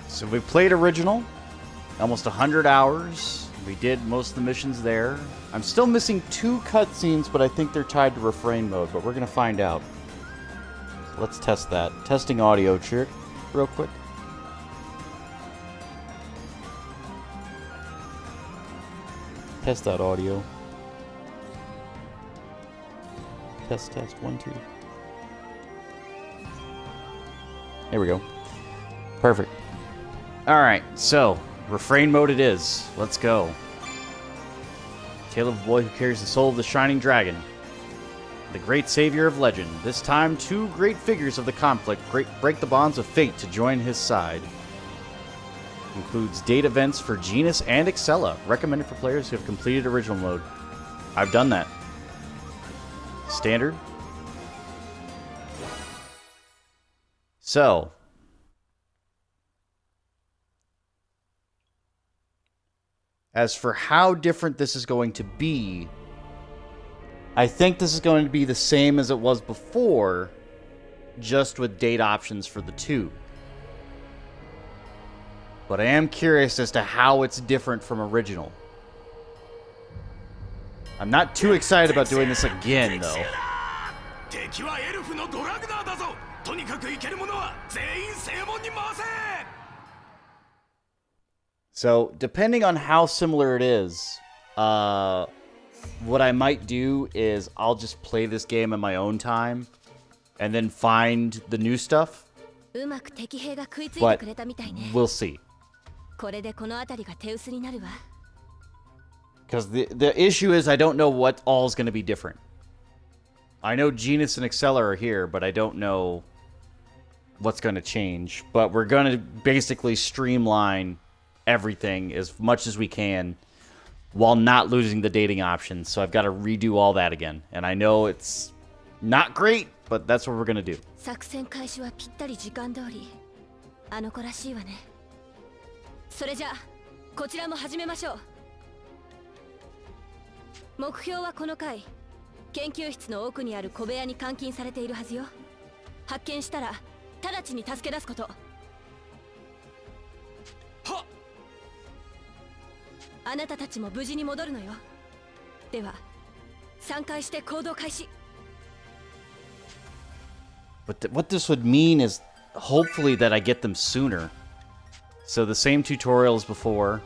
So we played original, almost 100 hours. We did most of the missions there. I'm still missing 2 cutscenes, but I think they're tied to Refrain mode, but we're going to find out. So let's test that. Testing audio check real quick. Test that audio. Test, 1, 2. There we go. Perfect. Alright, so, Refrain mode it is. Let's go. Tale of a boy who carries the soul of the shining dragon. The great savior of legend. This time, 2 great figures of the conflict break the bonds of fate to join his side. Includes date events for Genus and Excella. Recommended for players who have completed original mode. I've done that. Standard. So. As for how different this is going to be, I think this is going to be the same as it was before, just with date options for the 2. But I am curious as to how it's different from original. I'm not too excited about doing this again, though. So, depending on how similar it is, what I might do is I'll just play this game in my own time and then find the new stuff. But we'll see. Because the issue is I don't know what all is going to be different. I know Genus and Excella are here, but I don't know what's going to change. But we're going to basically streamline everything as much as we can while not losing the dating options. So I've got to redo all that again. And I know it's not great, but that's what we're going to do. But what this would mean is hopefully that I get them sooner. So the same tutorial as before.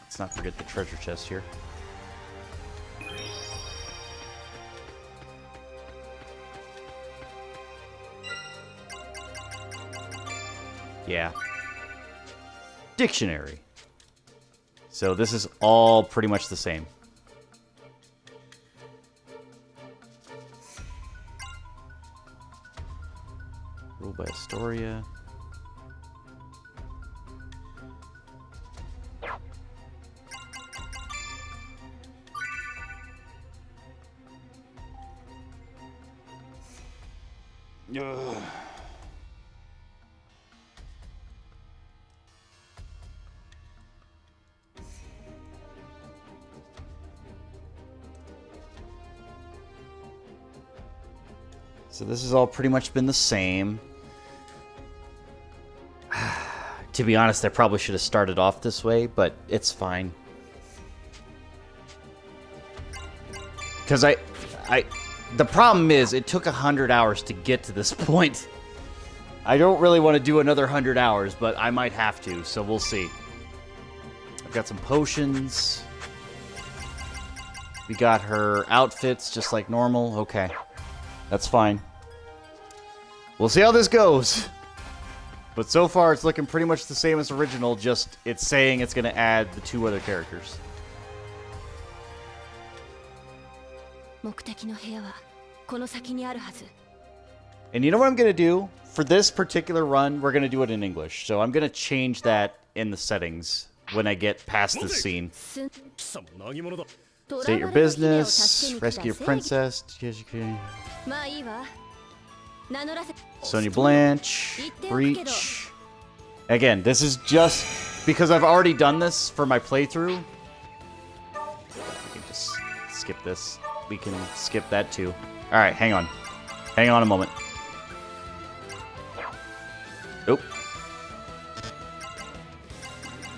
Let's not forget the treasure chest here. Yeah. Dictionary. So this is all pretty much the same. Ruled by Astoria. Ugh. So this has all pretty much been the same. To be honest, I probably should have started off this way, but it's fine. Because the problem is, it took 100 hours to get to this point. I don't really want to do another 100 hours, but I might have to, so we'll see. I've got some potions. We got her outfits just like normal. Okay, that's fine. We'll see how this goes. But so far, it's looking pretty much the same as original, just it's saying it's going to add the 2 other characters. And you know what I'm going to do? For this particular run, we're going to do it in English. So I'm going to change that in the settings when I get past this scene. State your business, rescue your princess. Sonya Blanche, Breach. Again, this is just because I've already done this for my playthrough. We can just skip this. We can skip that too. Alright, hang on. Hang on a moment. Nope.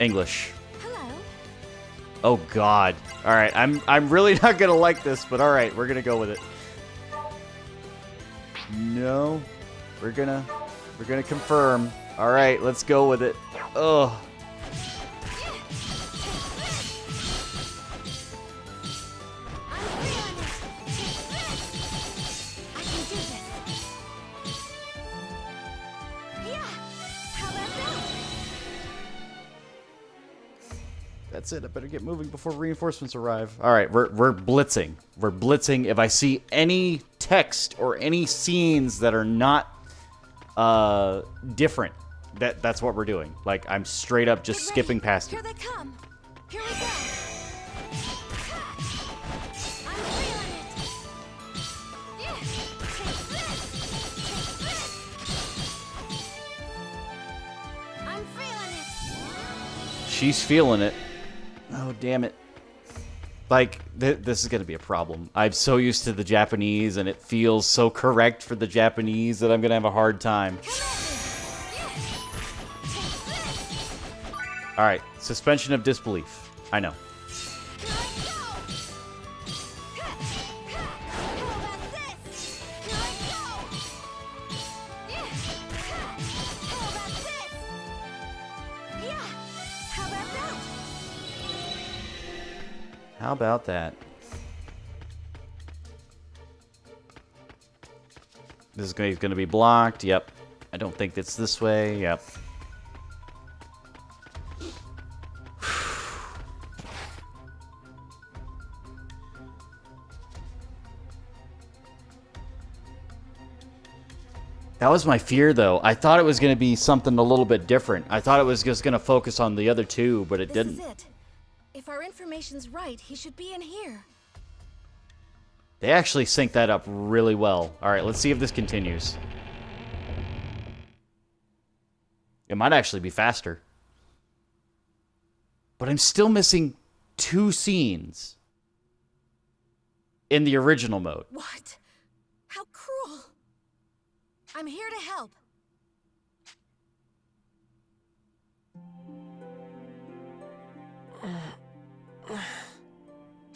English. Hello. Oh God. All right, I'm really not gonna like this, but all right, we're gonna go with it. No, we're gonna confirm. All right, let's go with it. Ugh. That's it. I better get moving before reinforcements arrive. All right, we're blitzing. We're blitzing. If I see any text or any scenes that are not different, that's what we're doing. Like, I'm straight up just skipping past it. Here they come. Here we go. I'm feeling it. Yeah. Take this. I'm feeling it. She's feeling it. Oh, damn it. Like, this is going to be a problem. I'm so used to the Japanese, and it feels so correct for the Japanese that I'm going to have a hard time. All right, suspension of disbelief. I know. How about that? This is going to be blocked. Yep. I don't think it's this way. Yep. That was my fear, though. I thought it was going to be something a little bit different. I thought it was just going to focus on the other two, but it didn't. This is it. If our information's right, he should be in here. They actually sync that up really well. All right, let's see if this continues. It might actually be faster. But I'm still missing 2 scenes in the original mode. What? How cruel. I'm here to help.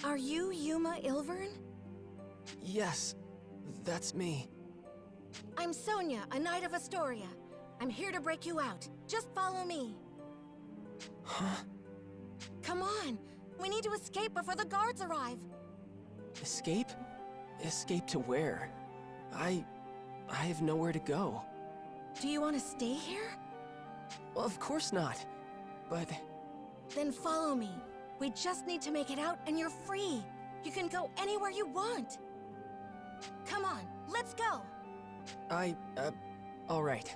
Are you Yuma Ilvern? Yes, that's me. I'm Sonia, a Knight of Astoria. I'm here to break you out. Just follow me. Huh? Come on. We need to escape before the guards arrive. Escape? Escape to where? I have nowhere to go. Do you want to stay here? Well, of course not. But... Then follow me. We just need to make it out and you're free. You can go anywhere you want. Come on, let's go. All right.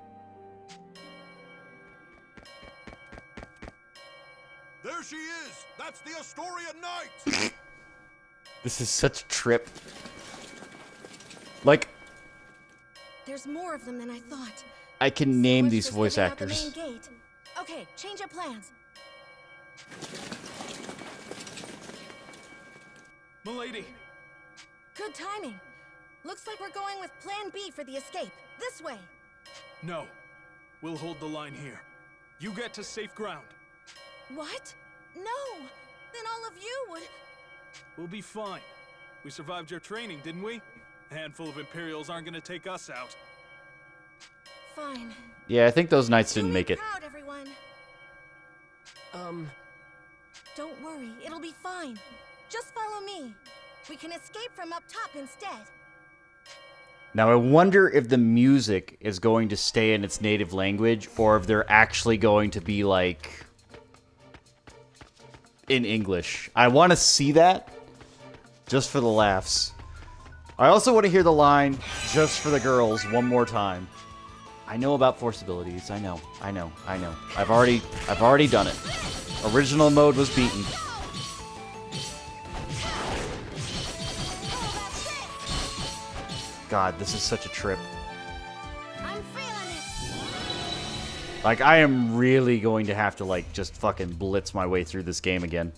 There she is! That's the Astoria Knight! This is such a trip. Like, there's more of them than I thought. I can name Someone's these just voice getting out the actors. main gate. Okay, change of plans. Milady! Good timing. Looks like we're going with Plan B for the escape. This way. No. We'll hold the line here. You get to safe ground. What? No! Then all of you would... We'll be fine. We survived your training, didn't we? A handful of Imperials aren't gonna take us out. Fine. Yeah, I think those knights didn't Do make me it. proud, everyone. Don't worry, it'll be fine. Just follow me. We can escape from up top instead. Now, I wonder if the music is going to stay in its native language, or if they're actually going to be, like, in English. I want to see that, just for the laughs. I also want to hear the line, just for the girls, one more time. I know about force abilities. I know. I've already done it. Original mode was beaten. God, this is such a trip. I'm feeling it. Like, I am really going to have to, like, just fucking blitz my way through this game again.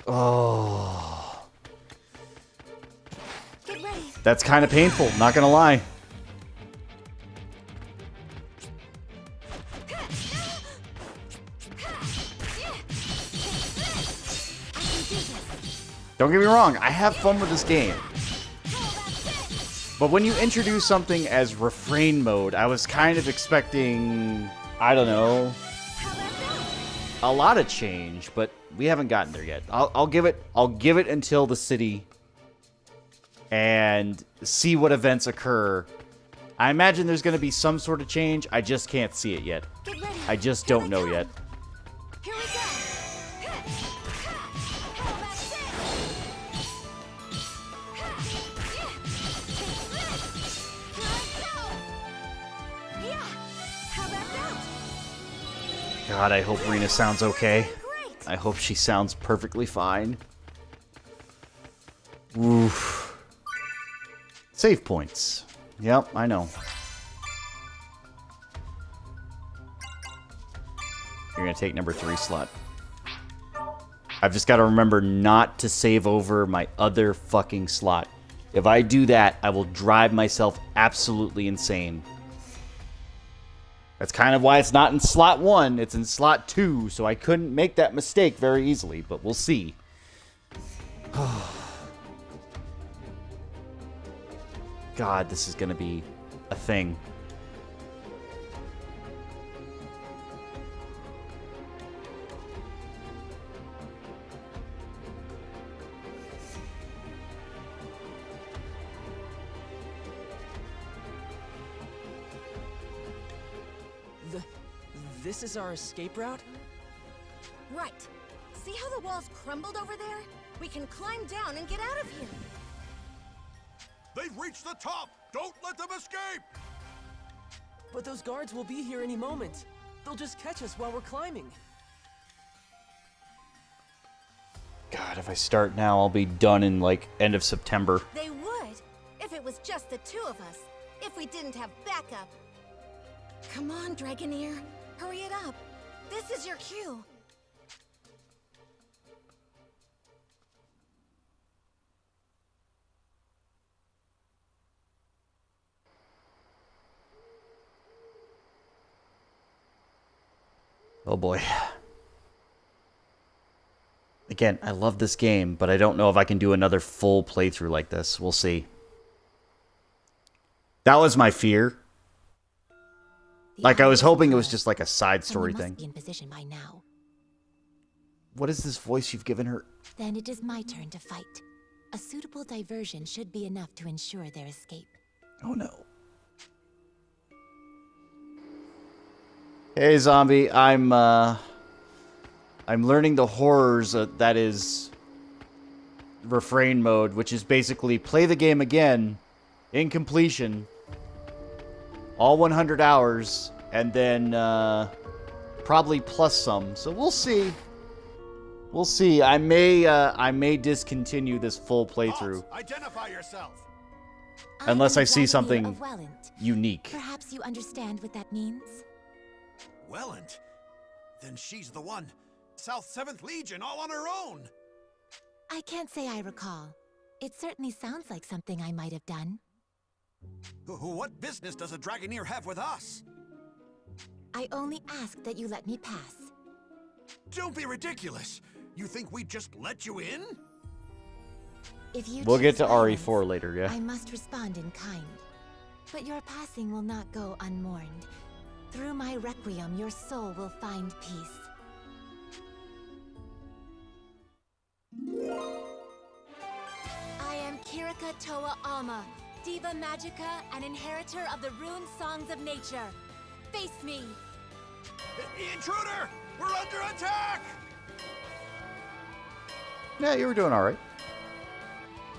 Oh. Get ready. That's kind of painful, not gonna lie. Don't get me wrong, I have fun with this game. But when you introduce something as Refrain mode, I was kind of expecting, I don't know, a lot of change, but we haven't gotten there yet. I'll give it until the city and see what events occur. I imagine there's going to be some sort of change. I just can't see it yet. I just don't know yet. Here we go. God, I hope Rena sounds okay. I hope she sounds perfectly fine. Oof. Save points. Yep, I know. You're gonna take number 3 slot. I've just gotta remember not to save over my other fucking slot. If I do that, I will drive myself absolutely insane. That's kind of why it's not in slot 1, it's in slot 2, so I couldn't make that mistake very easily, but we'll see. God, this is gonna be a thing. This is our escape route? Right. See how the walls crumbled over there? We can climb down and get out of here. They've reached the top! Don't let them escape! But those guards will be here any moment. They'll just catch us while we're climbing. God, if I start now, I'll be done in, like, end of September. They would, if it was just the 2 of us. If we didn't have backup. Come on, Dragoneer. Hurry it up. This is your cue. Oh boy. Again, I love this game, but I don't know if I can do another full playthrough like this. We'll see. That was my fear. Like, I was hoping it was just like a side story thing. Be in position by now. What is this voice you've given her? Then it is my turn to fight. A suitable diversion should be enough to ensure their escape. Oh no. Hey zombie, I'm learning the horrors that is Refrain mode, which is basically play the game again in completion, all 100 hours, and then probably plus some. So we'll see. We'll see. I may discontinue this full playthrough. Identify yourself. Unless am I see Dragoneer something of Welland. unique. Perhaps you understand what that means? Welland? Then she's the one. South 7th Legion all on her own. I can't say I recall. It certainly sounds like something I might have done. What business does a Dragoneer have with us? I only ask that you let me pass. Don't be ridiculous. You think we'd just let you in? If you We'll get choose to violence, RE4 later, yeah? I must respond in kind. But your passing will not go unmourned. Through my requiem, your soul will find peace. I am Kirika Toa Alma, Diva Magica and inheritor of the rune songs of nature. Face me! Intruder! We're under attack! Yeah, you were doing alright.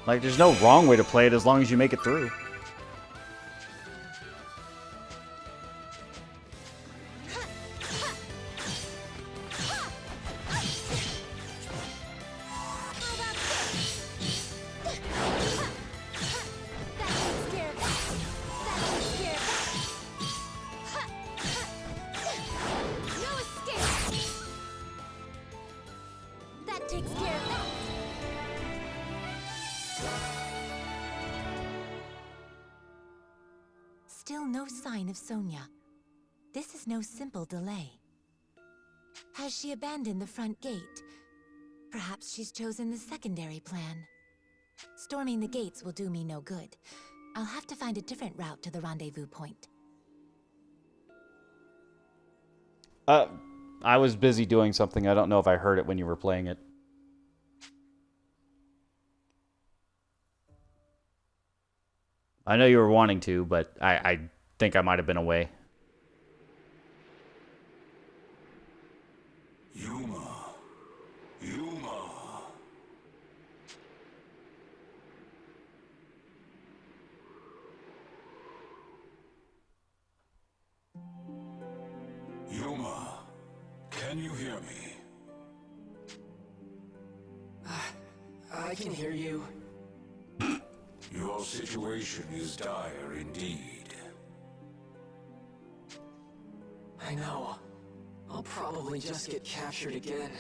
Like, there's no wrong way to play it as long as you make it through. Still no sign of Sonia. This is no simple delay. Has she abandoned the front gate? Perhaps she's chosen the secondary plan. Storming the gates will do me no good. I'll have to find a different route to the rendezvous point. I was busy doing something. I don't know if I heard it when you were playing it. I know you were wanting to, but I think I might have been away. Yuma. Yuma, can you hear me? I can hear you. Your situation is dire indeed. I know. I'll probably just get captured again.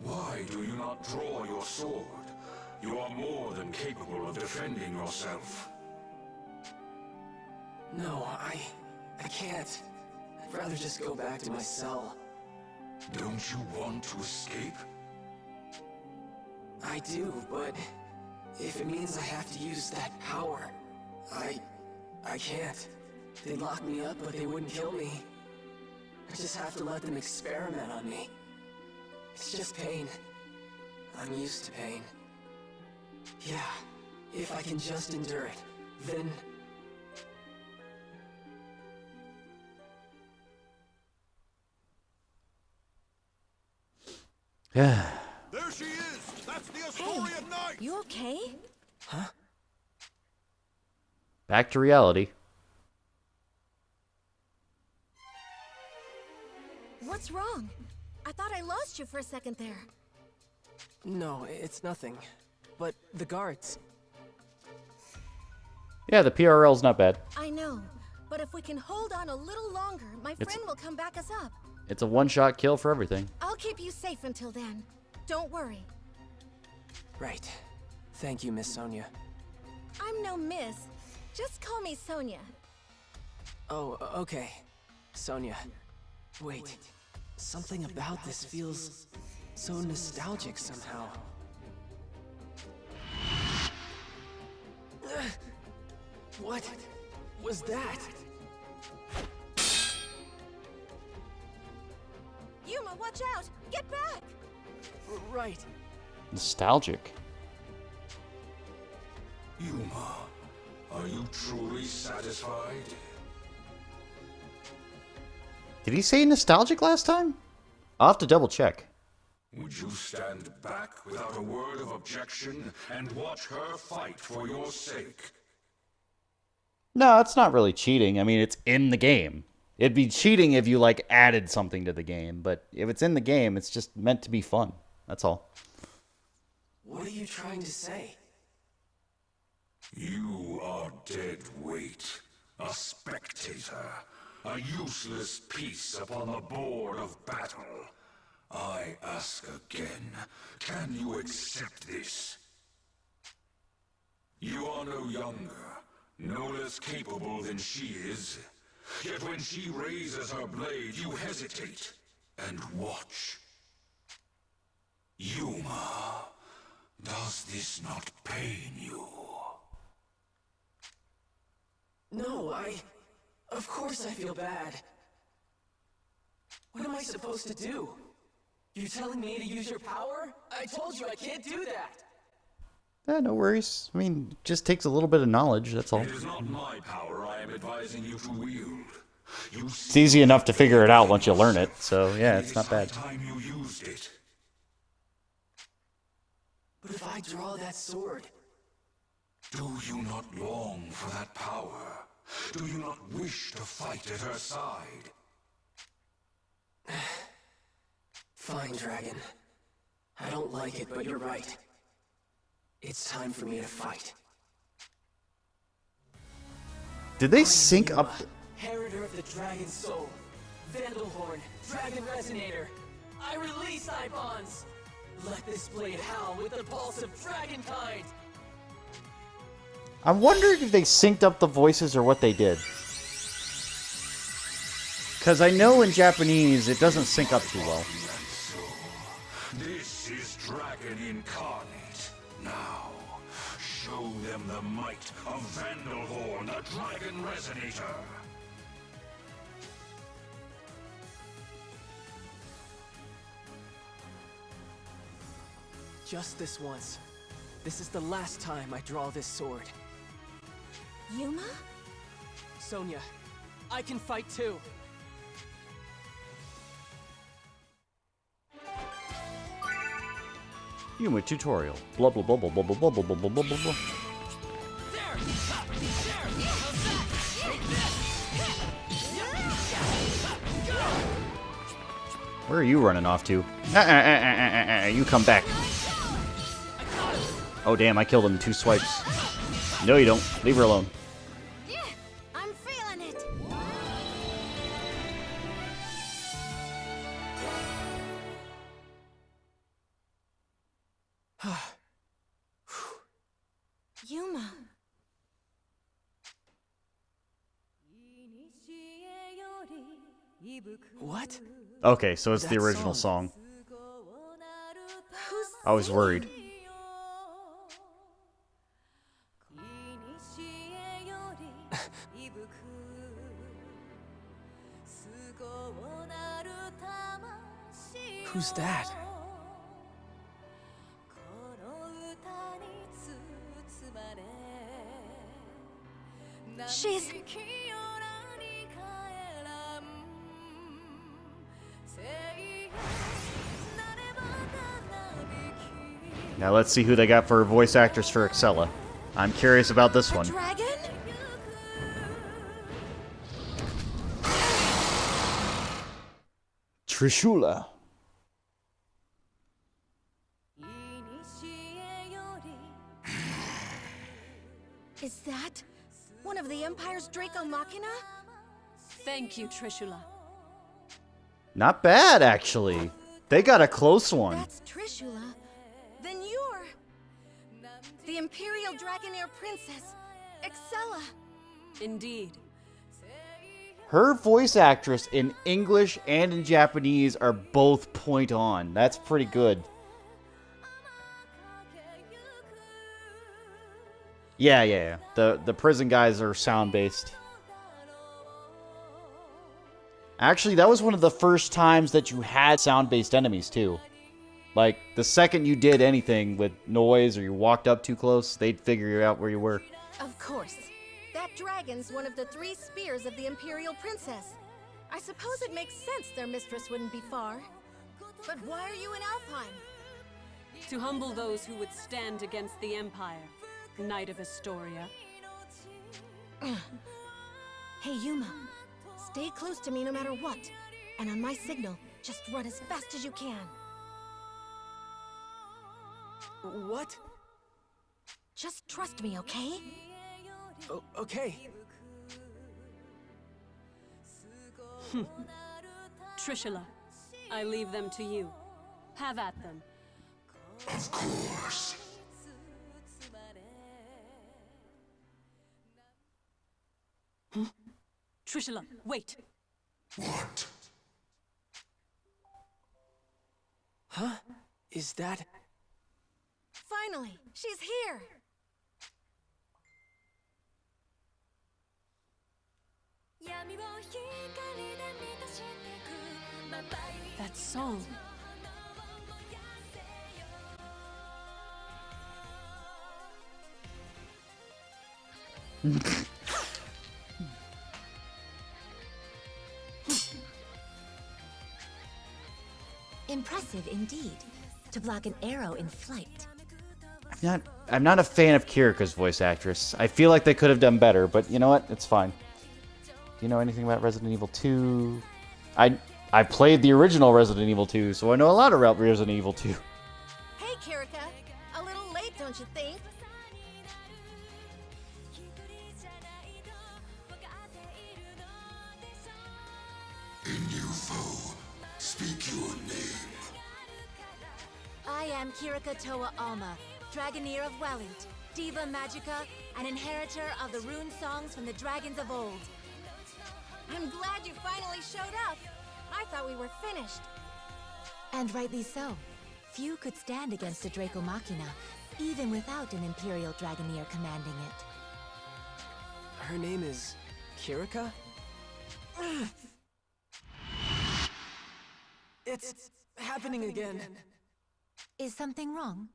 Why do you not draw your sword? You are more than capable of defending yourself. No, I can't. I'd rather just go back to my cell. Don't you want to escape? I do, but if it means I have to use that power, I can't. They'd lock me up, but they wouldn't kill me. I just have to let them experiment on me. It's just pain. I'm used to pain. Yeah, if I can just endure it, then... Yeah. There she is! That's the Astoria Knight! You okay? Huh? Back to reality. What's wrong? I thought I lost you for a second there. No, it's nothing. But the guards... Yeah, the PRL's not bad. I know, but if we can hold on a little longer, my It's- friend will come back us up. It's a one-shot kill for everything. I'll keep you safe until then. Don't worry. Right. Thank you, Miss Sonia. I'm no miss. Just call me Sonia. Oh, okay. Sonia. Wait. Something about this feels so nostalgic somehow. What was that? Yuma, watch out! Get back! Right. Nostalgic. Yuma, are you truly satisfied? Did he say nostalgic last time? I'll have to double check. Would you stand back without a word of objection and watch her fight for your sake? No, it's not really cheating. I mean, it's in the game. It'd be cheating if you, like, added something to the game. But if it's in the game, it's just meant to be fun. That's all. What are you trying to say? You are dead weight, a spectator, a useless piece upon the board of battle. I ask again, can you accept this? You are no younger, no less capable than she is. Yet when she raises her blade, you hesitate and watch. Yuma, does this not pain you? No, of course I feel bad. What am I supposed to do? You're telling me to use your power? I told you I can't do that! No worries. I mean, it just takes a little bit of knowledge, that's all. It is not my power I am advising you to wield. It's easy enough to figure it out once you learn it, so yeah, it's not bad. Time you used it. But if I draw that sword... Do you not long for that power? Do you not wish to fight at her side? Fine, Dragon. I don't like it, but you're right. It's time for me to fight. Did they sync up? Inheritor of the Dragon Soul. Vandalhorn, Dragon Resonator. I release Ibons. Let this blade howl with the pulse of Dragonkind. I'm wondering if they synced up the voices or what they did. Because I know in Japanese it doesn't sync up too well. This is incarnate. Now, show them the might of Vandalhorn, the Dragon Resonator. Just this once. This is the last time I draw this sword. Yuma? Sonia, I can fight too. Yuma tutorial. Blah blah blah blah blah blah blah blah blah blah blah blah. Where are you running off to? You come back. Oh damn, I killed him in 2 swipes. No you don't. Leave her alone. Yeah, I'm feeling it. Yuma. What? Okay, so it's the That original song. song. Who's I was worried. Who's that? She's... Now let's see who they got for a voice actress for Excella. I'm curious about this a one. dragon? Trishula. Is that one of the Empire's Draco Machina? Thank you, Trishula. Not bad, actually. They got a close one. That's Trishula. Then you're... the Imperial Dragonair Princess, Excella. Indeed. Her voice actress in English and in Japanese are both point on. That's pretty good. Yeah. The prison guys are sound-based. Actually, that was one of the first times that you had sound-based enemies, too. Like, the second you did anything with noise or you walked up too close, they'd figure out where you were. Of course. That dragon's one of the 3 spears of the Imperial Princess. I suppose it makes sense their mistress wouldn't be far. But why are you in Alfheim? To humble those who would stand against the Empire. Knight of Astoria. Hey, Yuma. Stay close to me no matter what. And on my signal, just run as fast as you can. What? Just trust me, okay? Okay. Trishula, I leave them to you. Have at them. Of course. Trishula, wait. What? Huh? Is that... Finally, she's here! That song. Impressive indeed. To block an arrow in flight. I'm not a fan of Kirika's voice actress. I feel like they could have done better, but you know what? It's fine. Do you know anything about Resident Evil 2? I played the original Resident Evil 2, so I know a lot about Resident Evil 2. Hey, Kirika. A little late, don't you think? A new foe. Speak your name. I am Kirika Toa Alma, Dragoneer of Welland, Diva Magica, and inheritor of the rune songs from the dragons of old. I'm glad you finally showed up. I thought we were finished. And rightly so. Few could stand against a Draco Machina, even without an Imperial Dragoneer commanding it. Her name is Kirika? It's happening again. Is something wrong?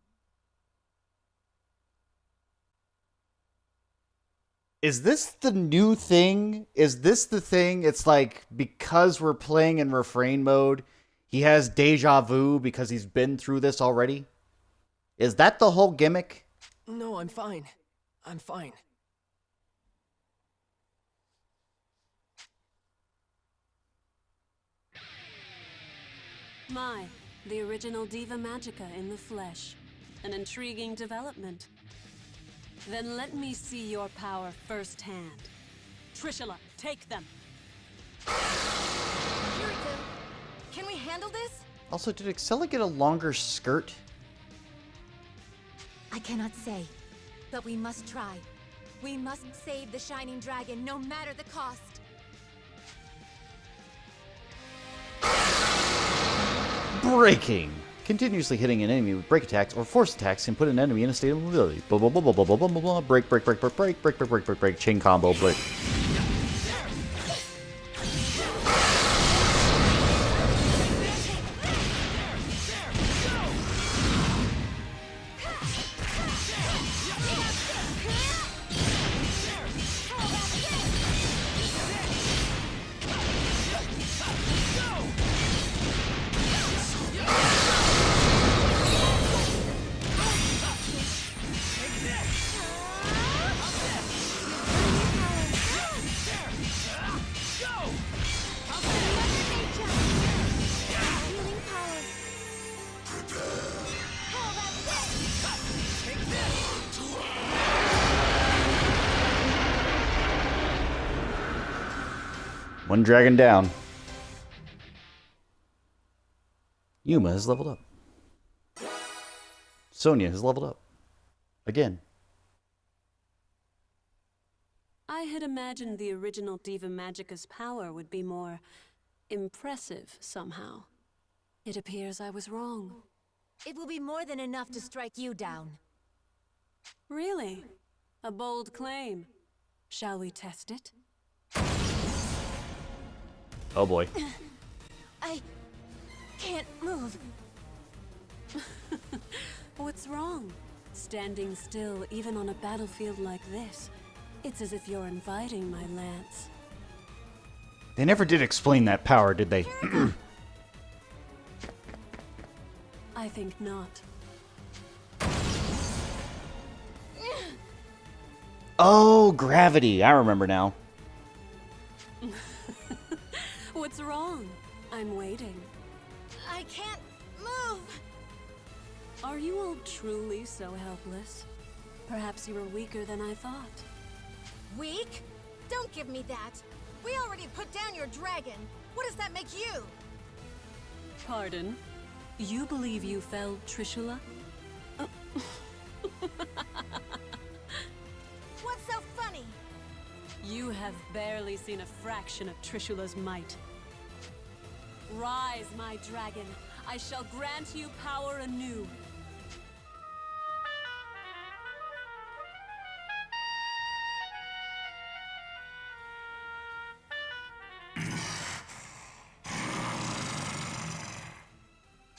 Is this the new thing? Is this the thing? It's like, because we're playing in refrain mode, he has deja vu because he's been through this already? Is that the whole gimmick? No, I'm fine. I'm fine. My, the original Diva Magica in the flesh. An intriguing development. Then let me see your power firsthand. Trishula, take them! Kiriko, can we handle this? Also, did Excella get a longer skirt? I cannot say, but we must try. We must save the Shining Dragon, no matter the cost. Breaking. Continuously hitting an enemy with break attacks or force attacks can put an enemy in a state of mobility. Blah, blah, blah, blah, blah, blah, blah, blah. Break, break, break, break, break, break, break, break, break, break. Chain combo, break. One dragon down. Yuma has leveled up. Sonya has leveled up. Again. I had imagined the original Diva Magica's power would be more impressive somehow. It appears I was wrong. It will be more than enough to strike you down. Really? A bold claim. Shall we test it? Oh boy. I can't move. What's wrong? Standing still, even on a battlefield like this. It's as if you're inviting my lance. They never did explain that power, did they? I think not. Oh, gravity. I remember now. What's wrong? I'm waiting. I can't move. Are you all truly so helpless? Perhaps you were weaker than I thought. Weak? Don't give me that. We already put down your dragon. What does that make you? Pardon? You believe you felled Trishula? What's so funny? You have barely seen a fraction of Trishula's might. Rise, my dragon. I shall grant you power anew.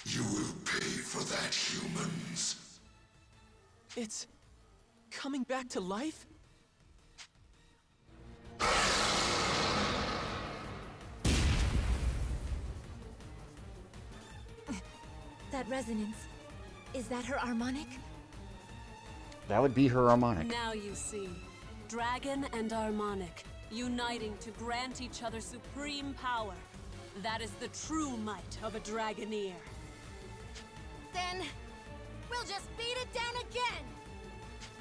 You will pay for that, humans. It's coming back to life? That resonance. Is that her harmonic? That would be her harmonic. Now you see. Dragon and harmonic, uniting to grant each other supreme power. That is the true might of a Dragoneer. Then we'll just beat it down again.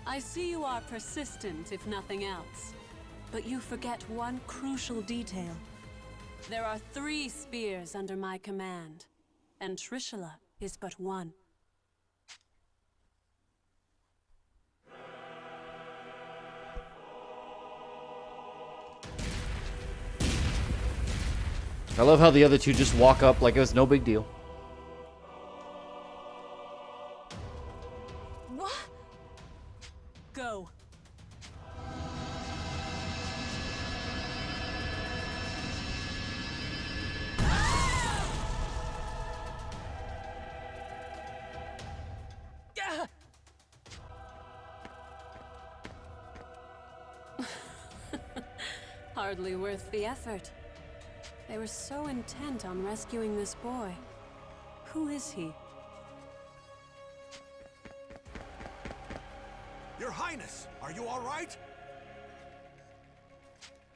I see you are persistent, if nothing else. But you forget one crucial detail. There are 3 spears under my command, and Trishula is but one. I love how the other two just walk up like it was no big deal. Hardly worth the effort. They were so intent on rescuing this boy. Who is he? Your Highness, are you all right?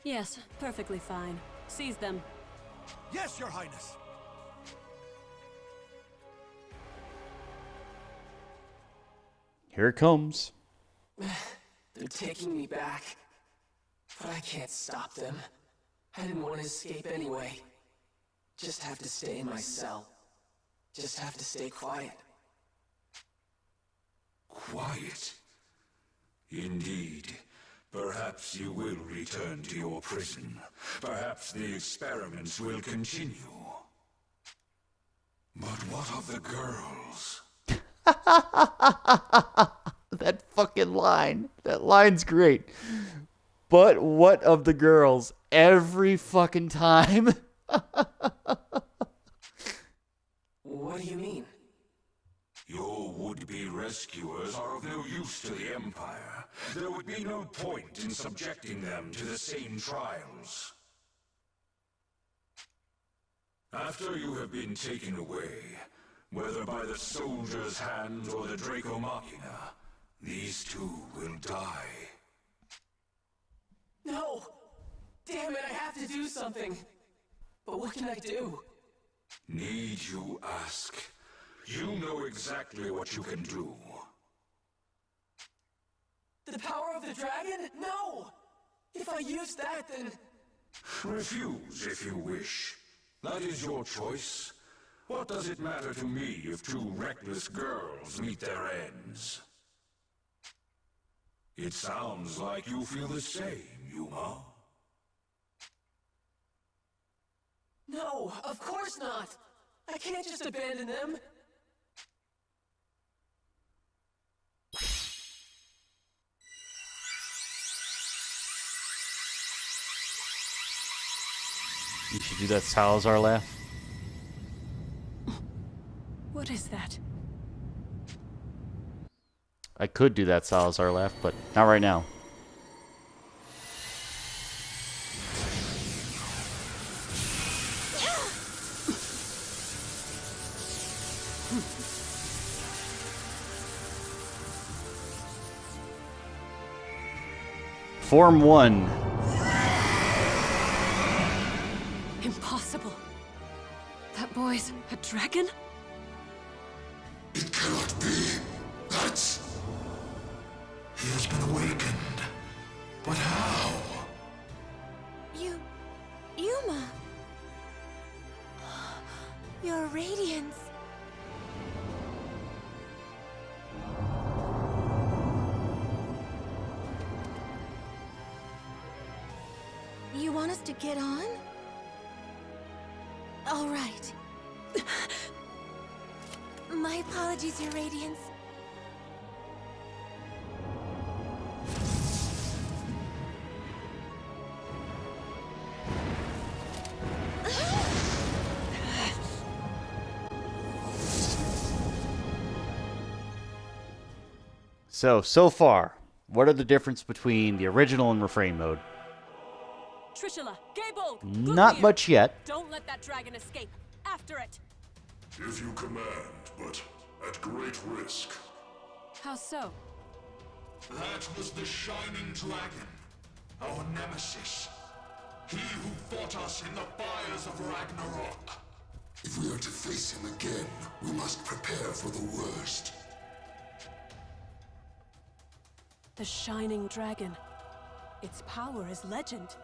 Yes, perfectly fine. Seize them. Yes, Your Highness. Here it comes. They're taking me back. But I can't stop them. I didn't want to escape anyway. Just have to stay in my cell. Just have to stay quiet. Quiet? Indeed. Perhaps you will return to your prison. Perhaps the experiments will continue. But what of the girls? That fucking line. That line's great. But what of the girls? Every fucking time. What do you mean? Your would-be rescuers are of no use to the Empire. There would be no point in subjecting them to the same trials. After you have been taken away, whether by the soldier's hand or the Draco Machina, these two will die. No! Damn it, I have to do something! But what can I do? Need you ask? You know exactly what you can do. The power of the dragon? No! If I use that, then... Refuse if you wish. That is your choice. What does it matter to me if two reckless girls meet their ends? It sounds like you feel the same, Yuma. No, of course not! I can't just abandon them! You should do that Salazar laugh. What is that? I could do that Salazar laugh, but not right now. Form 1. Impossible. That boy's a dragon? It cannot be. That's... He has been awakened. But how? Yuma! Your radiance. You want us to get on? All right. My apologies, Your Radiance. So far, what are the difference between the original and Refrain mode? Trishula, Gable! Not much yet. Don't let that dragon escape. After it. If you command, but at great risk. How so? That was the Shining Dragon, our nemesis. He who fought us in the fires of Ragnarok. If we are to face him again, we must prepare for the worst. The Shining Dragon. Its power is legend.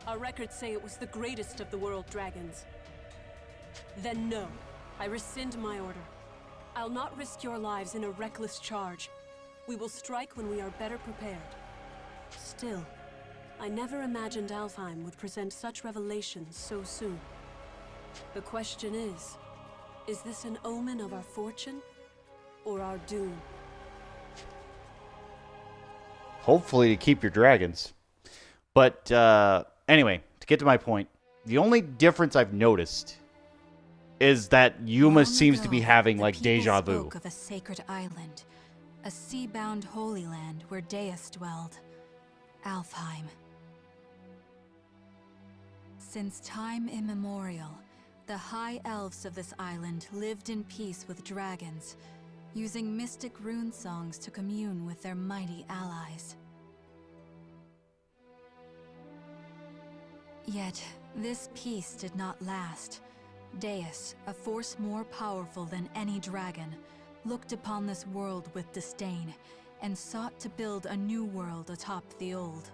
Our records say it was the greatest of the world dragons. Then no, I rescind my order. I'll not risk your lives in a reckless charge. We will strike when we are better prepared. Still, I never imagined Alfheim would present such revelations so soon. The question is this an omen of our fortune or our doom? Hopefully to keep your dragons. But anyway, to get to my point, the only difference I've noticed is that Yuma seems to be having like deja vu. Spoke of a sacred island, a sea-bound holy land where Deus dwelled, Alfheim. Since time immemorial, the high elves of this island lived in peace with dragons, using mystic rune songs to commune with their mighty allies. Yet, this peace did not last. Deus, a force more powerful than any dragon, looked upon this world with disdain and sought to build a new world atop the old.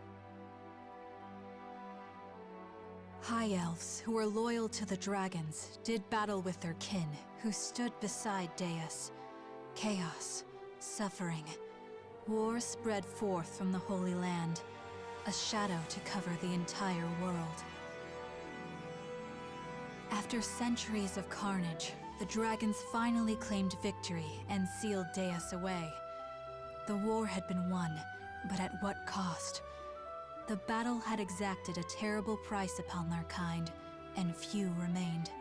High elves, who were loyal to the dragons, did battle with their kin, who stood beside Deus. Chaos, suffering, war spread forth from the Holy Land, a shadow to cover the entire world. After centuries of carnage, the dragons finally claimed victory and sealed Deus away. The war had been won, but at what cost? The battle had exacted a terrible price upon their kind, and few remained.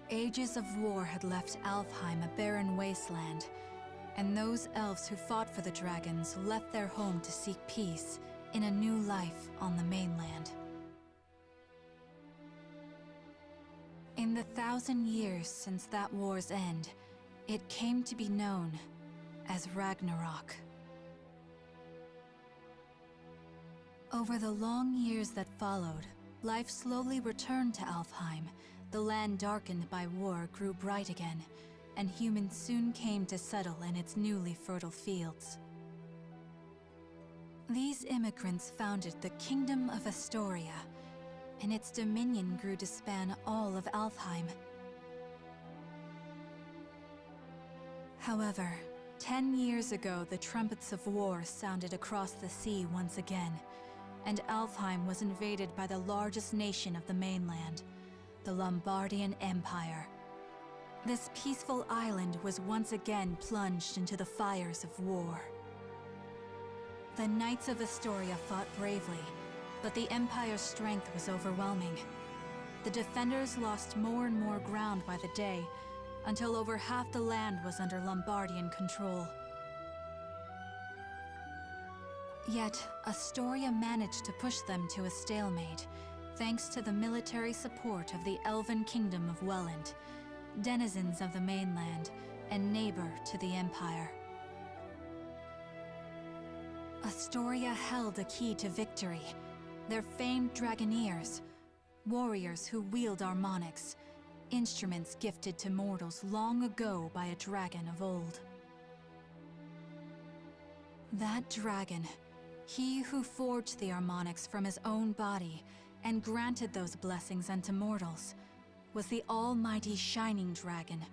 Ages of war had left Alfheim a barren wasteland, and those elves who fought for the dragons left their home to seek peace in a new life on the mainland. In the 1,000 years since that war's end, it came to be known as Ragnarok. Over the long years that followed, life slowly returned to Alfheim. The land darkened by war grew bright again, and humans soon came to settle in its newly fertile fields. These immigrants founded the Kingdom of Astoria, and its dominion grew to span all of Alfheim. However, 10 years ago, the trumpets of war sounded across the sea once again, and Alfheim was invaded by the largest nation of the mainland, the Lombardian Empire. This peaceful island was once again plunged into the fires of war. The Knights of Astoria fought bravely, but the Empire's strength was overwhelming. The defenders lost more and more ground by the day, until over half the land was under Lombardian control. Yet, Astoria managed to push them to a stalemate, thanks to the military support of the Elven Kingdom of Welland, denizens of the mainland, and neighbor to the Empire. Astoria held a key to victory, their famed Dragoneers, warriors who wield harmonics, instruments gifted to mortals long ago by a dragon of old. That dragon, he who forged the harmonics from his own body and granted those blessings unto mortals, was the almighty Shining Dragon,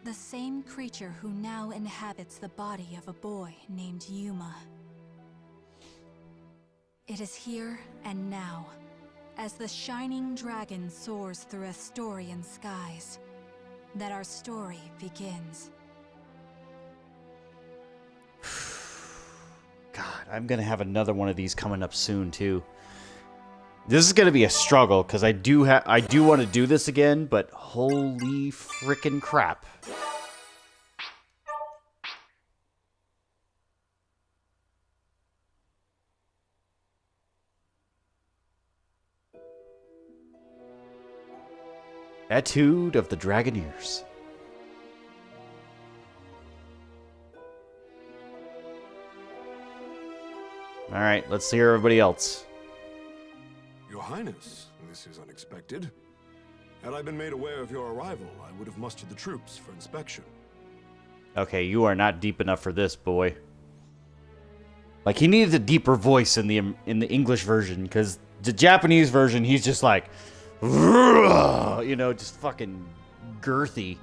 the same creature who now inhabits the body of a boy named Yuma. It is here and now, as the Shining Dragon soars through Astorian skies, that our story begins. God, I'm gonna have another one of these coming up soon too. This is gonna be a struggle because I do want to do this again, but holy frickin' crap! Etude of the Dragoneers. Alright, let's hear everybody else. Your Highness, this is unexpected. Had I been made aware of your arrival, I would have mustered the troops for inspection. Okay, you are not deep enough for this, boy. Like, he needed a deeper voice in the English version, because the Japanese version, he's just like, you know, just fucking girthy.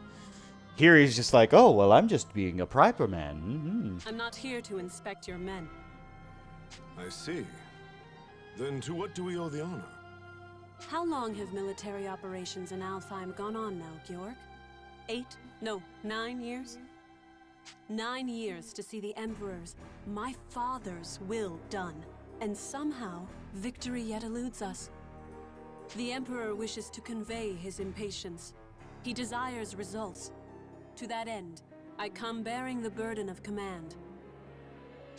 Here he's just like, oh, well, I'm just being a proper man. I'm not here to inspect your men. I see. Then to what do we owe the honor? How long have military operations in Alfheim gone on now, Georg? 9 years? 9 years to see the Emperor's, my father's, will done. And somehow, victory yet eludes us. The Emperor wishes to convey his impatience. He desires results. To that end, I come bearing the burden of command.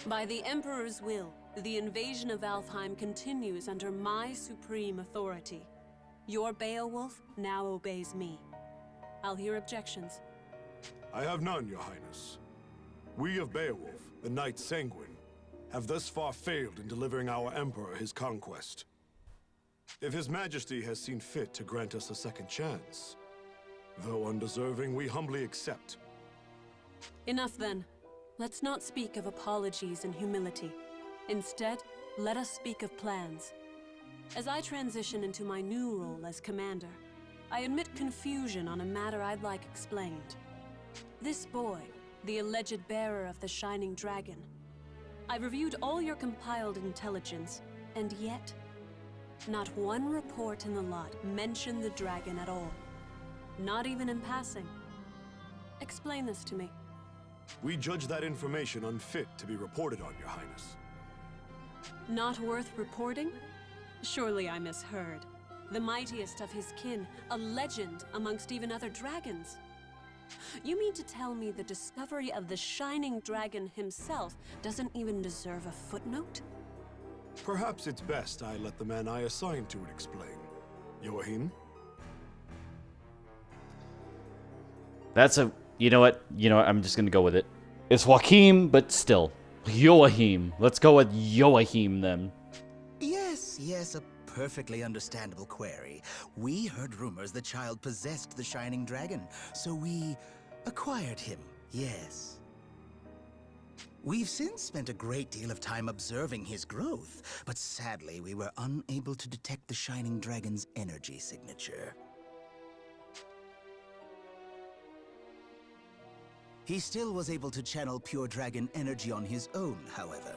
By the Emperor's will, The invasion of Alfheim continues under my supreme authority. Your Beowulf now obeys me. I'll hear objections. I have none, Your Highness. We of Beowulf, the Knight Sanguine, have thus far failed in delivering our Emperor his conquest. If His Majesty has seen fit to grant us a second chance, though undeserving, we humbly accept. Enough then. Let's not speak of apologies and humility. Instead, let us speak of plans. As I transition into my new role as commander, I admit confusion on a matter I'd like explained. This boy, the alleged bearer of the Shining Dragon. I've reviewed all your compiled intelligence, and yet, not one report in the lot mentioned the dragon at all. Not even in passing. Explain this to me. We judge that information unfit to be reported on, Your Highness. Not worth reporting? Surely I misheard. The mightiest of his kin, a legend amongst even other dragons. You mean to tell me the discovery of the Shining Dragon himself doesn't even deserve a footnote? Perhaps it's best I let the man I assigned to it explain. Joachim? That's a... You know what? I'm just gonna go with it. It's Joachim, but still. Joachim. Let's go with Joachim, then. Yes, a perfectly understandable query. We heard rumors the child possessed the Shining Dragon, so we acquired him, yes. We've since spent a great deal of time observing his growth, but sadly we were unable to detect the Shining Dragon's energy signature. He still was able to channel pure dragon energy on his own, however.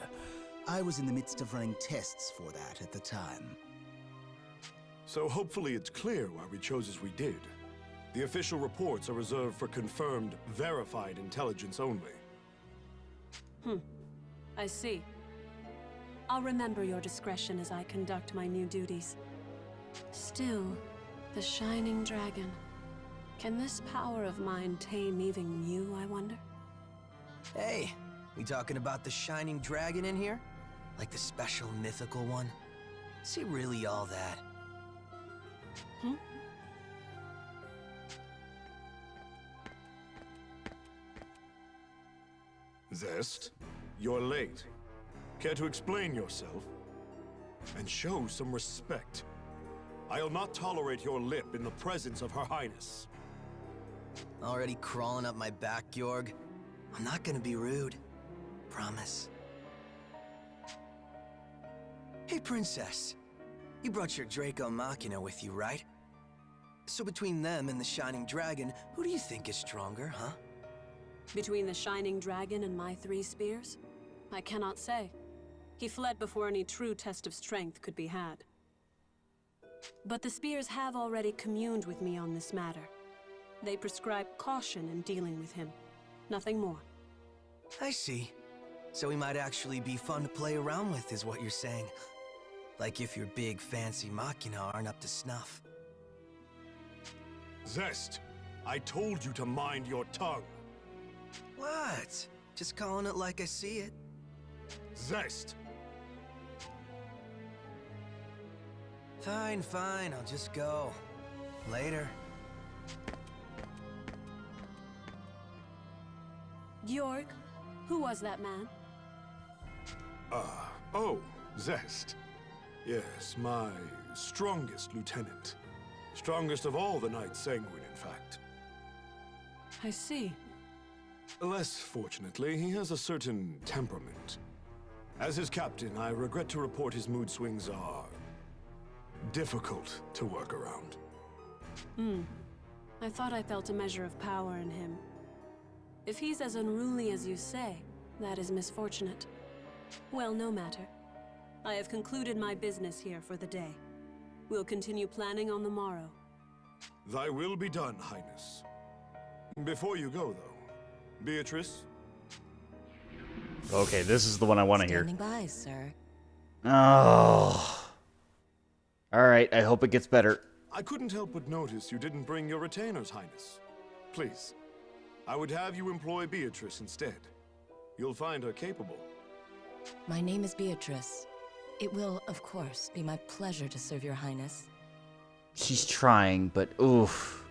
I was in the midst of running tests for that at the time. So hopefully it's clear why we chose as we did. The official reports are reserved for confirmed, verified intelligence only. I see. I'll remember your discretion as I conduct my new duties. Still, the Shining Dragon. Can this power of mine tame even you, I wonder? Hey, we talking about the Shining Dragon in here? Like the special mythical one? Is he really all that? Zest, you're late. Care to explain yourself? And show some respect. I'll not tolerate your lip in the presence of Her Highness. Already crawling up my back, Jorg? I'm not gonna be rude. Promise. Hey, Princess. You brought your Draco Machina with you, right? So between them and the Shining Dragon, who do you think is stronger, huh? Between the Shining Dragon and my 3 spears? I cannot say. He fled before any true test of strength could be had. But the spears have already communed with me on this matter. They prescribe caution in dealing with him. Nothing more. I see. So he might actually be fun to play around with, is what you're saying. Like if your big fancy Machina aren't up to snuff. Zest, I told you to mind your tongue. What? Just calling it like I see it. Zest! Fine, I'll just go. Later. Jorg, who was that man? Oh, Zest. Yes, my strongest lieutenant. Strongest of all the Knights Sanguine, in fact. I see. Less fortunately, he has a certain temperament. As his captain, I regret to report his mood swings are difficult to work around. I thought I felt a measure of power in him. If he's as unruly as you say, that is misfortunate. Well, no matter. I have concluded my business here for the day. We'll continue planning on the morrow. Thy will be done, Highness. Before you go, though, Beatrice? Okay, this is the one I want to hear. Standing by, sir. Oh. Alright, I hope it gets better. I couldn't help but notice you didn't bring your retainers, Highness. Please, I would have you employ Beatrice instead. You'll find her capable. My name is Beatrice. It will, of course, be my pleasure to serve your highness. She's trying, but oof.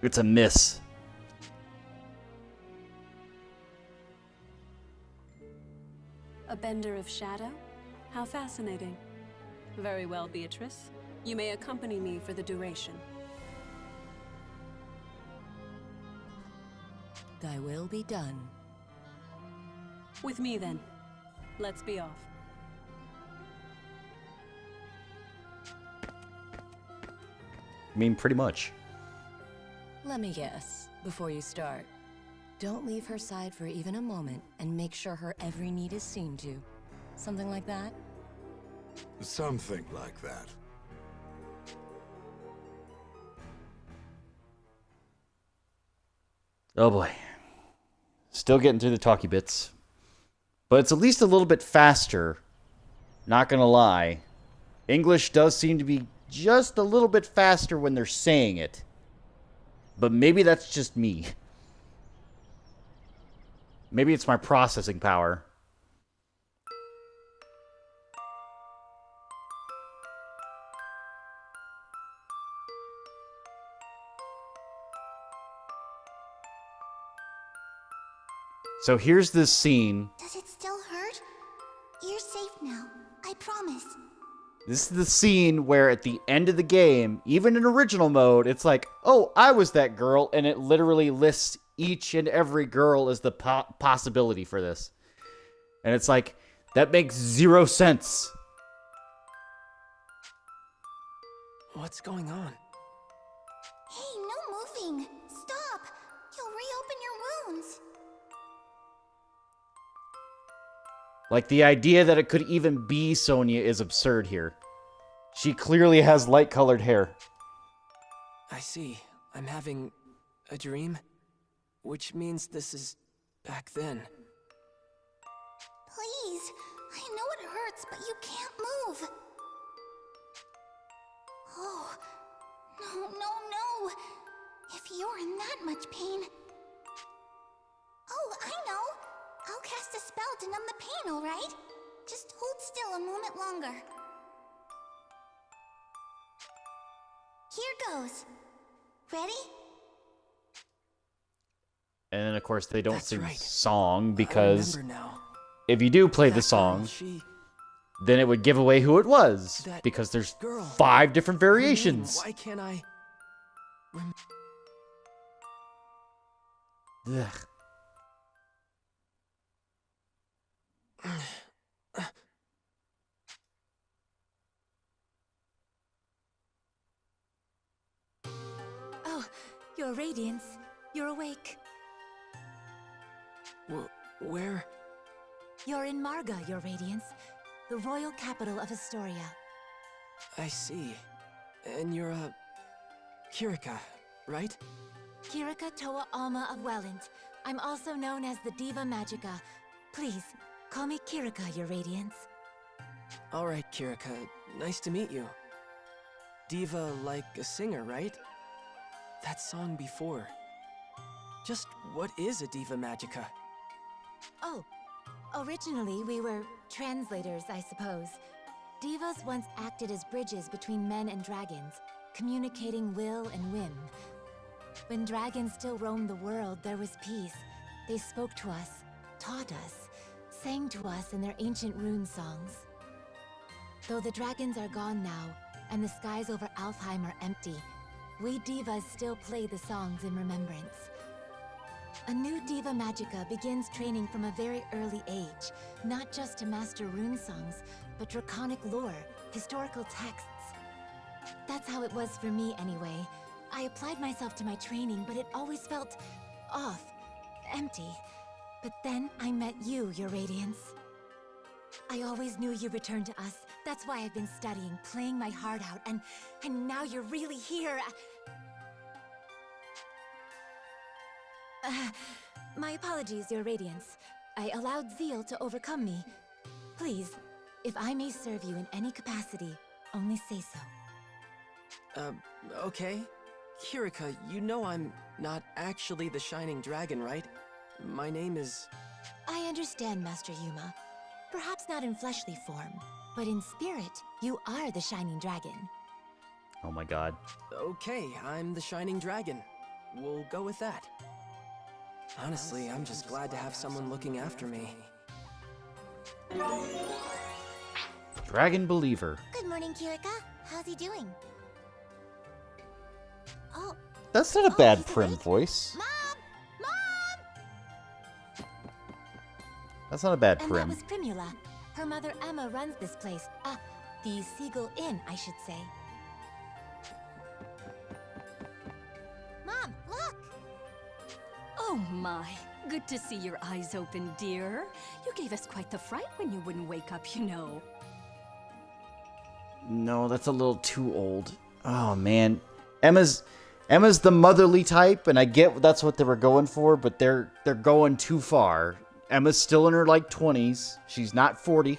It's a miss. A bender of shadow? How fascinating. Very well, Beatrice. You may accompany me for the duration. Thy will be done. With me, then. Let's be off. I mean, pretty much. Let me guess, before you start. Don't leave her side for even a moment, and make sure her every need is seen to. Something like that? Something like that. Oh boy. Still getting through the talky bits. But it's at least a little bit faster. Not gonna lie. English does seem to be just a little bit faster when they're saying it. But maybe that's just me. Maybe it's my processing power. So here's this scene. Does it still hurt? You're safe now. I promise. This is the scene where at the end of the game, even in original mode, it's like, oh, I was that girl, and it literally lists each and every girl as the possibility for this. And it's like, that makes zero sense. What's going on? Hey, no moving. Stop. You'll reopen your wounds. Like, the idea that it could even be Sonya is absurd here. She clearly has light-colored hair. I see. I'm having a dream, which means this is back then. Please. I know it hurts, but you can't move. Oh, no. If you're in that much pain... Oh, I know. I'll cast a spell to numb the pain, all right? Just hold still a moment longer. Here goes. Ready? And then, of course, they don't That's sing right. song because I remember now. if you do play the That song, girl, she... then it would give away who it was. That Because there's girl. 5 different Her name, variations. Why can't I... Ugh. Oh, Your Radiance. You're awake. Where? You're in Marga, Your Radiance, the royal capital of Astoria. I see. And you're Kirika, right? Kirika Toa Alma of Welland. I'm also known as the Diva Magica. Please, call me Kirika, Your Radiance. Alright, Kirika. Nice to meet you. Diva like a singer, right? That song before. Just what is a Diva Magica? Oh, originally we were translators, I suppose. Divas once acted as bridges between men and dragons, communicating will and whim. When dragons still roamed the world, there was peace. They spoke to us, taught us, sang to us in their ancient rune songs. Though the dragons are gone now, and the skies over Alfheim are empty, we divas still play the songs in remembrance. A new Diva Magica begins training from a very early age, not just to master rune songs, but draconic lore, historical texts. That's how it was for me anyway. I applied myself to my training, but it always felt off, empty. But then I met you, Your Radiance. I always knew you returned to us. That's why I've been studying, playing my heart out, and now you're really here. My apologies, Your Radiance. I allowed zeal to overcome me. Please, if I may serve you in any capacity, only say so. Okay. Kirika, you know I'm not actually the Shining Dragon, right? My name is... I understand, Master Yuma. Perhaps not in fleshly form, but in spirit, you are the Shining Dragon. Oh my god. Okay, I'm the Shining Dragon. We'll go with that. Honestly, I'm just glad to have someone looking after me. Dragon Believer. Good morning, Kirika. How's he doing? Oh. That's not a bad Prim voice. Mom! Mom! That's not a bad And Prim. that was Primula. Her mother Emma runs this place. The Seagull Inn, I should say. Mom, look! Oh my, good to see your eyes open, dear. You gave us quite the fright when you wouldn't wake up, you know. No, that's a little too old. Oh man, Emma's the motherly type, and I get that's what they were going for, but they're going too far. Emma's still in her like 20s. She's not 40.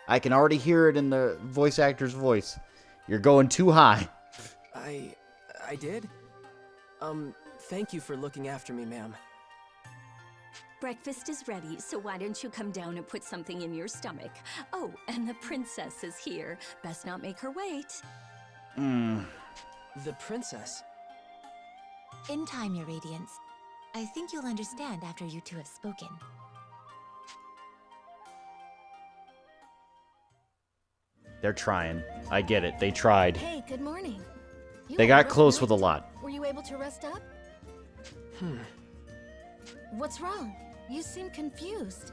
I can already hear it in the voice actor's voice. You're going too high. I did? Thank you for looking after me, ma'am. Breakfast is ready, so why don't you come down and put something in your stomach? Oh, and the princess is here. Best not make her wait. The princess? In time, Your Radiance. I think you'll understand after you two have spoken. They're trying. I get it. They tried. Hey, good morning. They got close with a lot. Were you able to rest up? What's wrong? You seem confused.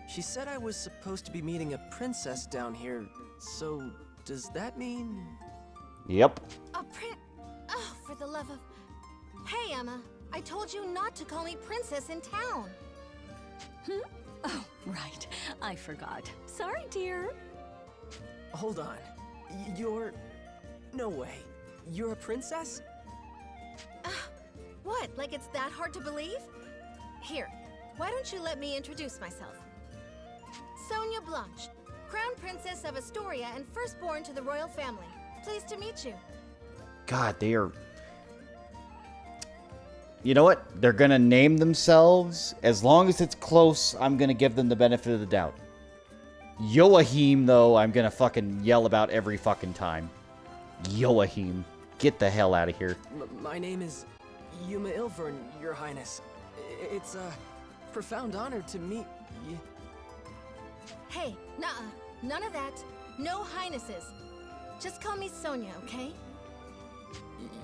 She said I was supposed to be meeting a princess down here, so does that mean... Yep. A Oh, for the love of... Hey, Emma. I told you not to call me princess in town. Oh, right. I forgot. Sorry, dear. Hold on. You're... No way. You're a princess? What? Like it's that hard to believe? Here, why don't you let me introduce myself? Sonia Blanche, Crown Princess of Astoria and firstborn to the royal family. Pleased to meet you. God, they are... You know what? They're going to name themselves. As long as it's close, I'm going to give them the benefit of the doubt. Joachim, though, I'm going to fucking yell about every fucking time. Joachim. Get the hell out of here. My name is Yuma Ilvern, Your Highness. It's a profound honor to meet you. Hey, nuh-uh. None of that. No highnesses. Just call me Sonia, okay?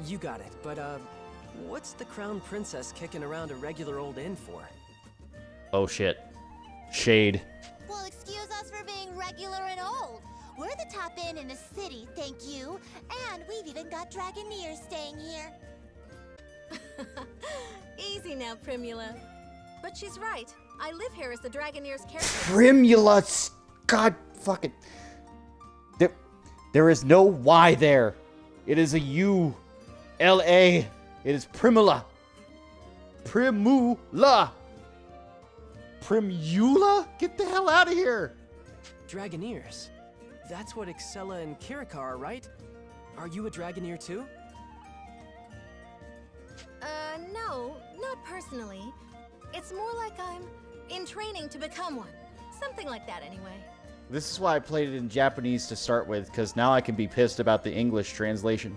You got it, but what's the Crown Princess kicking around a regular old inn for? Oh shit. Shade. Well, excuse us for being regular and old. We're the top inn in the city, thank you. And we've even got Dragoneers staying here. Easy now, Primula. But she's right. I live here as the Dragoneer's character. Primula. God fucking... There is no Y there. It is a U. L-A. It is Primula. Primula. Primula? Get the hell out of here. Dragoneers. That's what Excella and Kirika are, right? Are you a Dragoneer too? No, not personally. It's more like I'm in training to become one. Something like that, anyway. This is why I played it in Japanese to start with, because now I can be pissed about the English translation.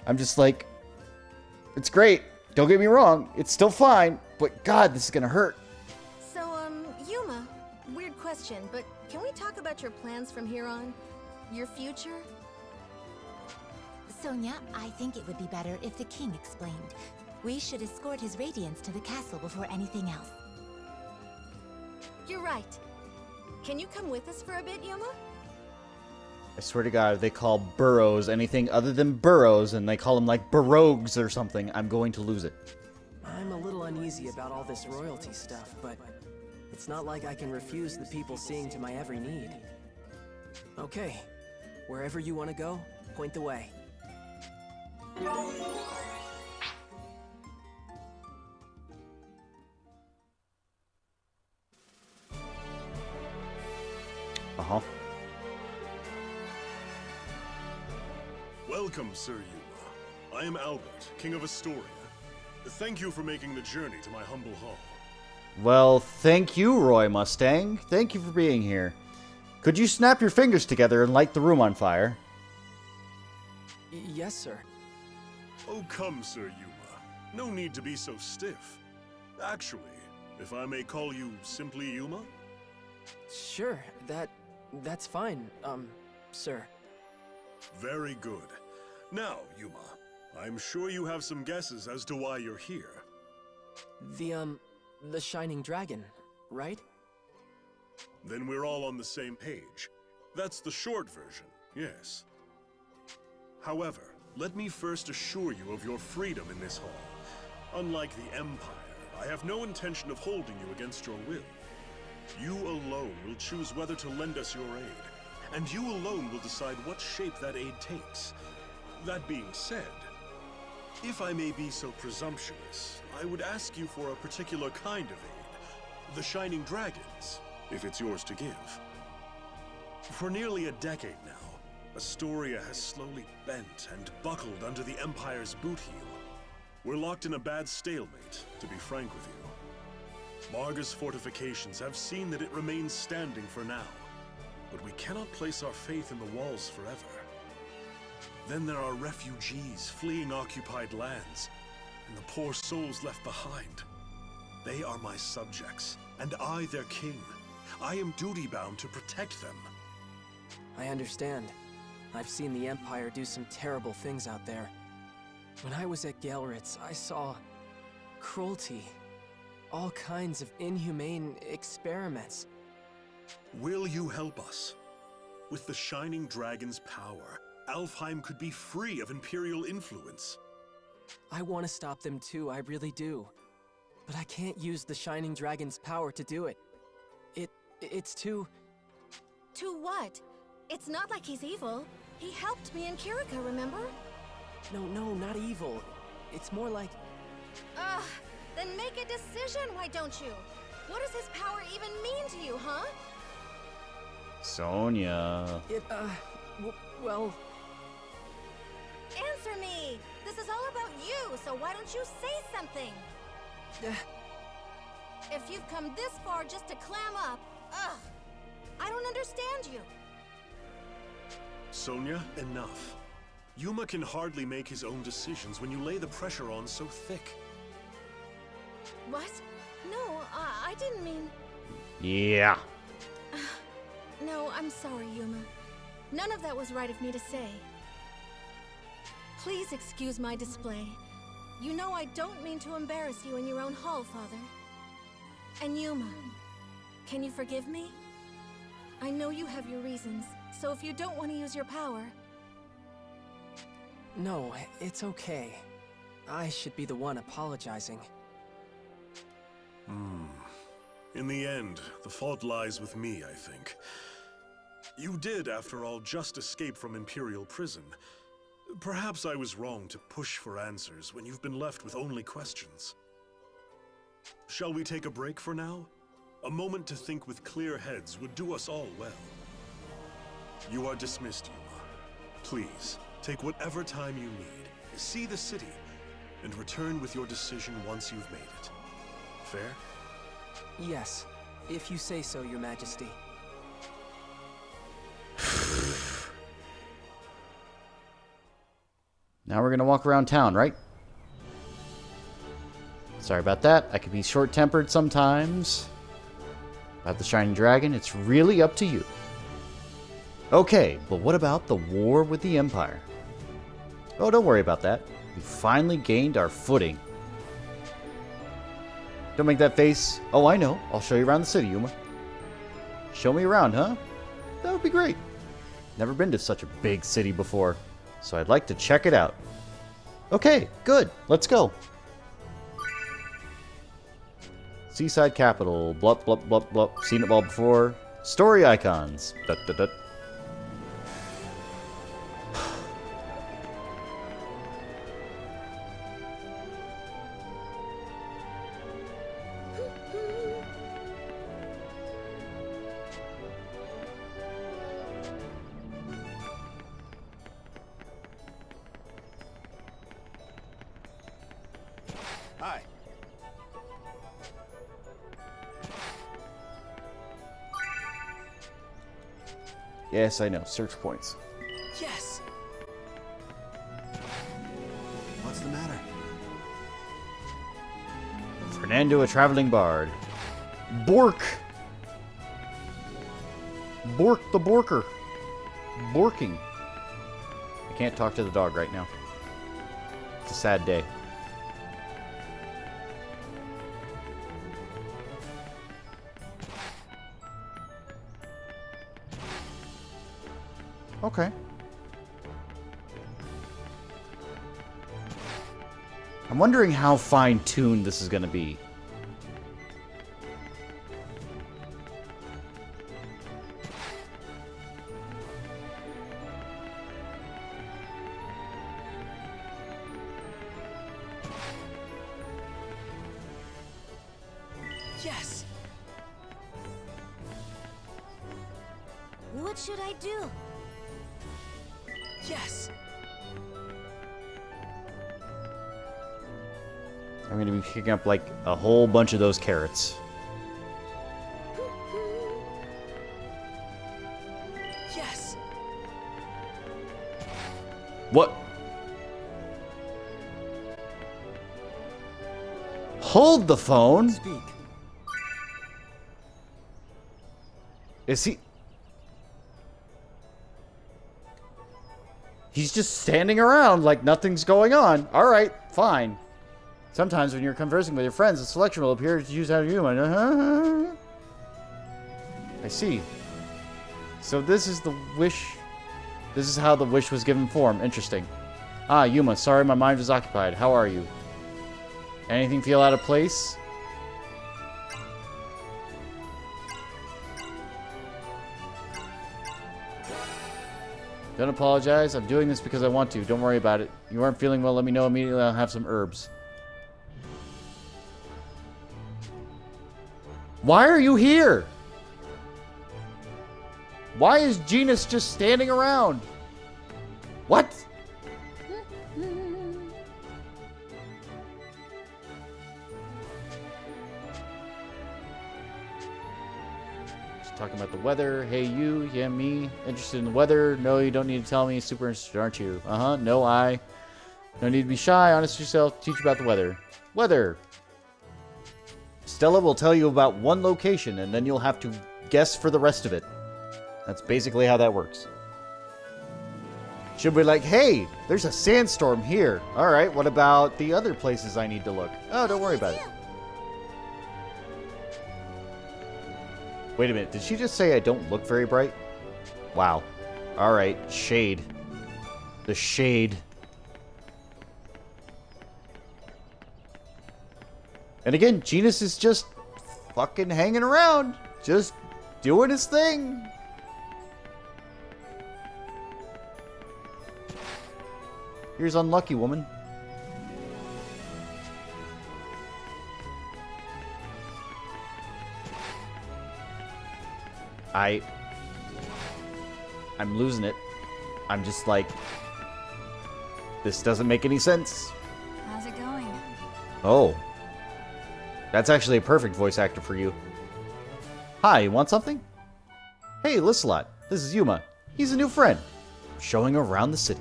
I'm just like, it's great. Don't get me wrong. It's still fine, but God, this is gonna hurt. So, Yuma, weird question, but can we talk about your plans from here on? Your future? Sonia, I think it would be better if the king explained. We should escort his radiance to the castle before anything else. You're right. Can you come with us for a bit, Yuma? I swear to God, if they call burrows anything other than burrows, and they call them like barogues or something, I'm going to lose it. I'm a little uneasy about all this royalty stuff, but it's not like I can refuse the people seeing to my every need. Okay, wherever you want to go, point the way. Uh-huh. Welcome, Sir Yuma. I am Albert, King of Astoria. Thank you for making the journey to my humble hall. Well, thank you, Roy Mustang. Thank you for being here. Could you snap your fingers together and light the room on fire? Yes, sir. Oh, come, Sir Yuma. No need to be so stiff. Actually, if I may call you simply Yuma? Sure, that's fine, sir. Very good. Now, Yuma, I'm sure you have some guesses as to why you're here. The Shining Dragon, right? Then we're all on the same page. That's the short version, yes. However, let me first assure you of your freedom in this hall. Unlike the Empire, I have no intention of holding you against your will. You alone will choose whether to lend us your aid, and you alone will decide what shape that aid takes. That being said, if I may be so presumptuous, I would ask you for a particular kind of aid, the Shining Dragons, if it's yours to give. For nearly a decade now, Astoria has slowly bent and buckled under the Empire's boot heel. We're locked in a bad stalemate, to be frank with you. Marga's fortifications have seen that it remains standing for now, but we cannot place our faith in the walls forever. Then there are refugees fleeing occupied lands, and the poor souls left behind. They are my subjects, and I their king. I am duty-bound to protect them. I understand. I've seen the Empire do some terrible things out there. When I was at Gelritz, I saw cruelty. All kinds of inhumane experiments. Will you help us? With the Shining Dragon's power, Alfheim could be free of Imperial influence. I want to stop them too, I really do. But I can't use the Shining Dragon's power to do it. It's too... To what? It's not like he's evil. He helped me in Kirika, remember? No, not evil. It's more like... Ugh, then make a decision, why don't you? What does his power even mean to you, huh? Sonia. Well... Answer me! This is all about you, so why don't you say something? If you've come this far just to clam up, ugh! I don't understand you. Sonia, enough. Yuma can hardly make his own decisions when you lay the pressure on so thick. What? No, I didn't mean... Yeah. No, I'm sorry, Yuma. None of that was right of me to say. Please excuse my display. You know I don't mean to embarrass you in your own hall, Father. And Yuma, can you forgive me? I know you have your reasons, so if you don't want to use your power... No, it's okay. I should be the one apologizing. In the end, the fault lies with me, I think. You did, after all, just escape from Imperial prison. Perhaps I was wrong to push for answers when you've been left with only questions. Shall we take a break for now? A moment to think with clear heads would do us all well. You are dismissed, Yuma. Please, take whatever time you need, see the city, and return with your decision once you've made it. Fair? Yes, if you say so, Your Majesty. Now we're gonna walk around town, right? Sorry about that. I can be short-tempered sometimes. About the Shining Dragon, it's really up to you. Okay, but what about the war with the Empire? Oh, don't worry about that. We finally gained our footing. Don't make that face. Oh, I know. I'll show you around the city, Yuma. Show me around, huh? That would be great. Never been to such a big city before, so I'd like to check it out. Okay, good. Let's go. Seaside Capital. Blup, blup, blup, blup. Seen it all before. Story icons. Dut, dut, dut. Hi. Yes, I know. Search points. Yes. What's the matter? Fernando, a traveling bard. Bork! Bork the Borker. Borking. I can't talk to the dog right now. It's a sad day. Okay. I'm wondering how fine-tuned this is going to be. Yes. What should I do? Yes. I'm going to be picking up like a whole bunch of those carrots. Yes. What? Hold the phone. Speak. Is he? He's just standing around like nothing's going on. All right, fine. Sometimes when you're conversing with your friends, a selection will appear to choose how to human. I see. So this is the wish. This is how the wish was given form. Interesting. Ah, Yuma, sorry my mind was occupied. How are you? Anything feel out of place? Don't apologize. I'm doing this because I want to. Don't worry about it. You aren't feeling well, let me know immediately. I'll have some herbs. Why are you here? Why is Genus just standing around? What? Just talking about the weather. Hey, you. Yeah, me. Interested in the weather? No, you don't need to tell me. Super interested, aren't you? Uh-huh. No, I. No need to be shy. Honest yourself. Teach you about the weather. Weather. Stella will tell you about one location, and then you'll have to guess for the rest of it. That's basically how that works. She'll be like, hey, there's a sandstorm here. All right, what about the other places I need to look? Oh, don't worry about it. Wait a minute, did she just say I don't look very bright? Wow. All right, shade. The shade. And again, Genus is just fucking hanging around. Just doing his thing. Here's unlucky woman. I'm losing it. I'm just like, this doesn't make any sense. How's it going? Oh. That's actually a perfect voice actor for you. Hi, you want something? Hey, Lissalot. This is Yuma. He's a new friend. Showing around the city.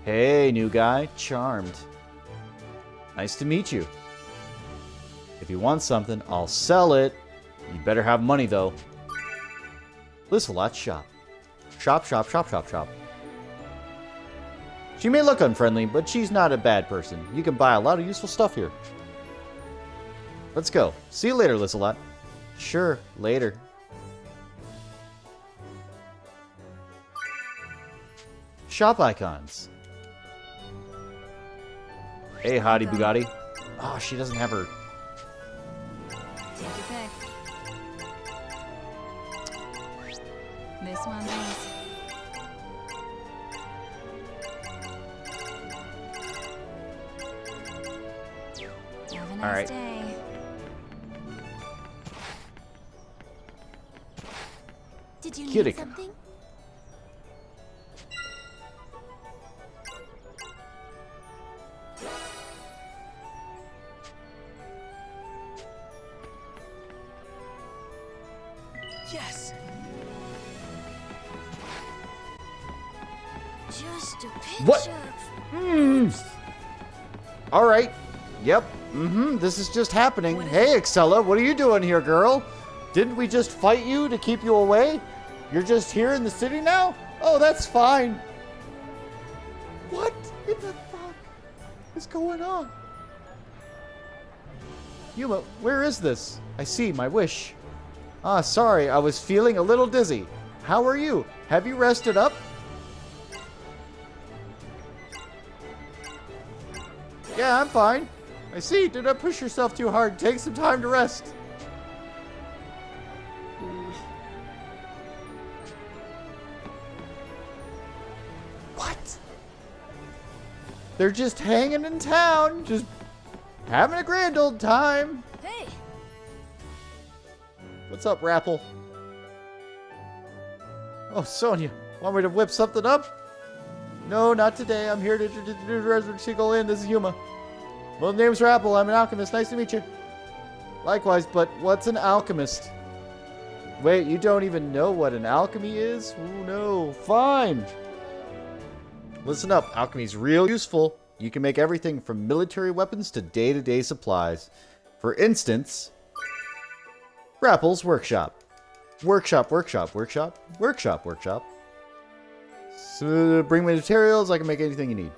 Hey, new guy. Charmed. Nice to meet you. If you want something, I'll sell it. You better have money, though. Lissalot's shop. Shop, shop, shop, shop, shop. She may look unfriendly, but she's not a bad person. You can buy a lot of useful stuff here. Let's go. See you later, Lissalot. Sure, later. Shop icons. Hey, hottie Bugatti. Oh, she doesn't have her. Take your pick. This one, please. Have a nice day. Did you Cutica. need something? Yes. Just a pinch What? of... All right. Yep. This is just happening. Hey, Excella, what are you doing here, girl? Didn't we just fight you to keep you away? You're just here in the city now? Oh, that's fine. What in the fuck is going on? Yuma, where is this? I see, my wish. Ah, sorry, I was feeling a little dizzy. How are you? Have you rested up? Yeah, I'm fine. I see. Did not push yourself too hard. Take some time to rest. What? They're just hanging in town, just having a grand old time. Hey. What's up, Rapple? Oh, Sonia, want me to whip something up? No, not today. I'm here to introduce the resident seagull in. This is Yuma. Well, the name's Rapple. I'm an alchemist. Nice to meet you. Likewise, but what's an alchemist? Wait, you don't even know what an alchemy is? Oh, no. Fine. Listen up. Alchemy's real useful. You can make everything from military weapons to day-to-day supplies. For instance, Rapple's workshop. Workshop. So bring me materials, I can make anything you need.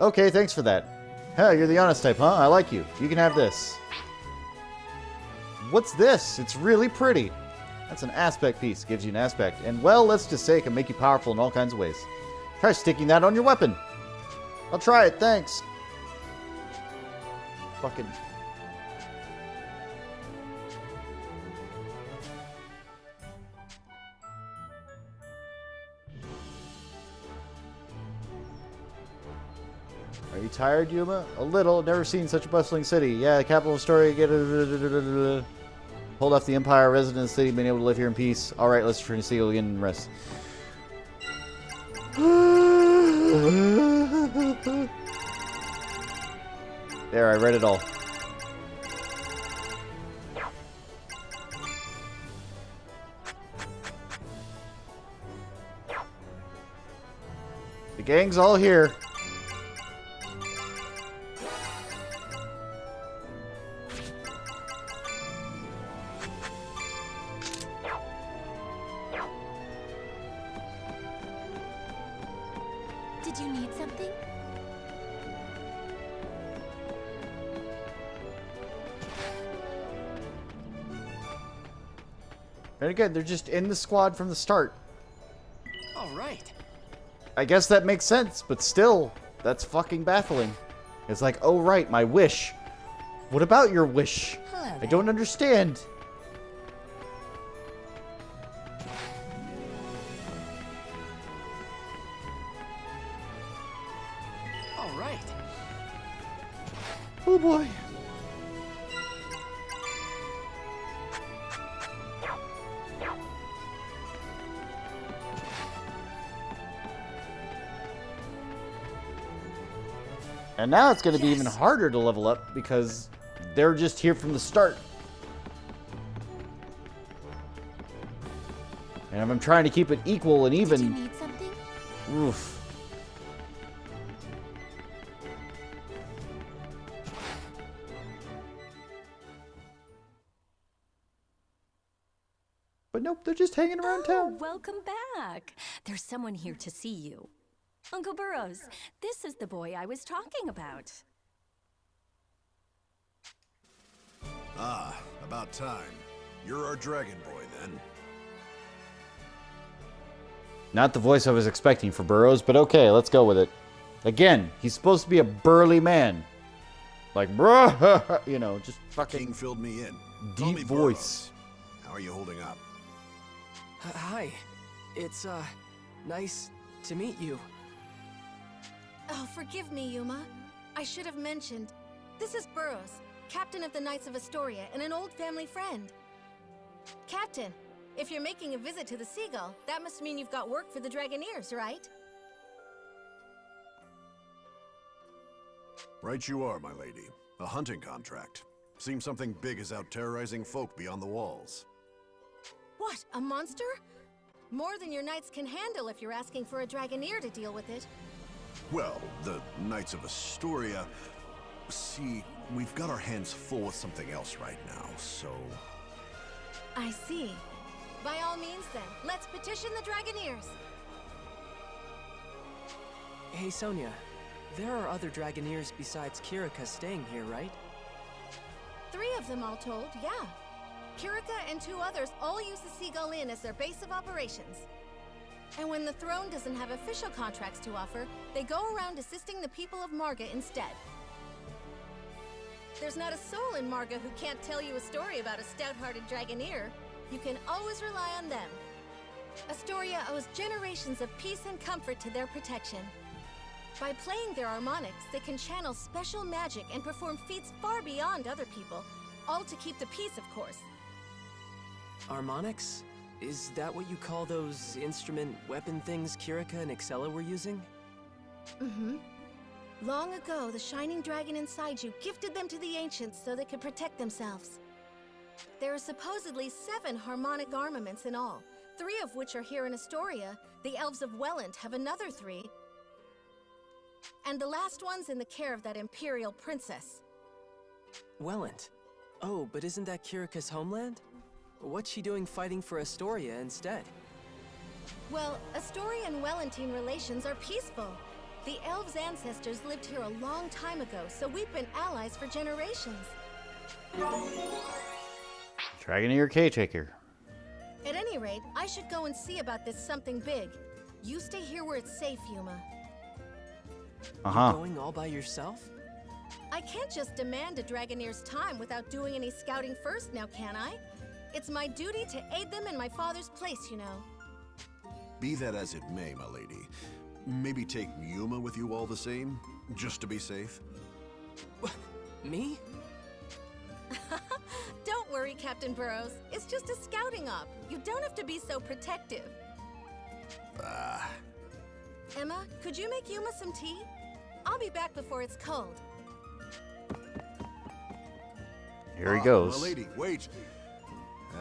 Okay, thanks for that. Hell, you're the honest type, huh? I like you. You can have this. What's this? It's really pretty. That's an aspect piece. Gives you an aspect. And, well, let's just say it can make you powerful in all kinds of ways. Try sticking that on your weapon. I'll try it, thanks. Fucking... Are you tired, Yuma? A little. Never seen such a bustling city. Yeah, the capital of story. Get a... Hold off the Empire, resident of the city, being able to live here in peace. Alright, let's try to see again and rest. There, I read it all. The gang's all here. Did you need something? And again, they're just in the squad from the start. All right. I guess that makes sense, but still, that's fucking baffling. It's like, oh right, my wish. What about your wish? Hello I don't understand. All right. Oh boy. And now it's going to be even harder to level up because they're just here from the start. And if I'm trying to keep it equal and even... Did you need something? Oof. But nope, they're just hanging around town. Welcome back. There's someone here to see you. Uncle Burrows, this is the boy I was talking about. Ah, about time. You're our dragon boy, then. Not the voice I was expecting for Burrows, but okay, let's go with it. Again, he's supposed to be a burly man. Like, bruh, you know, just fucking King filled me in. Call deep me voice. Burrows. How are you holding up? Hi. It's, nice to meet you. Oh, forgive me, Yuma. I should have mentioned. This is Burrows, captain of the Knights of Astoria and an old family friend. Captain, if you're making a visit to the Seagull, that must mean you've got work for the Dragoneers, right? Right you are, my lady. A hunting contract. Seems something big is out terrorizing folk beyond the walls. What, a monster? More than your knights can handle if you're asking for a Dragoneer to deal with it. Well, the Knights of Astoria... See, we've got our hands full with something else right now, so... I see. By all means then, let's petition the Dragoneers. Hey, Sonia. There are other Dragoneers besides Kirika staying here, right? 3 of them all told, yeah. Kirika and 2 others all use the Seagull Inn as their base of operations. And when the throne doesn't have official contracts to offer, they go around assisting the people of Marga instead. There's not a soul in Marga who can't tell you a story about a stout-hearted Dragoneer. You can always rely on them. Astoria owes generations of peace and comfort to their protection. By playing their harmonics, they can channel special magic and perform feats far beyond other people, all to keep the peace, of course. Harmonics? Is that what you call those instrument weapon things Kirika and Excella were using? Mm-hmm. Long ago, the shining dragon inside you gifted them to the ancients so they could protect themselves. There are supposedly 7 harmonic armaments in all, 3 of which are here in Astoria. The elves of Welland have another 3. And the last one's in the care of that Imperial princess. Welland? Oh, but isn't that Kirika's homeland? What's she doing fighting for Astoria instead? Well, Astoria and Wellentine relations are peaceful. The elves' ancestors lived here a long time ago, so we've been allies for generations. Dragoneer caretaker. At any rate, I should go and see about this something big. You stay here where it's safe, Yuma. You're going all by yourself? I can't just demand a Dragoneer's time without doing any scouting first now, can I? It's my duty to aid them in my father's place, you know. Be that as it may, my lady. Maybe take Yuma with you all the same, just to be safe. Me? Don't worry, Captain Burrows. It's just a scouting op. You don't have to be so protective. Emma, could you make Yuma some tea? I'll be back before it's cold. Here he goes. My lady, wait.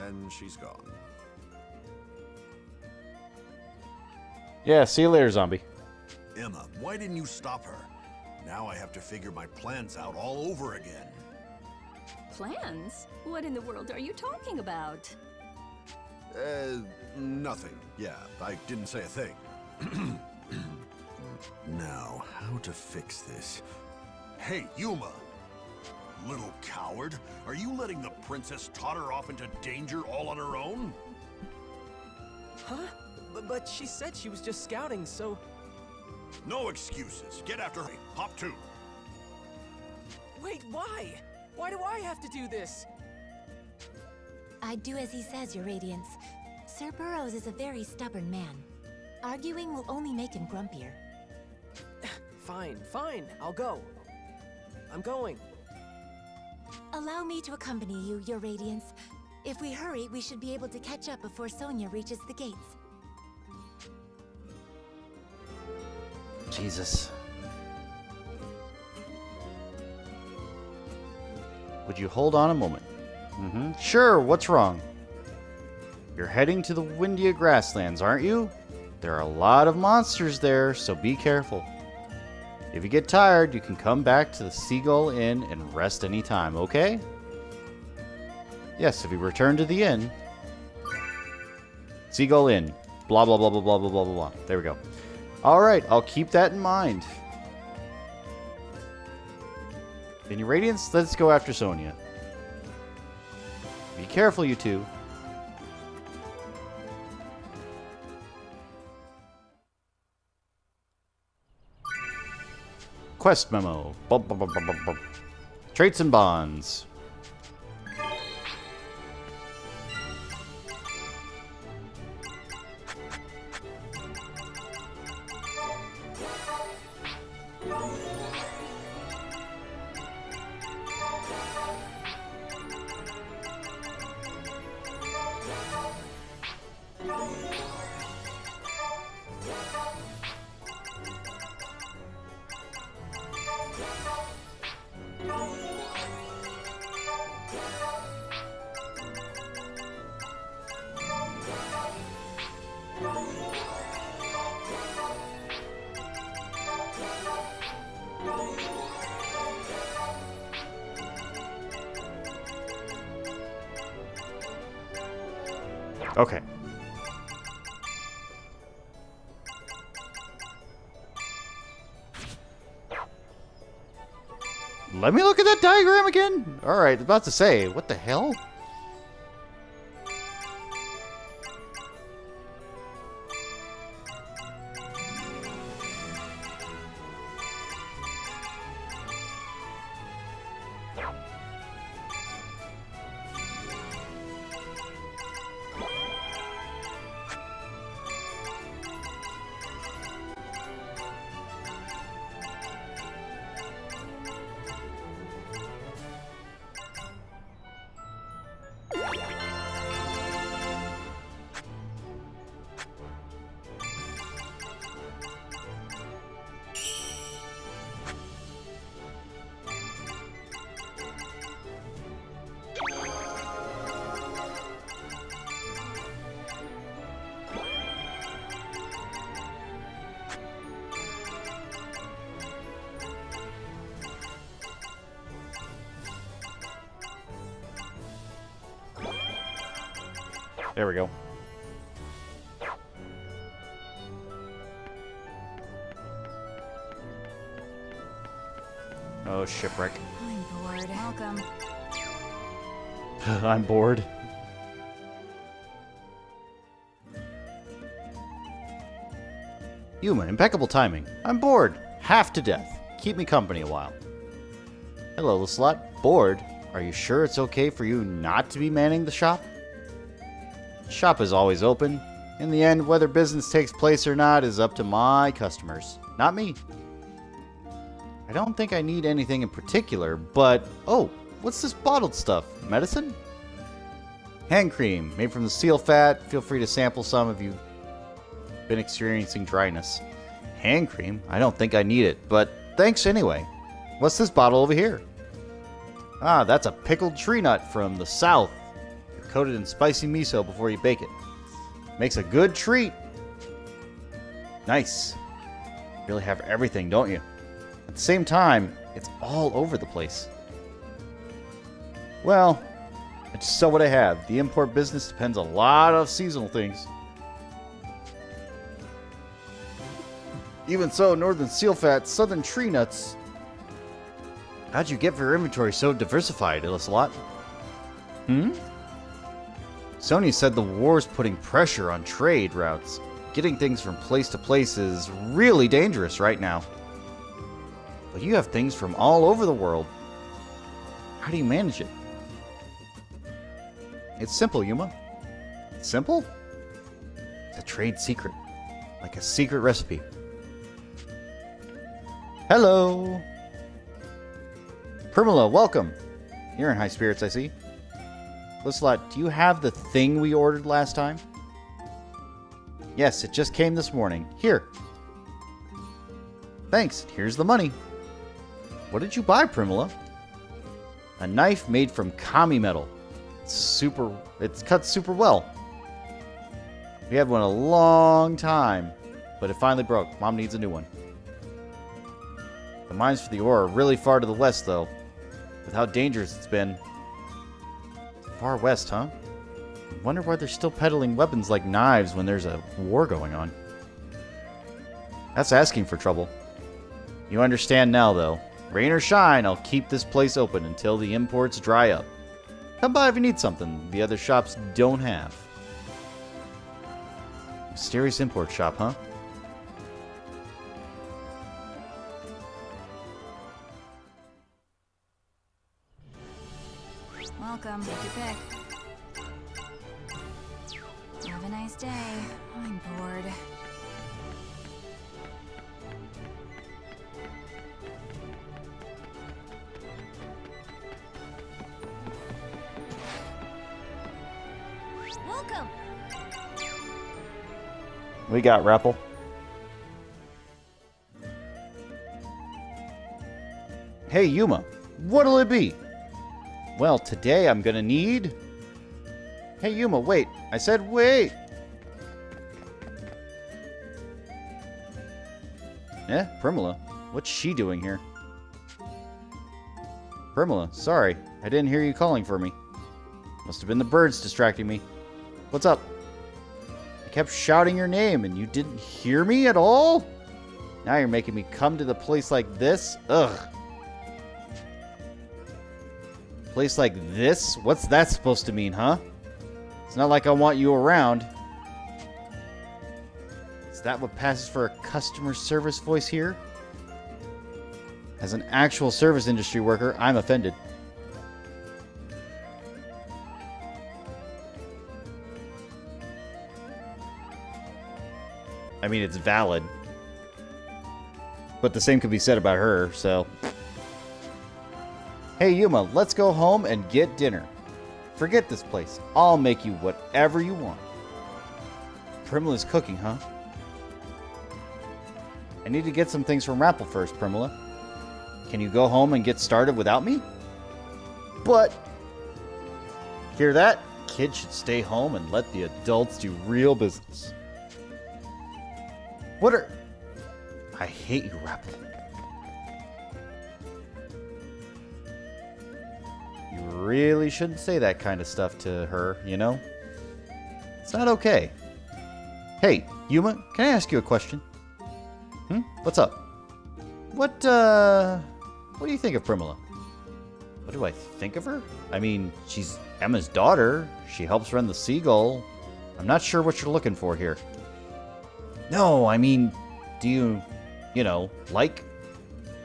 And she's gone. Yeah, see you later, zombie. Emma, why didn't you stop her? Now I have to figure my plans out all over again. Plans? What in the world are you talking about? Nothing. Yeah, I didn't say a thing. Now, how to fix this? Hey, Yuma! Little coward, are you letting the princess totter off into danger all on her own? Huh? But she said she was just scouting, so... No excuses. Get after her. Hop 2. Wait, why? Why do I have to do this? I'd do as he says, Your Radiance. Sir Burrows is a very stubborn man. Arguing will only make him grumpier. Fine, I'll go. I'm going. Allow me to accompany you, Your Radiance. If we hurry, we should be able to catch up before Sonia reaches the gates. Jesus. Would you hold on a moment? Sure, what's wrong? You're heading to the Windia grasslands, aren't you? There are a lot of monsters there, so be careful. If you get tired, you can come back to the Seagull Inn and rest anytime, okay? Yes, if you return to the inn. Seagull Inn. Blah, blah, blah, blah, blah, blah, blah, blah, blah. There we go. Alright, I'll keep that in mind. In your Radiance, let's go after Sonia. Be careful, you two. Quest memo. Traits and bonds. Okay. Let me look at that diagram again. All right, about to say, what the hell? There we go. Oh, shipwreck. I'm bored. Welcome. I'm bored. Human, impeccable timing. I'm bored. Half to death. Keep me company a while. Hello, Lislot. Bored? Are you sure it's okay for you not to be manning the shop? Shop is always open. In the end, whether business takes place or not is up to my customers, not me. I don't think I need anything in particular, but... Oh, what's this bottled stuff? Medicine? Hand cream, made from the seal fat. Feel free to sample some if you've been experiencing dryness. Hand cream? I don't think I need it, but thanks anyway. What's this bottle over here? Ah, that's a pickled tree nut from the south. Coated in spicy miso before you bake it. Makes a good treat. Nice. Really have everything, don't you? At the same time, it's all over the place. Well, I just sell what I have. The import business depends a lot on seasonal things. Even so, northern seal fat, southern tree nuts. How'd you get for your inventory so diversified, Illislot? Sonya said the war's putting pressure on trade routes. Getting things from place to place is really dangerous right now. But you have things from all over the world. How do you manage it? It's simple, Yuma. Simple? It's a trade secret. Like a secret recipe. Hello! Primula, welcome! You're in high spirits, I see. Lislot, do you have the thing we ordered last time? Yes, it just came this morning. Here. Thanks. Here's the money. What did you buy, Primula? A knife made from kami metal. It's cut super well. We had one a long time, but it finally broke. Mom needs a new one. The mines for the ore are really far to the west, though. With how dangerous it's been. Far west, huh? I wonder why they're still peddling weapons like knives when there's a war going on. That's asking for trouble. You understand now, though. Rain or shine, I'll keep this place open until the imports dry up. Come by if you need something the other shops don't have. Mysterious import shop, huh? Welcome. Take your pick. Have a nice day. I'm bored. Welcome. We got Rappel. Hey, Yuma. What'll it be? Well, today I'm gonna need... Hey, Yuma, wait. I said wait. Primula. What's she doing here? Primula, sorry. I didn't hear you calling for me. Must have been the birds distracting me. What's up? kept shouting your name and you didn't hear me at all? Now you're making me come to the place like this? Ugh. Place like this? What's that supposed to mean, huh? It's not like I want you around. Is that what passes for a customer service voice here? As an actual service industry worker, I'm offended. I mean, it's valid. But the same could be said about her, so... Hey, Yuma, let's go home and get dinner. Forget this place. I'll make you whatever you want. Primula's cooking, huh? I need to get some things from Rapple first, Primula. Can you go home and get started without me? But... Hear that? Kids should stay home and let the adults do real business. What are... I hate you, Rapple. You really shouldn't say that kind of stuff to her, you know? It's not okay. Hey, Yuma, can I ask you a question? What's up? What do you think of Primula? What do I think of her? I mean, she's Emma's daughter. She helps run the Seagull. I'm not sure what you're looking for here. No, I mean, do you, like?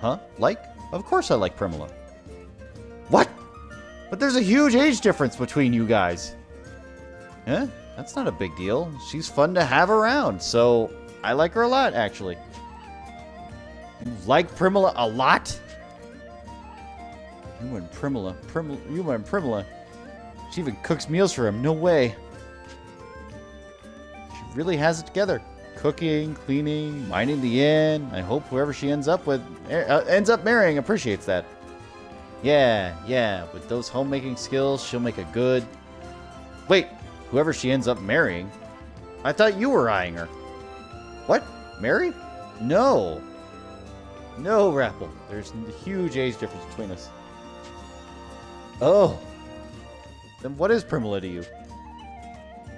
Huh? Like? Of course I like Primula. What? But there's a huge age difference between you guys. Eh? That's not a big deal. She's fun to have around, so I like her a lot, actually. You like Primula a lot? You and Primula. She even cooks meals for him. No way. She really has it together. Cooking, cleaning, minding the inn. I hope whoever she ends up marrying appreciates that. Yeah. With those homemaking skills, she'll make a good... Wait, whoever she ends up marrying? I thought you were eyeing her. What? Mary? No, Rapple. There's a huge age difference between us. Oh. Then what is Primula to you?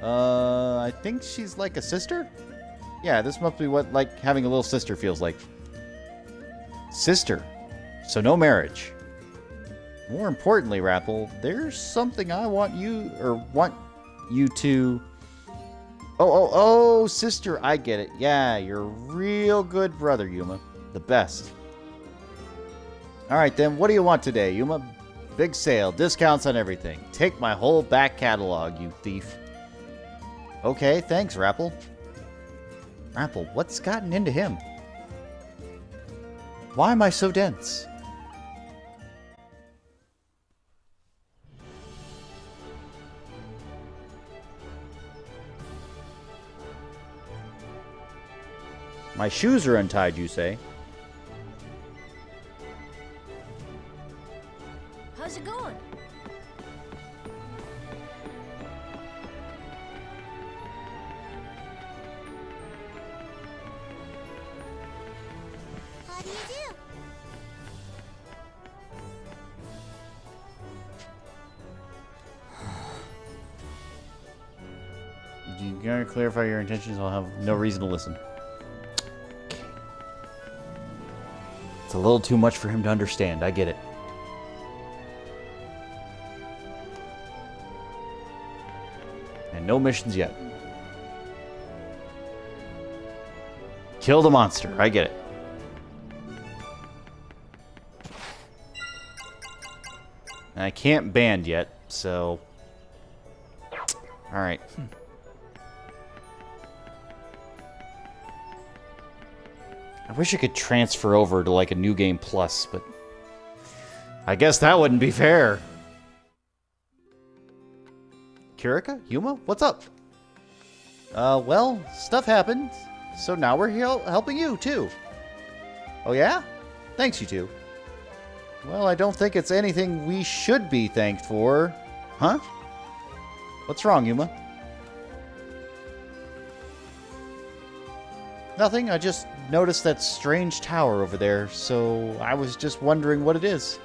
I think she's like a sister? Yeah, this must be what, like, having a little sister feels like. Sister. So no marriage. More importantly, Rapple, there's something I want you to... Oh, sister, I get it. Yeah, you're a real good brother, Yuma. The best. Alright then, what do you want today, Yuma? Big sale, discounts on everything. Take my whole back catalog, you thief. Okay, thanks, Rapple. Rapple, what's gotten into him? Why am I so dense? My shoes are untied, you say? How's it going? How do you do? You gotta clarify your intentions. I'll have no reason to listen. It's a little too much for him to understand. I get it. And no missions yet. Kill the monster. I get it. And I can't band yet, so... Alright. I wish I could transfer over to like a New Game Plus, but I guess that wouldn't be fair. Kirika? Yuma? What's up? Well, stuff happened, so now we're helping you, too. Oh yeah? Thanks, you two. Well, I don't think it's anything we should be thanked for. Huh? What's wrong, Yuma? Nothing, I just noticed that strange tower over there, so I was just wondering what it is.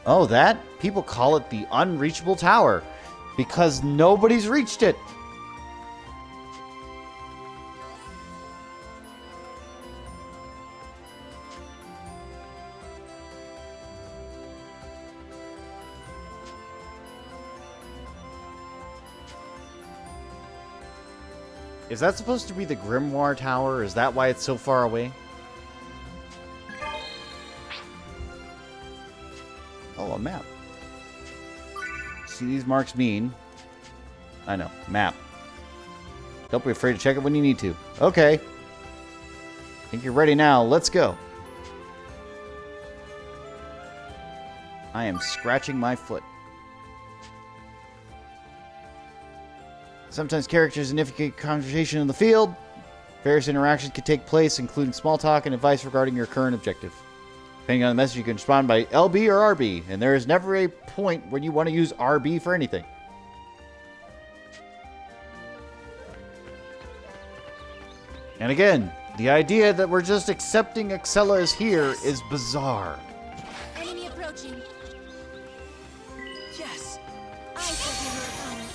Oh, that? People call it the Unreachable Tower, because nobody's reached it. Is that supposed to be the Grimoire Tower? Is that why it's so far away? Oh, a map. See these marks mean? I know. Map. Don't be afraid to check it when you need to. Okay. Think you're ready now. Let's go. I am scratching my foot. Sometimes characters initiate conversation in the field. Various interactions can take place, including small talk and advice regarding your current objective. Depending on the message, you can respond by LB or RB, and there is never a point when you want to use RB for anything. And again, the idea that we're just accepting Excella is here is bizarre. Enemy approaching. Yes! I shall be your opponent.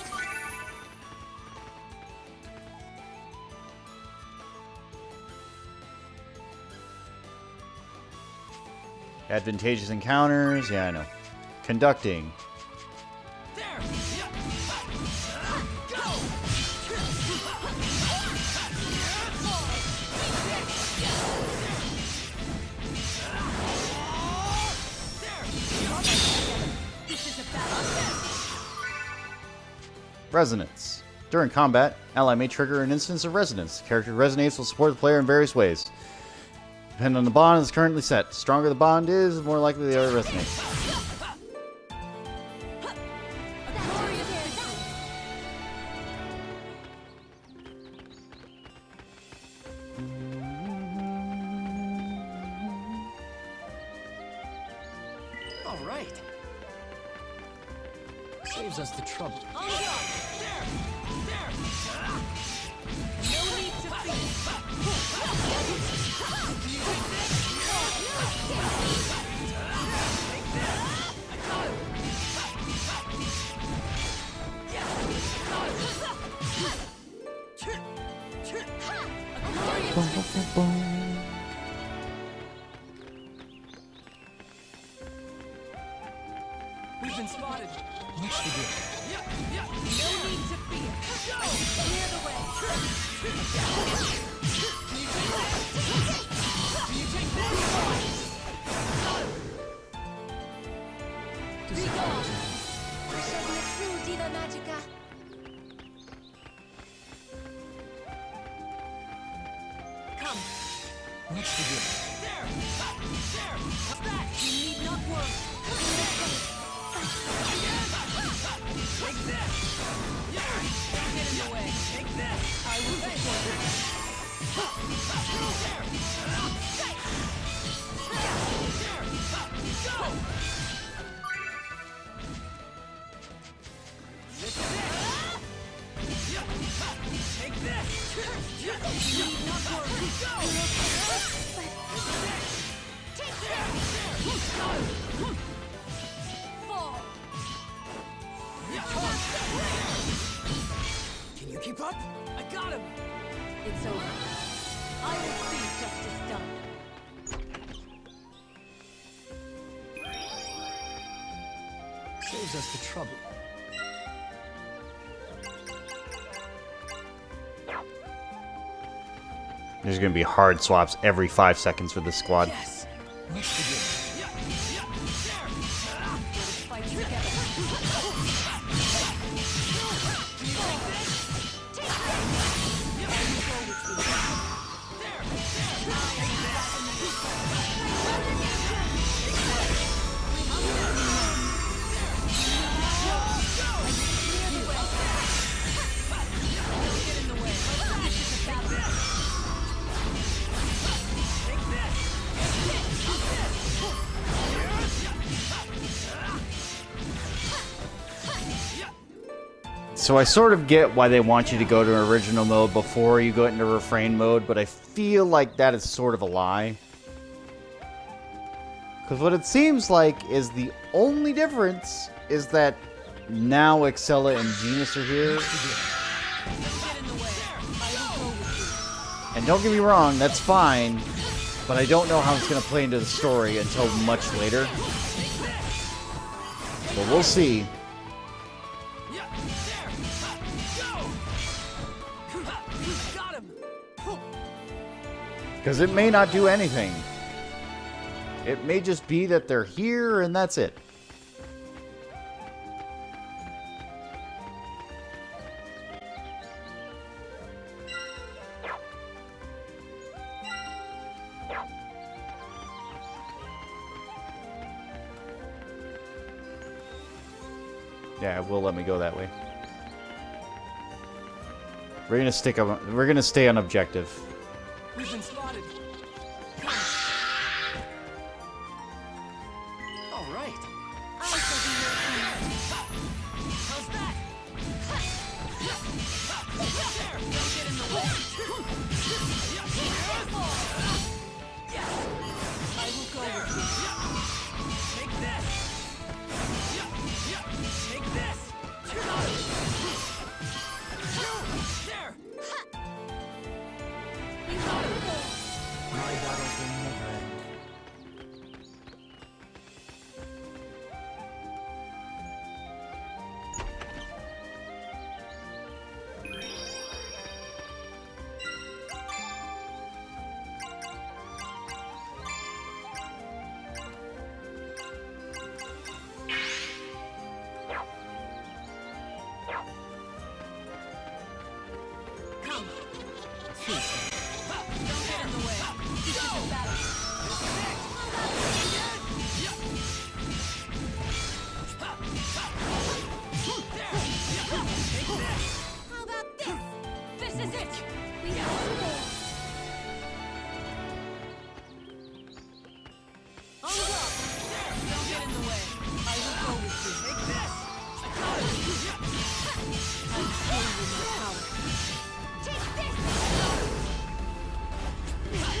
Advantageous encounters, yeah, I know. Conducting. Resonance. During combat, ally may trigger an instance of resonance. The character resonates will support the player in various ways. Depending on the bond is currently set. The stronger the bond is, the more likely they are to resonate. All right. Saves us the trouble. We've been spotted. Much to do. No need to fear. Clear the way. Can you take this? Be gone. I shall be a true Diva Magica. Come. Much to do. There. What's that? You need not worry. Take this! Don't get in the way. Take this! I will support you. Go! Take this! You need not worry. Go! Take this! Fall! Can you keep up? I got him! It's over. I will see justice done. Saves us the trouble. There's going to be hard swaps every 5 seconds for this squad. Yes! Much to do. Fight together. So I sort of get why they want you to go to original mode before you go into refrain mode, but I feel like that is sort of a lie. Because what it seems like is the only difference is that now Excella and Genus are here. And don't get me wrong, that's fine, but I don't know how it's going to play into the story until much later. But we'll see. Because it may not do anything. It may just be that they're here and that's it. Yeah, it will let me go that way. We're gonna stay on objective. We've been spotted. All right. I shall be your friend. How's that? There! Don't get in the way. Yes! I will go with you. Take this! Take this! There! My battles will never end. Come. Don't get in the way. This isn't battle. How about this? This is it! We On the block. There. Don't get in the way. I will go with you. Take this. I got it. I'll show you my power. Take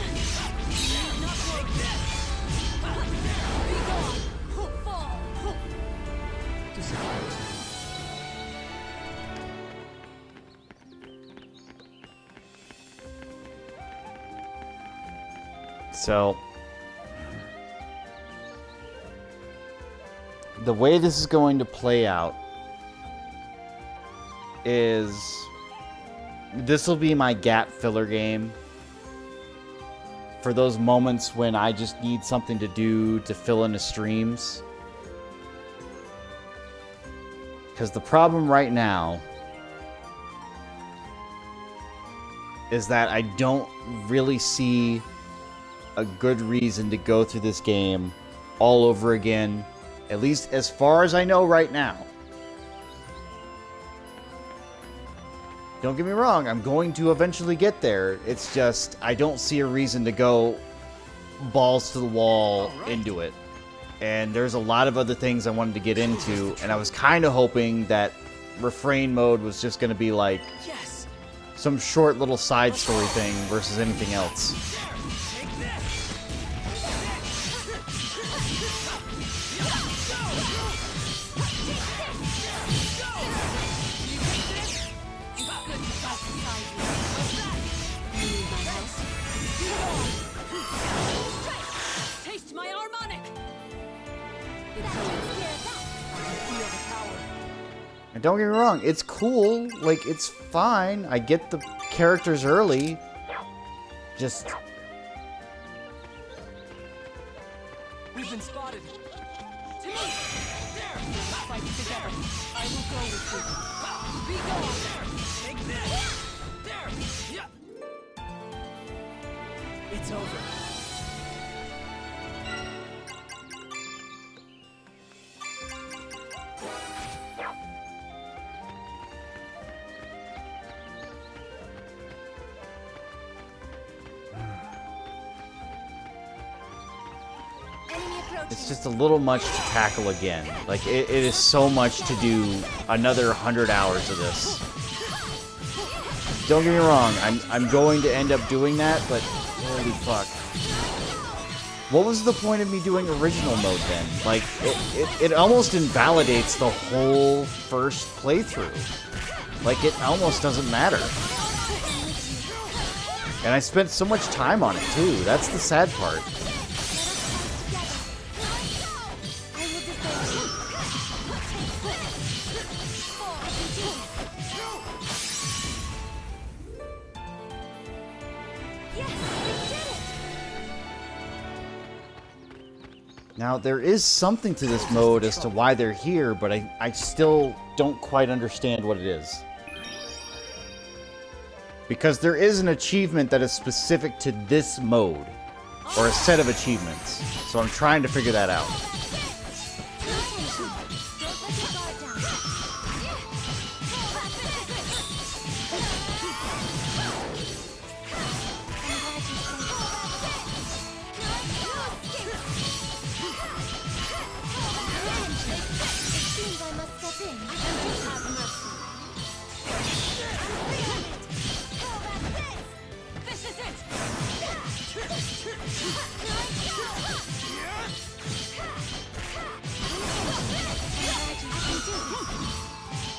this! Not take this. Be gone! Fall! So, the way this is going to play out is this will be my gap filler game for those moments when I just need something to do to fill in the streams. Because the problem right now is that I don't really see a good reason to go through this game all over again, at least as far as I know right now. Don't get me wrong, I'm going to eventually get there. It's just, I don't see a reason to go balls to the wall into it. And there's a lot of other things I wanted to get into, and I was kind of hoping that Refrain mode was just going to be like Yes. some short little side story thing versus anything else. Take this. Taste my harmonic! And don't get me wrong, it's cool, like, it's fine. I get the characters early. Just... We've been spotted. To me! There! Fight together. I will go with you. Be gone! There! Take this! There! Yeah! It's over. It's just a little much to tackle again. Like, it is so much to do another 100 hours of this. Don't get me wrong, I'm going to end up doing that, but holy fuck. What was the point of me doing original mode then? Like, it almost invalidates the whole first playthrough. Like, it almost doesn't matter. And I spent so much time on it too, that's the sad part. Yes, we did it! Now, there is something to this mode as to why they're here, but I still don't quite understand what it is. Because there is an achievement that is specific to this mode, or a set of achievements. So I'm trying to figure that out.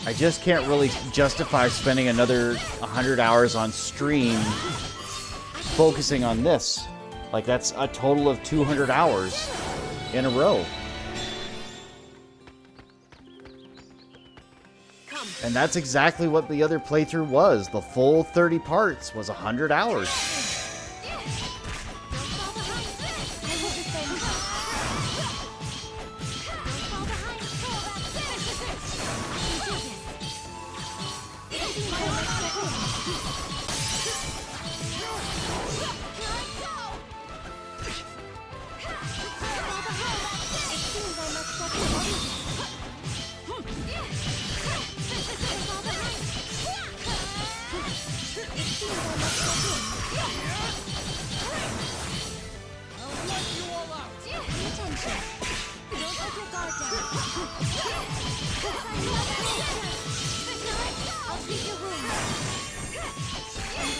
I just can't really justify spending another 100 hours on stream focusing on this. Like, that's a total of 200 hours in a row. And that's exactly what the other playthrough was. The full 30 parts was 100 hours.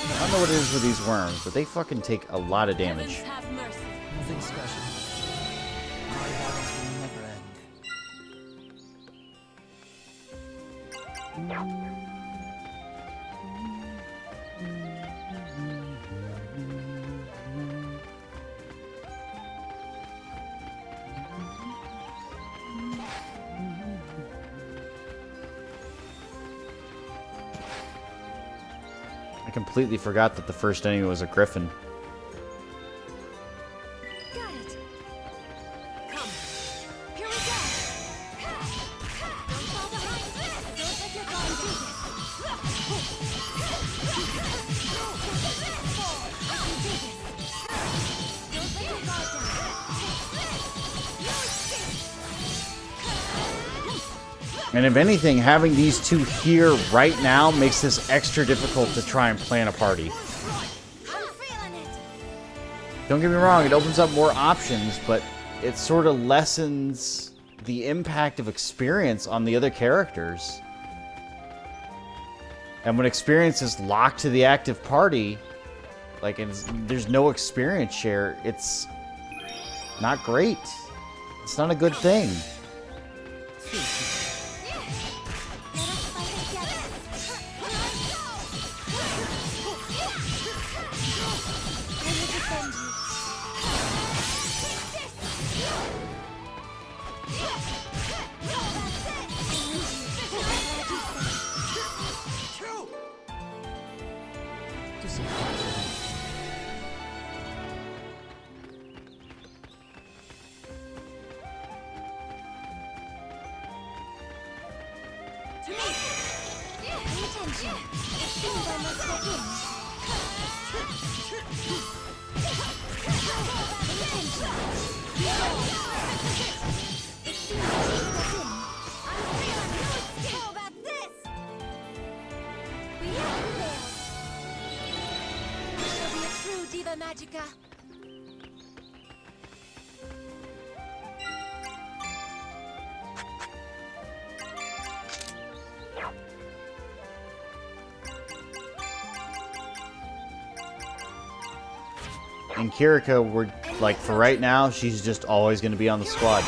I don't know what it is with these worms, but they fucking take a lot of damage. Nothing special. My battles will never end. I completely forgot that the first enemy was a griffin. Got it. Come. Here we go. Don't fall behind. Don't let your guard down. Don't let your guard down. And if anything, having these two here right now makes this extra difficult to try and plan a party. Don't get me wrong, it opens up more options, but it sort of lessens the impact of experience on the other characters. And when experience is locked to the active party, like there's no experience share, it's not great. It's not a good thing. Magica. And Kirika, we're like, for right now, she's just always going to be on the squad.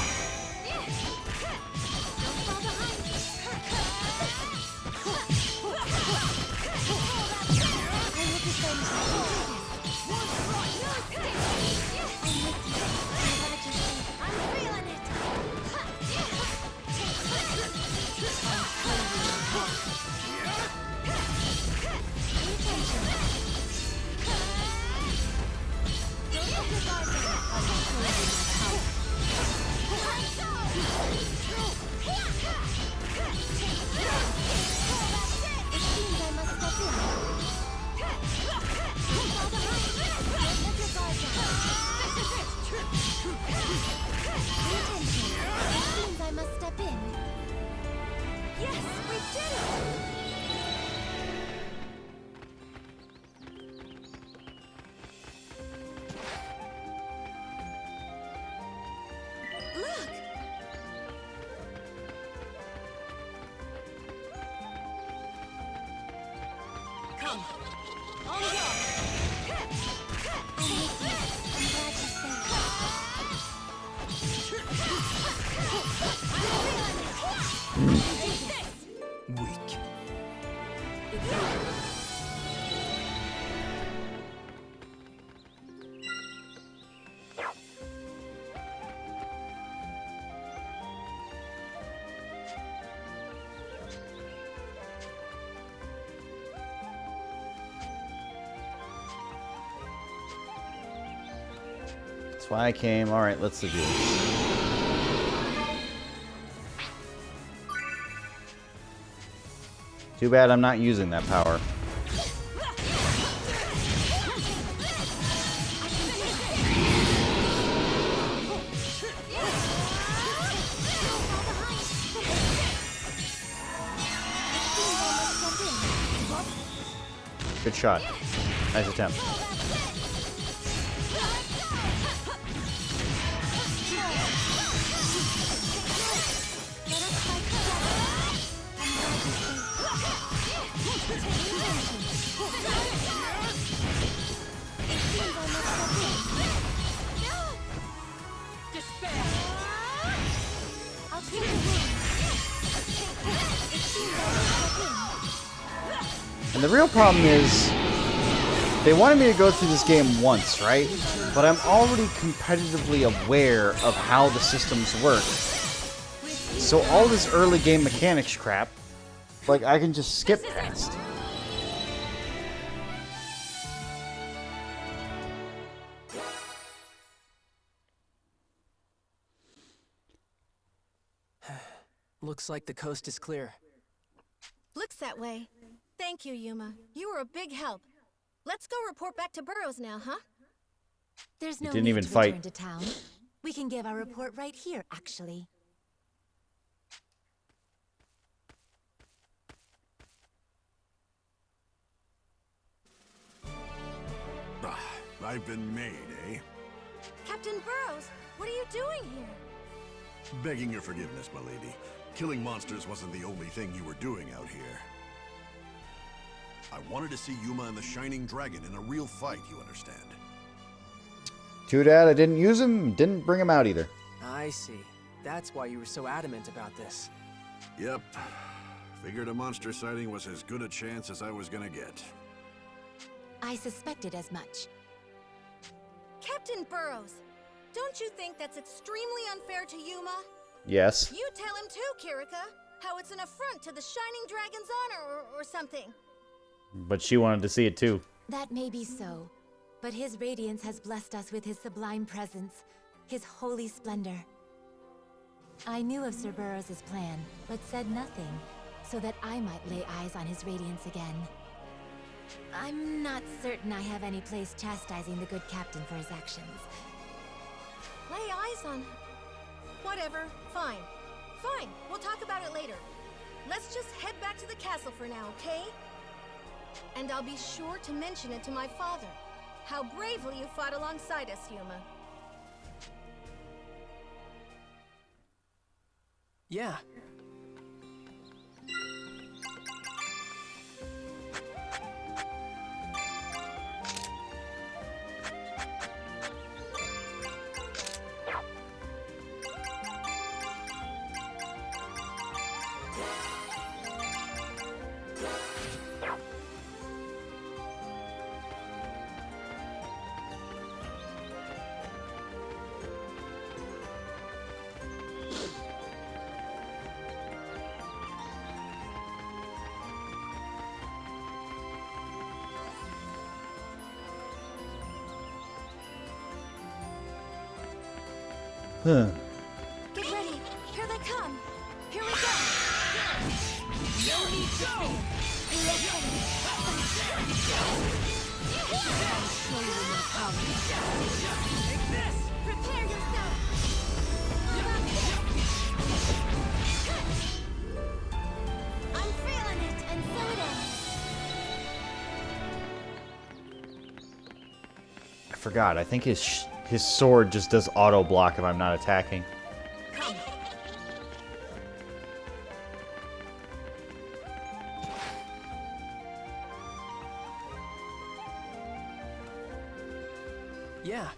Weak. That's why I came. Alright, let's do this. Too bad I'm not using that power. Good shot. Nice attempt. And the real problem is, they wanted me to go through this game once, right? But I'm already competitively aware of how the systems work. So all this early game mechanics crap, like, I can just skip past. Looks like the coast is clear. Looks that way. Thank you, Yuma. You were a big help. Let's go report back to Burroughs now, huh? There's You no didn't need even to fight. return to town. We can give our report right here, actually. I've been made, eh? Captain Burroughs, what are you doing here? Begging your forgiveness, my lady. Killing monsters wasn't the only thing you were doing out here. I wanted to see Yuma and the Shining Dragon in a real fight, you understand? Too bad I didn't use him, didn't bring him out either. I see. That's why you were so adamant about this. Yep. Figured a monster sighting was as good a chance as I was gonna get. I suspected as much. Captain Burroughs, don't you think that's extremely unfair to Yuma? Yes. You tell him too, Kirika, how it's an affront to the Shining Dragon's honor or something. But she wanted to see it too. That may be so, but his radiance has blessed us with his sublime presence, his holy splendor. I knew of Sir Burroughs' plan, but said nothing, so that I might lay eyes on his radiance again. I'm not certain I have any place chastising the good captain for his actions. Lay eyes on... Whatever. Fine. Fine. We'll talk about it later. Let's just head back to the castle for now, okay? And I'll be sure to mention it to my father. How bravely you fought alongside us, Yuma. Yeah. Huh. Get ready. Here they come. Here we go. No need to fear. I'll show you your power. Take this. Prepare yourself. I'm feeling it, and so it is. I forgot. I think his sword just does auto block if I'm not attacking. Come. Yeah.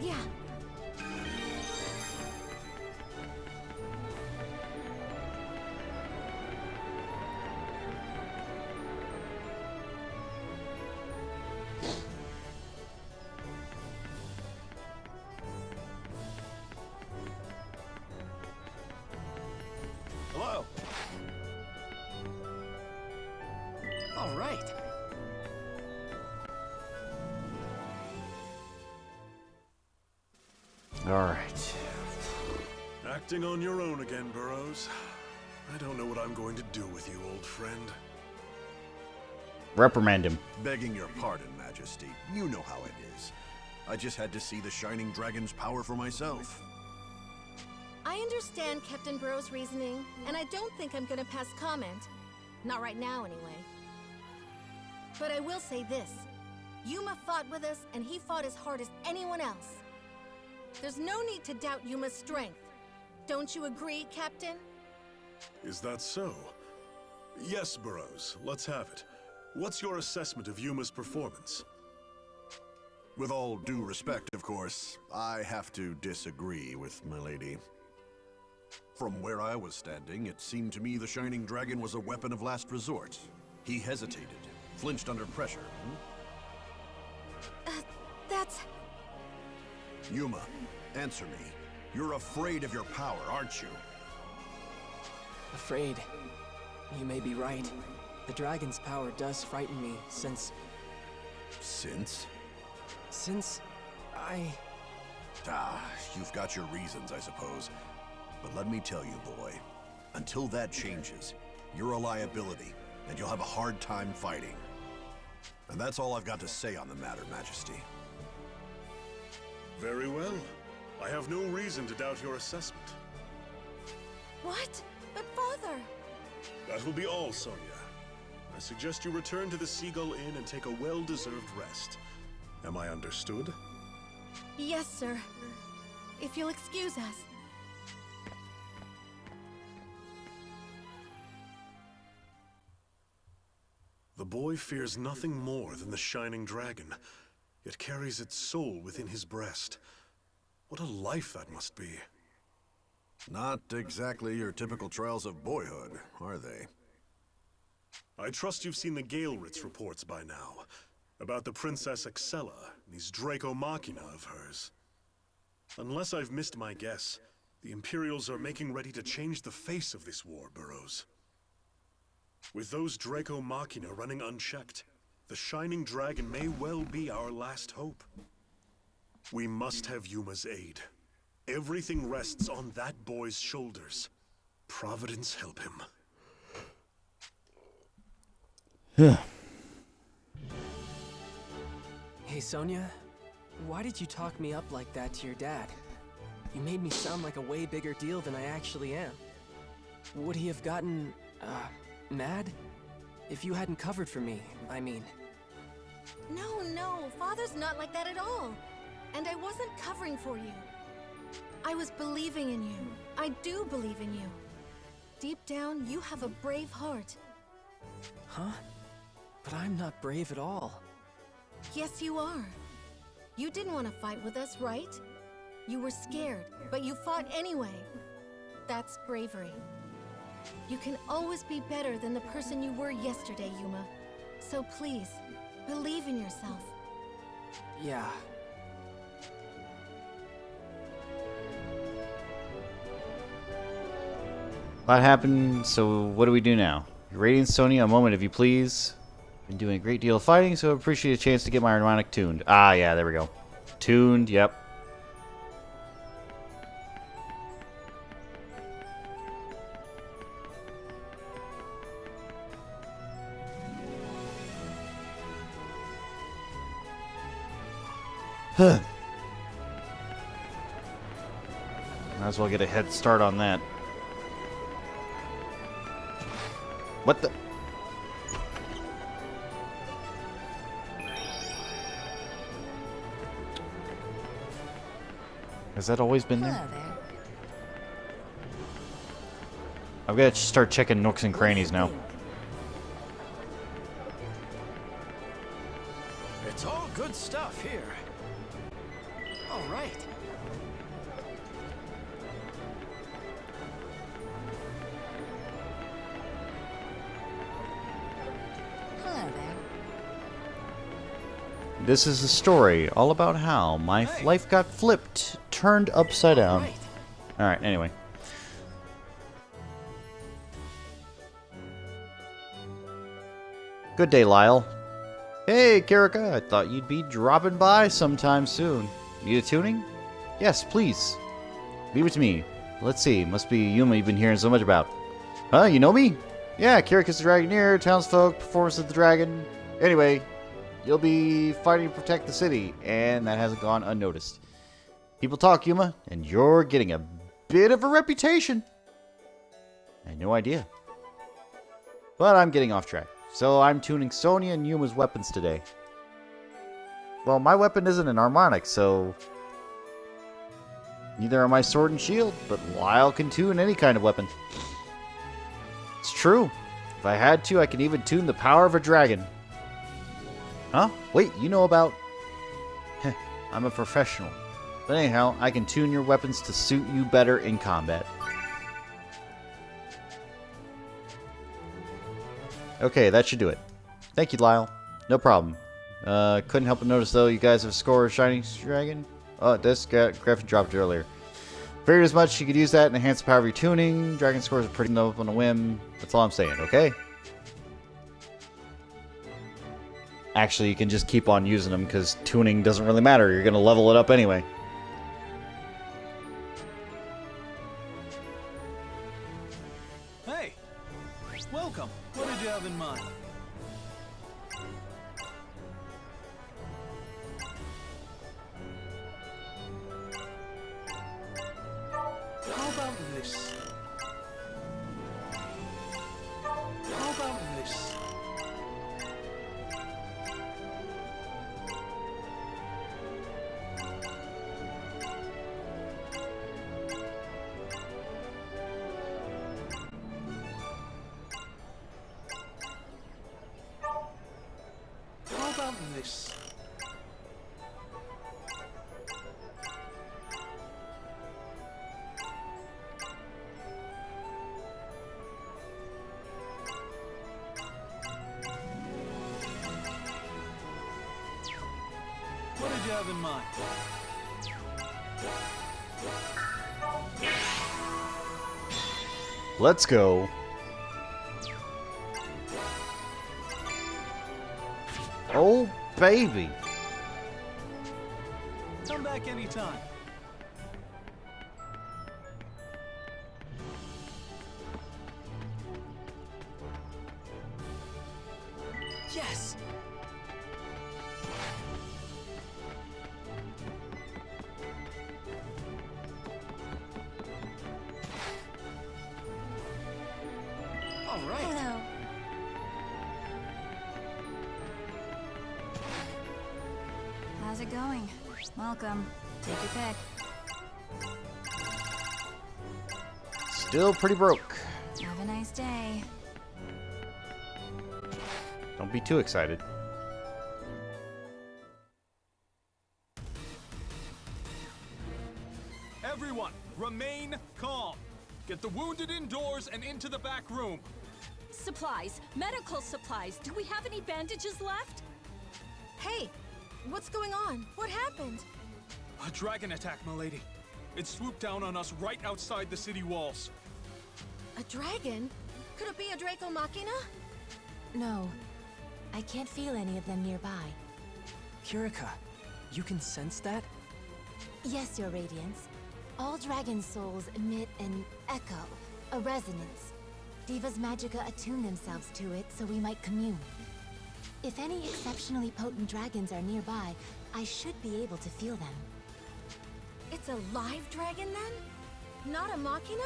Yeah. Hello. All right. Alright. Acting on your own again, Burrows. I don't know what I'm going to do with you, old friend. Reprimand him. Begging your pardon, Majesty. You know how it is. I just had to see the Shining Dragon's power for myself. I understand Captain Burrow's reasoning, and I don't think I'm gonna pass comment. Not right now, anyway. But I will say this. Yuma fought with us, and he fought as hard as anyone else. There's no need to doubt Yuma's strength. Don't you agree, Captain? Is that so? Yes, Burrows. Let's have it. What's your assessment of Yuma's performance? With all due respect, of course, I have to disagree with my lady. From where I was standing, it seemed to me the Shining Dragon was a weapon of last resort. He hesitated, flinched under pressure. That's... Yuma, answer me. You're afraid of your power, aren't you? Afraid. You may be right. The dragon's power does frighten me since I... You've got your reasons, I suppose. But let me tell you, boy, until that changes, you're a liability, and you'll have a hard time fighting. And that's all I've got to say on the matter, Majesty. Very well. I have no reason to doubt your assessment. What? But Father... That will be all, Sonia. I suggest you return to the Seagull Inn and take a well-deserved rest. Am I understood? Yes, sir. If you'll excuse us. The boy fears nothing more than the Shining Dragon. It carries its soul within his breast. What a life that must be. Not exactly your typical trials of boyhood, are they? I trust you've seen the Galeritz reports by now. About the Princess Excella, and these Draco Machina of hers. Unless I've missed my guess, the Imperials are making ready to change the face of this war, Burrows. With those Draco Machina running unchecked, the Shining Dragon may well be our last hope. We must have Yuma's aid. Everything rests on that boy's shoulders. Providence help him. Hey, Sonia. Why did you talk me up like that to your dad? You made me sound like a way bigger deal than I actually am. Would he have gotten, mad? If you hadn't covered for me, I mean. No, Father's not like that at all. And I wasn't covering for you. I was believing in you. I do believe in you. Deep down, you have a brave heart. Huh? But I'm not brave at all. Yes, you are. You didn't want to fight with us, right? You were scared, but you fought anyway. That's bravery. You can always be better than the person you were yesterday, Yuma. So please, believe in yourself. Yeah. What happened? So what do we do now? Radiant Sonia, a moment if you please. Been doing a great deal of fighting, so I appreciate a chance to get my harmonic tuned. Ah, yeah, there we go. Tuned, yep. Might as well get a head start on that. What the? Has that always been there? Hello there. I've got to start checking nooks and crannies now. It's all good stuff here. All right. right. Hello there. This is a story all about how my life got flipped, turned upside down. Alright, anyway. Good day, Lyle. Hey, Kirika, I thought you'd be dropping by sometime soon. Need a tuning? Yes, please. Leave it to me. Let's see, must be Yuma you've been hearing so much about. Huh, you know me? Yeah, Kirika's the Dragoneer, townsfolk, performance of the dragon. Anyway, you'll be fighting to protect the city, and that hasn't gone unnoticed. People talk, Yuma, and you're getting a bit of a reputation. I had no idea. But I'm getting off track. So I'm tuning Sonya and Yuma's weapons today. Well, my weapon isn't an harmonic, so neither are my sword and shield, but Lyle can tune any kind of weapon. It's true. If I had to, I could even tune the power of a dragon. Huh? Wait, you know about... Heh, I'm a professional. But anyhow, I can tune your weapons to suit you better in combat. Okay, that should do it. Thank you, Lyle. No problem. Couldn't help but notice, though, you guys have scored Shining Dragon. Oh, this Griffin dropped it earlier. Figured as much. You could use that and enhance the power of your tuning. Dragon scores are pretty low on a whim. That's all I'm saying, okay? Actually, you can just keep on using them, because tuning doesn't really matter. You're going to level it up anyway. Hey! Welcome. What did you have in mind? How about this? How about this? How about this? What did you have in mind? Let's go. Oh, baby. Come back anytime. Yes! All right. Hello. How's it going? Welcome. Take your pick. Still pretty broke. Have a nice day. Don't be too excited. Everyone, remain calm. Get the wounded indoors and into the back room. Supplies. Medical supplies. Do we have any bandages left? Hey, what's going on? What happened? A dragon attack, milady. It swooped down on us right outside the city walls. A dragon? Could it be a Draco Machina? No. I can't feel any of them nearby. Kirika, you can sense that? Yes, Your Radiance. All dragon souls emit an echo, a resonance. Diva's Magica attune themselves to it so we might commune. If any exceptionally potent dragons are nearby, I should be able to feel them. It's a live dragon then? Not a Machina?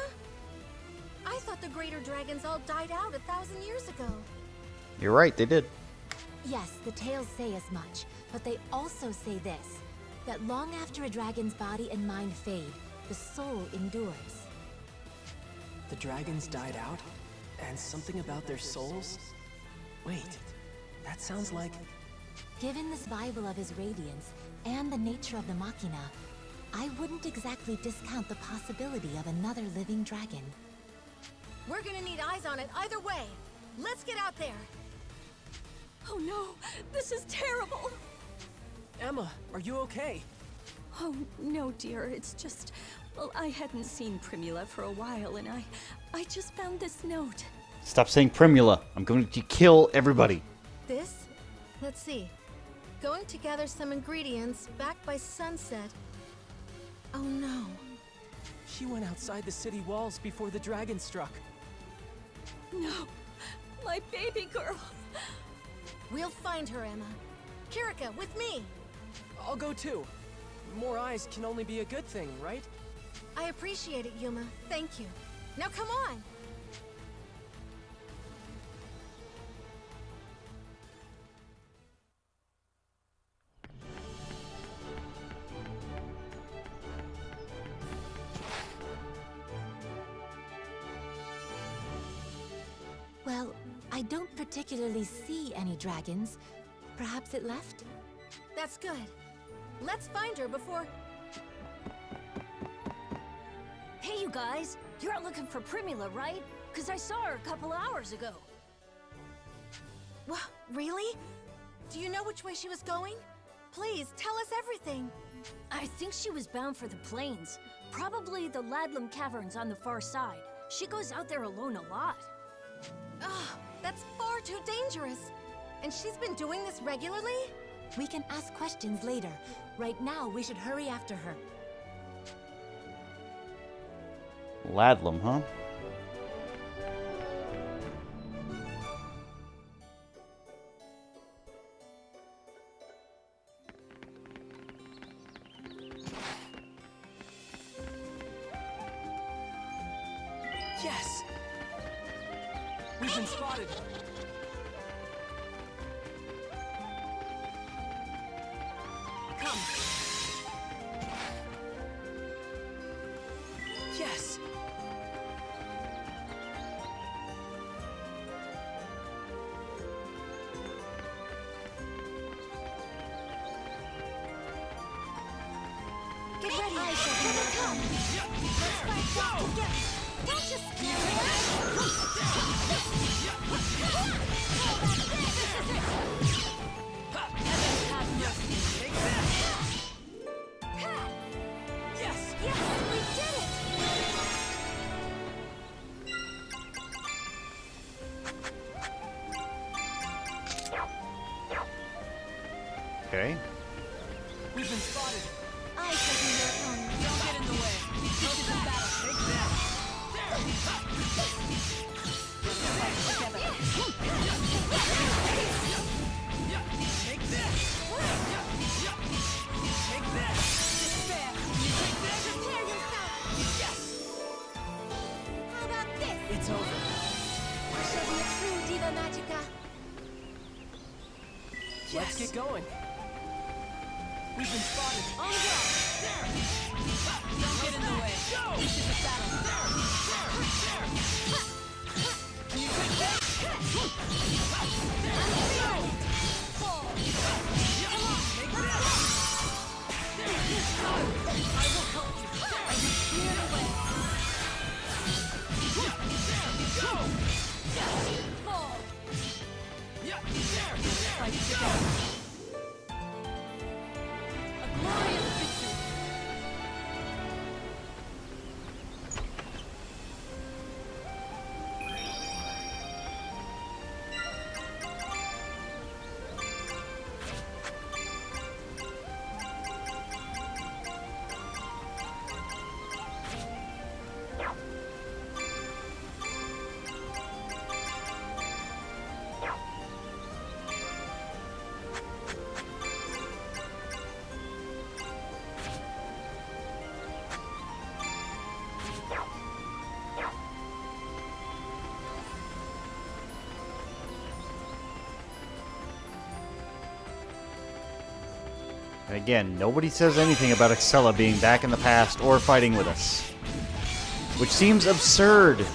I thought the greater dragons all died out 1,000 years ago. You're right, they did. Yes, the tales say as much, but they also say this, that long after a dragon's body and mind fade, the soul endures. The dragons died out? And something about their souls? Wait, that sounds like... Given the survival of his radiance, and the nature of the Machina, I wouldn't exactly discount the possibility of another living dragon. We're gonna need eyes on it either way. Let's get out there. Oh no, this is terrible. Emma, are you okay? Oh no, dear, it's just... Well, I hadn't seen Primula for a while, and I just found this note. Stop saying Primula. I'm going to kill everybody. This? Let's see. Going to gather some ingredients back by sunset. Oh no. She went outside the city walls before the dragon struck. No, my baby girl. We'll find her, Emma. Kirika, with me. I'll go too. More eyes can only be a good thing, right? I appreciate it, Yuma. Thank you. Now come on. Well, I don't particularly see any dragons. Perhaps it left? That's good. Let's find her before... Hey, you guys. You're out looking for Primula, right? Because I saw her a couple hours ago. What? Really? Do you know which way she was going? Please, tell us everything. I think she was bound for the plains. Probably the Ladlam Caverns on the far side. She goes out there alone a lot. Ugh, that's far too dangerous. And she's been doing this regularly? We can ask questions later. Right now, we should hurry after her. Ladlam, huh? Yes! We've been spotted! Come! Yes! Get ready, Aisha. Here they come. Let's fight back together. Don't just scare Yes! Yes, we did it! Okay. We've been spotted! I shall be your own. Don't get in the way! This is a battle! Take that! There! Take this! Take this! Despair! Prepare yourself. Yes! How about this? It's over. I shall be a true Diva Magica. Let's get going. We've been spotted. On the ground. There! Don't get in the way. Go! This is a battle. There! Can you take that? There! Fall. Come on! Take that! There! I will help you. I will clear the way. There! Go! Yes! Fall. Yeah! There! Fight together. Glorious victory. And again, nobody says anything about Excella being back in the past or fighting with us. Which seems absurd.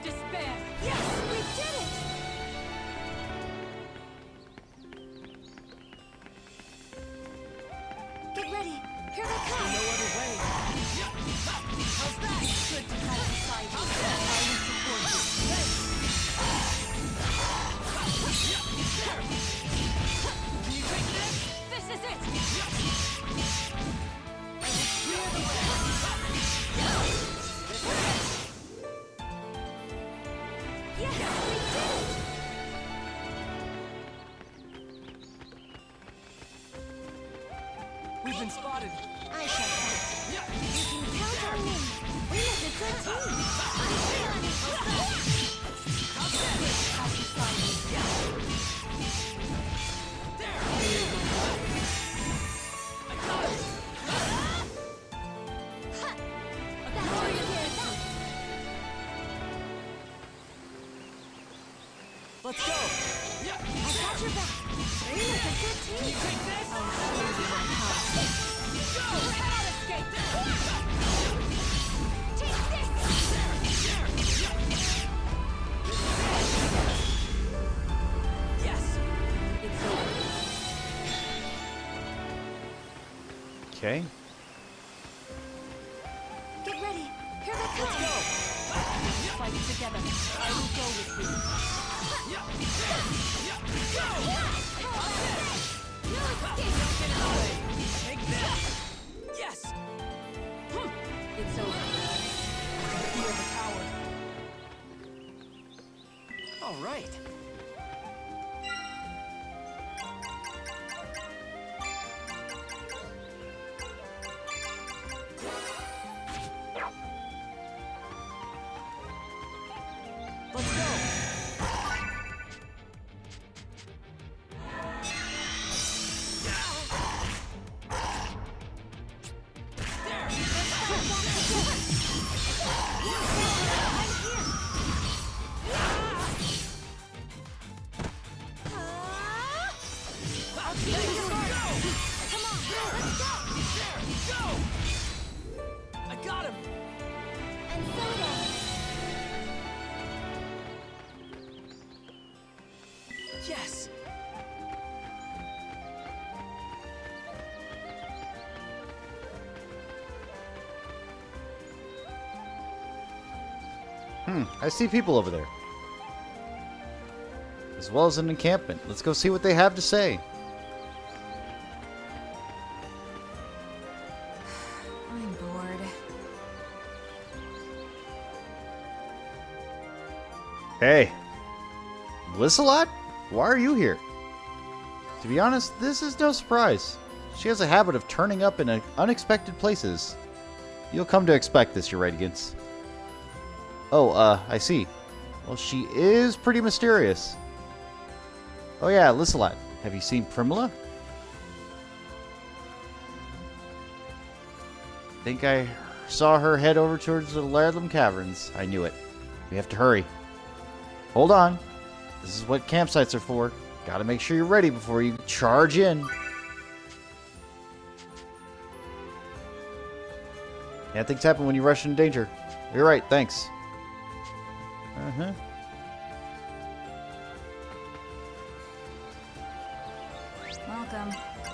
Despair! We've been spotted. I shall fight. You can count on me. We make a good team. Let's go. I got your back. We make a good team. Can you take this? Yes. It's over. Okay. Get ready. Here they come. Fight together. I will go with you. Take this. Yes. It's over. Feel the power. All right. Let's go. I got him. And soda. Yes. I see people over there. As well as an encampment. Let's go see what they have to say. I'm bored. Hey. Lissalot? Why are you here? To be honest, this is no surprise. She has a habit of turning up in unexpected places. You'll come to expect this, Your Radiance. Oh, I see. Well, she is pretty mysterious. Oh yeah, Lissalot. Have you seen Primula? Think I saw her head over towards the Lairlam Caverns. I knew it. We have to hurry. Hold on. This is what campsites are for. Gotta make sure you're ready before you charge in. Yeah, things happen when you rush into danger. You're right, thanks. Uh-huh. Welcome.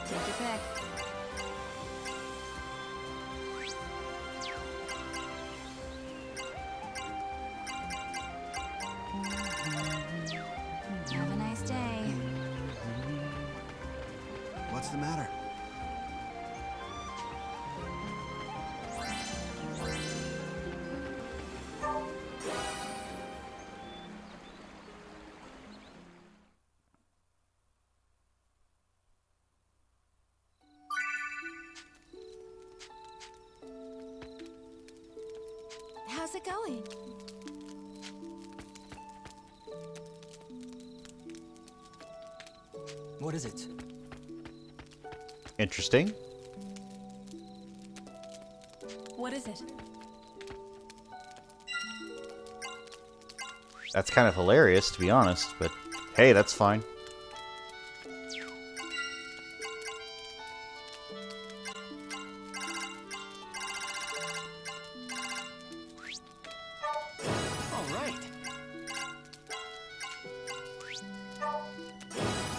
Take your pick. Have a nice day. What's the matter? How's it going? What is it? Interesting. What is it? That's kind of hilarious, to be honest, but hey, that's fine. All right.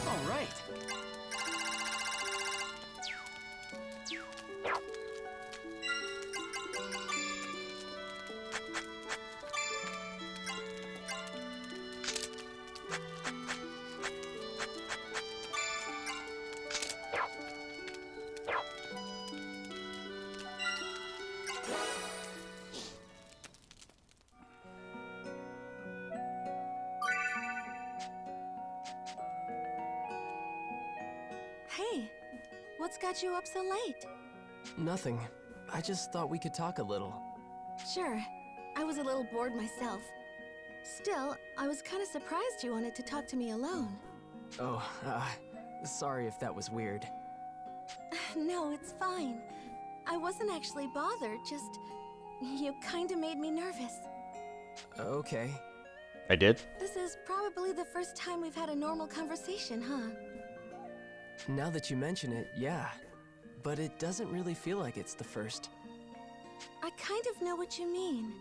All right. What's got you up so late? Nothing. I just thought we could talk a little. Sure. I was a little bored myself. Still, I was kind of surprised you wanted to talk to me alone. Oh, sorry if that was weird. No, it's fine. I wasn't actually bothered, just... you kinda made me nervous. Okay. I did? This is probably the first time we've had a normal conversation, huh? Now that you mention it, yeah. But it doesn't really feel like it's the first. I kind of know what you mean.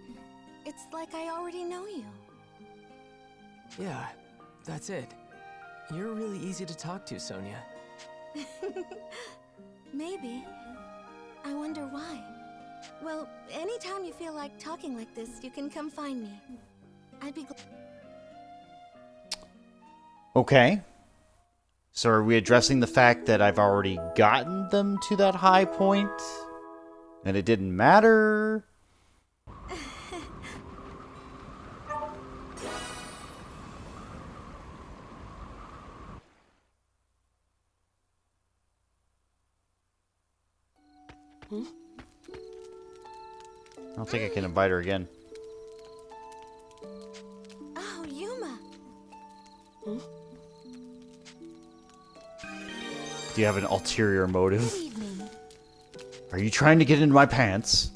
It's like I already know you. Yeah, that's it. You're really easy to talk to, Sonia. Maybe. I wonder why. Well, anytime you feel like talking like this, you can come find me. I'd be glad. Okay. So are we addressing the fact that I've already gotten them to that high point? And it didn't matter? Hmm? I don't think I can invite her again. Oh, Yuma. Hmm? Do you have an ulterior motive? Are you trying to get into my pants?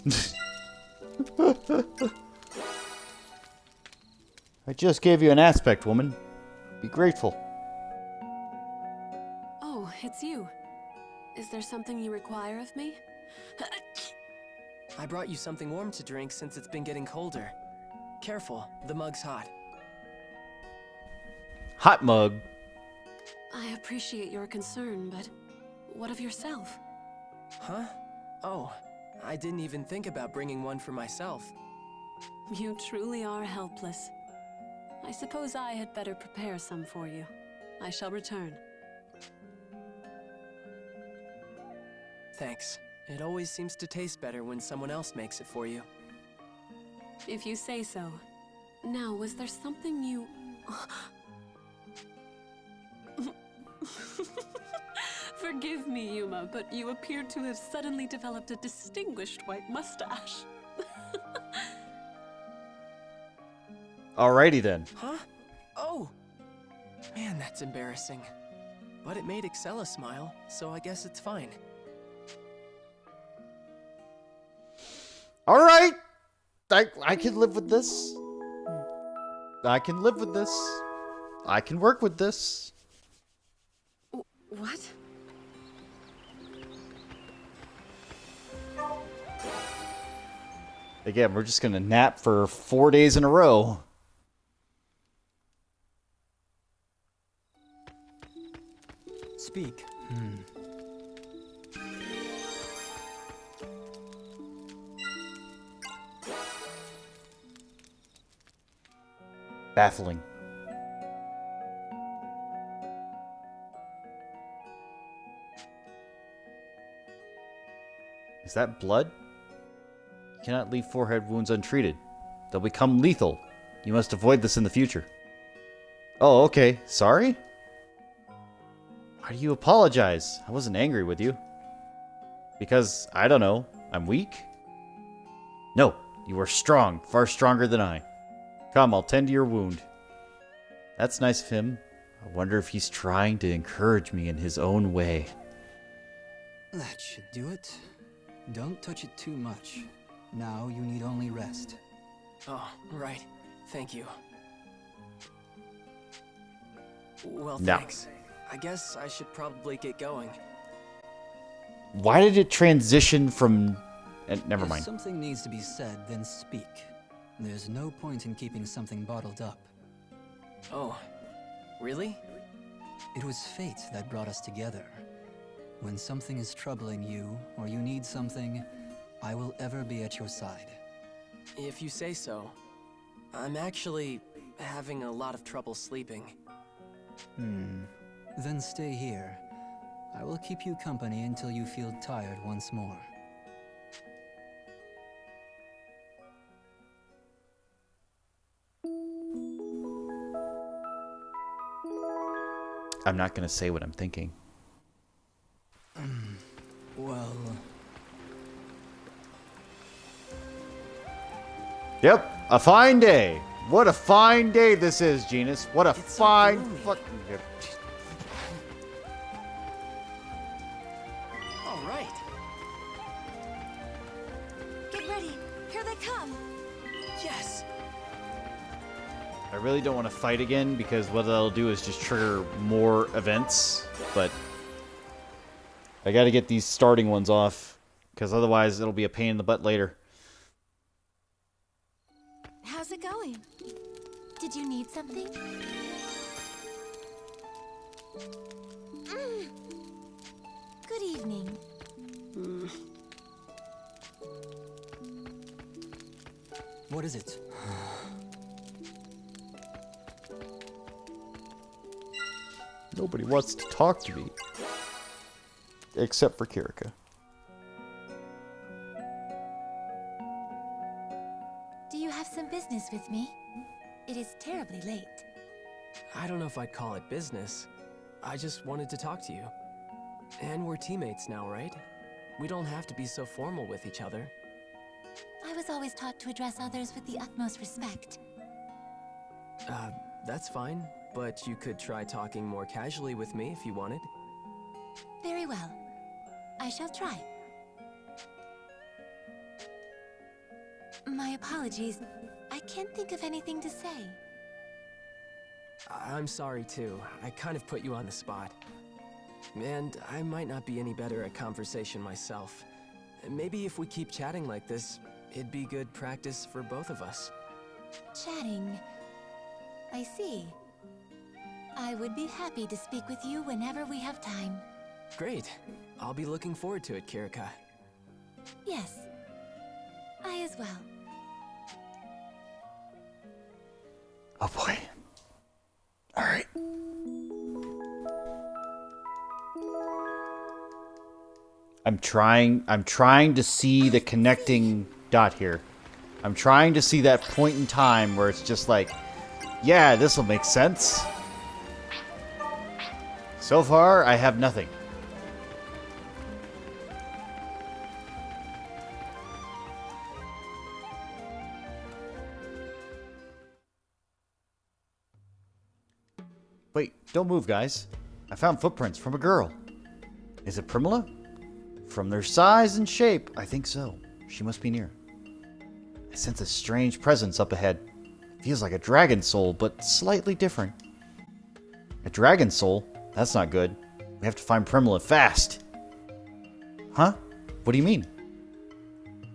I just gave you an aspect, woman. Be grateful. Oh, it's you. Is there something you require of me? I brought you something warm to drink since it's been getting colder. Careful, the mug's hot. Hot mug. I appreciate your concern, but what of yourself? Huh? Oh, I didn't even think about bringing one for myself. You truly are helpless. I suppose I had better prepare some for you. I shall return. Thanks. It always seems to taste better when someone else makes it for you. If you say so. Now, was there something you... Forgive me, Yuma, but you appear to have suddenly developed a distinguished white mustache. Alrighty then. Huh? Oh! Man, that's embarrassing. But it made Excella smile, so I guess it's fine. Alright! I can live with this. I can live with this. I can work with this. What? Again, we're just gonna nap for 4 days in a row. Speak. Baffling. Is that blood? You cannot leave forehead wounds untreated. They'll become lethal. You must avoid this in the future. Oh, okay. Sorry? Why do you apologize? I wasn't angry with you. Because, I don't know, I'm weak? No, you are strong, far stronger than I. Come, I'll tend to your wound. That's nice of him. I wonder if he's trying to encourage me in his own way. That should do it. Don't touch it too much. Now you need only rest. Oh, right. Thank you. Well, No. thanks. I guess I should probably get going. Why did it transition from... never mind. If something needs to be said, then speak. There's no point in keeping something bottled up. Oh, really? It was fate that brought us together. When something is troubling you, or you need something, I will ever be at your side. If you say so. I'm actually having a lot of trouble sleeping. Then stay here. I will keep you company until you feel tired once more. I'm not going to say what I'm thinking. Yep, a fine day. What a fine day this is, Genus. What a fine fucking day. All right. Get ready. Here they come. Yes. I really don't want to fight again because what that'll do is just trigger more events, but I got to get these starting ones off because otherwise it'll be a pain in the butt later. How's it going? Did you need something? Good evening. What is it? Nobody wants to talk to me. Except for Kirika. Do you have some business with me? It is terribly late. I don't know if I'd call it business. I just wanted to talk to you. And we're teammates now, right? We don't have to be so formal with each other. I was always taught to address others with the utmost respect. That's fine, but you could try talking more casually with me if you wanted. Very well. I shall try. My apologies. I can't think of anything to say. I'm sorry too. I kind of put you on the spot. And I might not be any better at conversation myself. Maybe if we keep chatting like this, it'd be good practice for both of us. Chatting. I see. I would be happy to speak with you whenever we have time. Great. I'll be looking forward to it, Kirika. Yes. I as well. Oh boy. Alright. I'm trying to see the connecting dot here. I'm trying to see that point in time where it's just like, yeah, this will make sense. So far, I have nothing. Wait, don't move, guys. I found footprints from a girl. Is it Primula? From their size and shape, I think so. She must be near. I sense a strange presence up ahead. Feels like a dragon soul, but slightly different. A dragon soul? That's not good. We have to find Primula fast. Huh? What do you mean?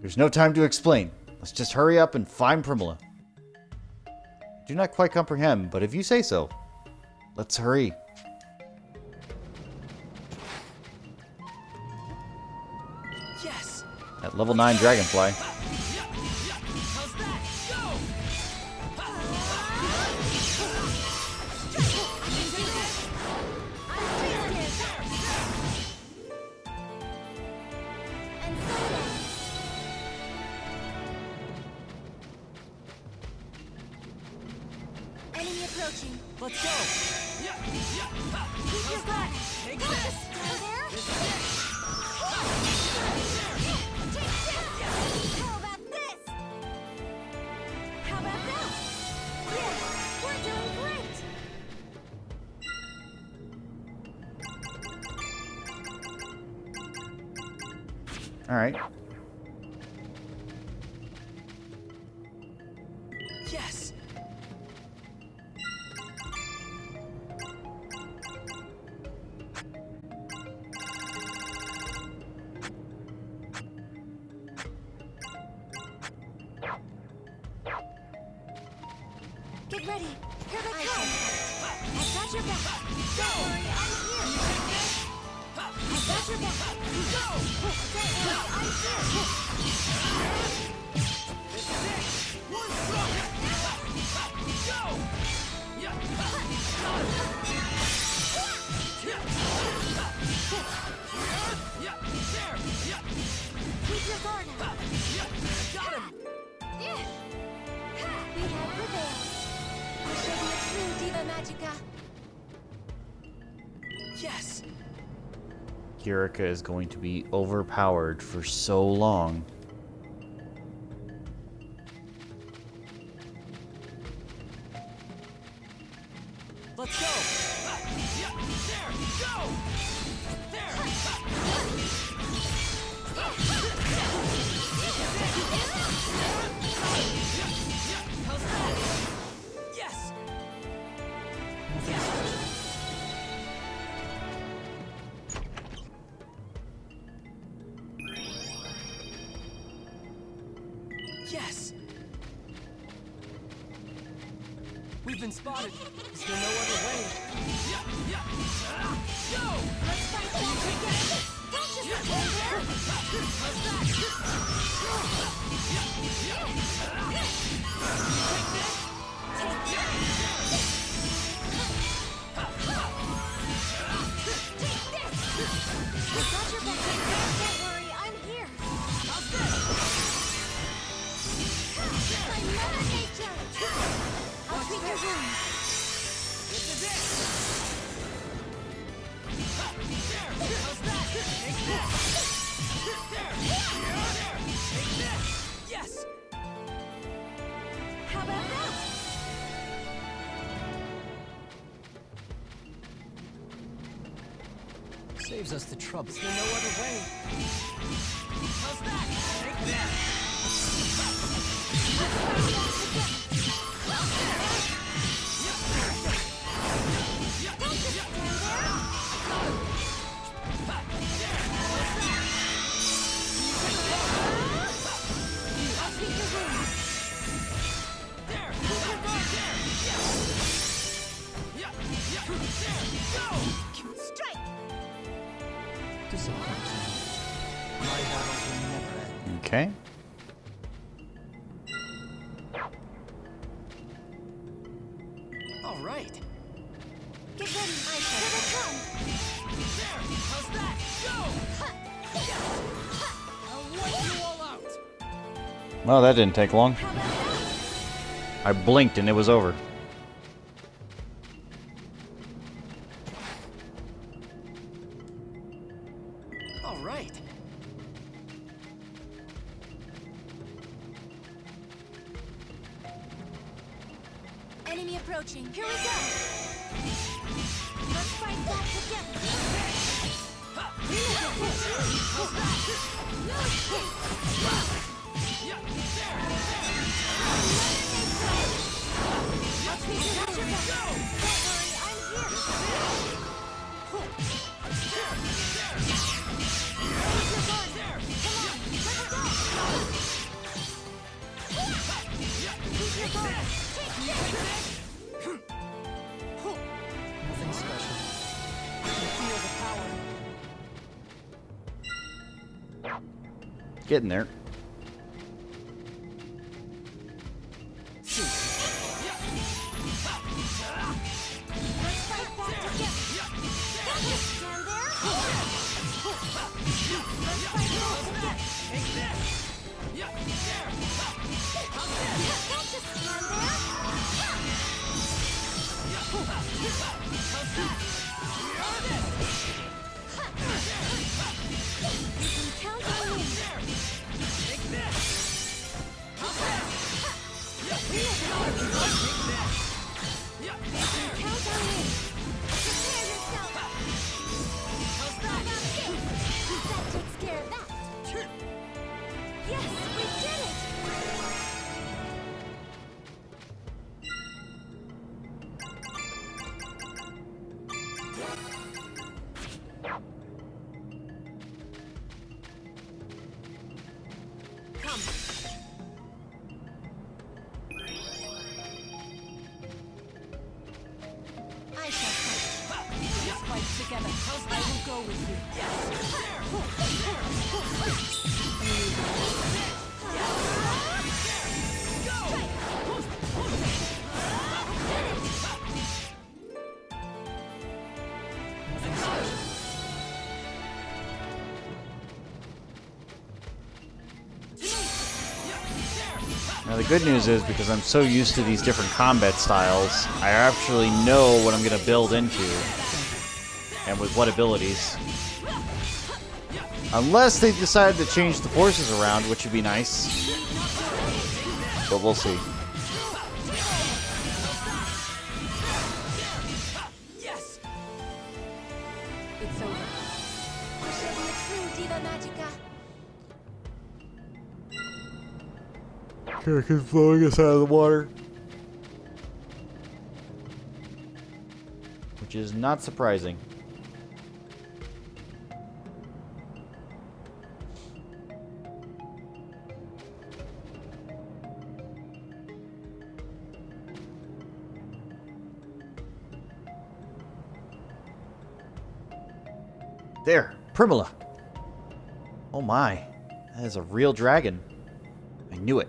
There's no time to explain. Let's just hurry up and find Primula. Do not quite comprehend, but if you say so. Let's hurry. Yes. At level 9 Dragonfly. Enemy approaching. Let's go. Keep your back. Stay there. How about this? How about that? Yeah, we're doing great. All right. Yes. Get ready. Here they come. I've got your back. Don't worry, I'm here. I've got your back. Go. Don't worry, I'm here. This is it. One stroke. Go. Keep your guard up. Got him. We have prevailed. We shall be a true Diva Magica. Yes. Kirika is going to be overpowered for so long. Let's go! There! Go! There! How's that? Yes! Yes! We've been spotted. Is there no other way? Go! Let's fight back together! Don't just stand there! How's that? I got your back. Don't worry, I'm here. How's this? My mother nature! I'll treat your wounds. This is it! There! How's that? Take this! There! There! Take this! Yes! How about that? Saves us the trouble. Is there no other way? How's that? Take this! Disappointing. My battles will never end. Okay. All right. Get ready, Aisha. Here they come. There! How's that? Go! I'll wipe you all out! Well, that didn't take long. How about that? I blinked and it was over. All right. Enemy approaching. Here we go. Let's fight back together. Watch me get your back. Don't worry, I'm here. Keep your guard. Come on, let's go. Keep your guard. Take this. Nothing special. I can feel the power. Getting there. Let's fight back together. Stand there. Let's fight back together. Take this! Yeah, there! How's this? Don't just stand there. How's that? You can count on me. Take this! How's that? We have Take this! Yeah, there! count on me. Prepare yourself. How's How that? about this? That takes care of that. Yes, we did it. Come. I shall fight. Let's fight together. I will go with you. Now the good news is, because I'm so used to these different combat styles, I actually know what I'm going to build into, and with what abilities. Unless they decide to change the forces around, which would be nice. But we'll see. Viva Magica. Kirk blowing us out of the water. Which is not surprising. There, Primula. Oh my, that is a real dragon. I knew it.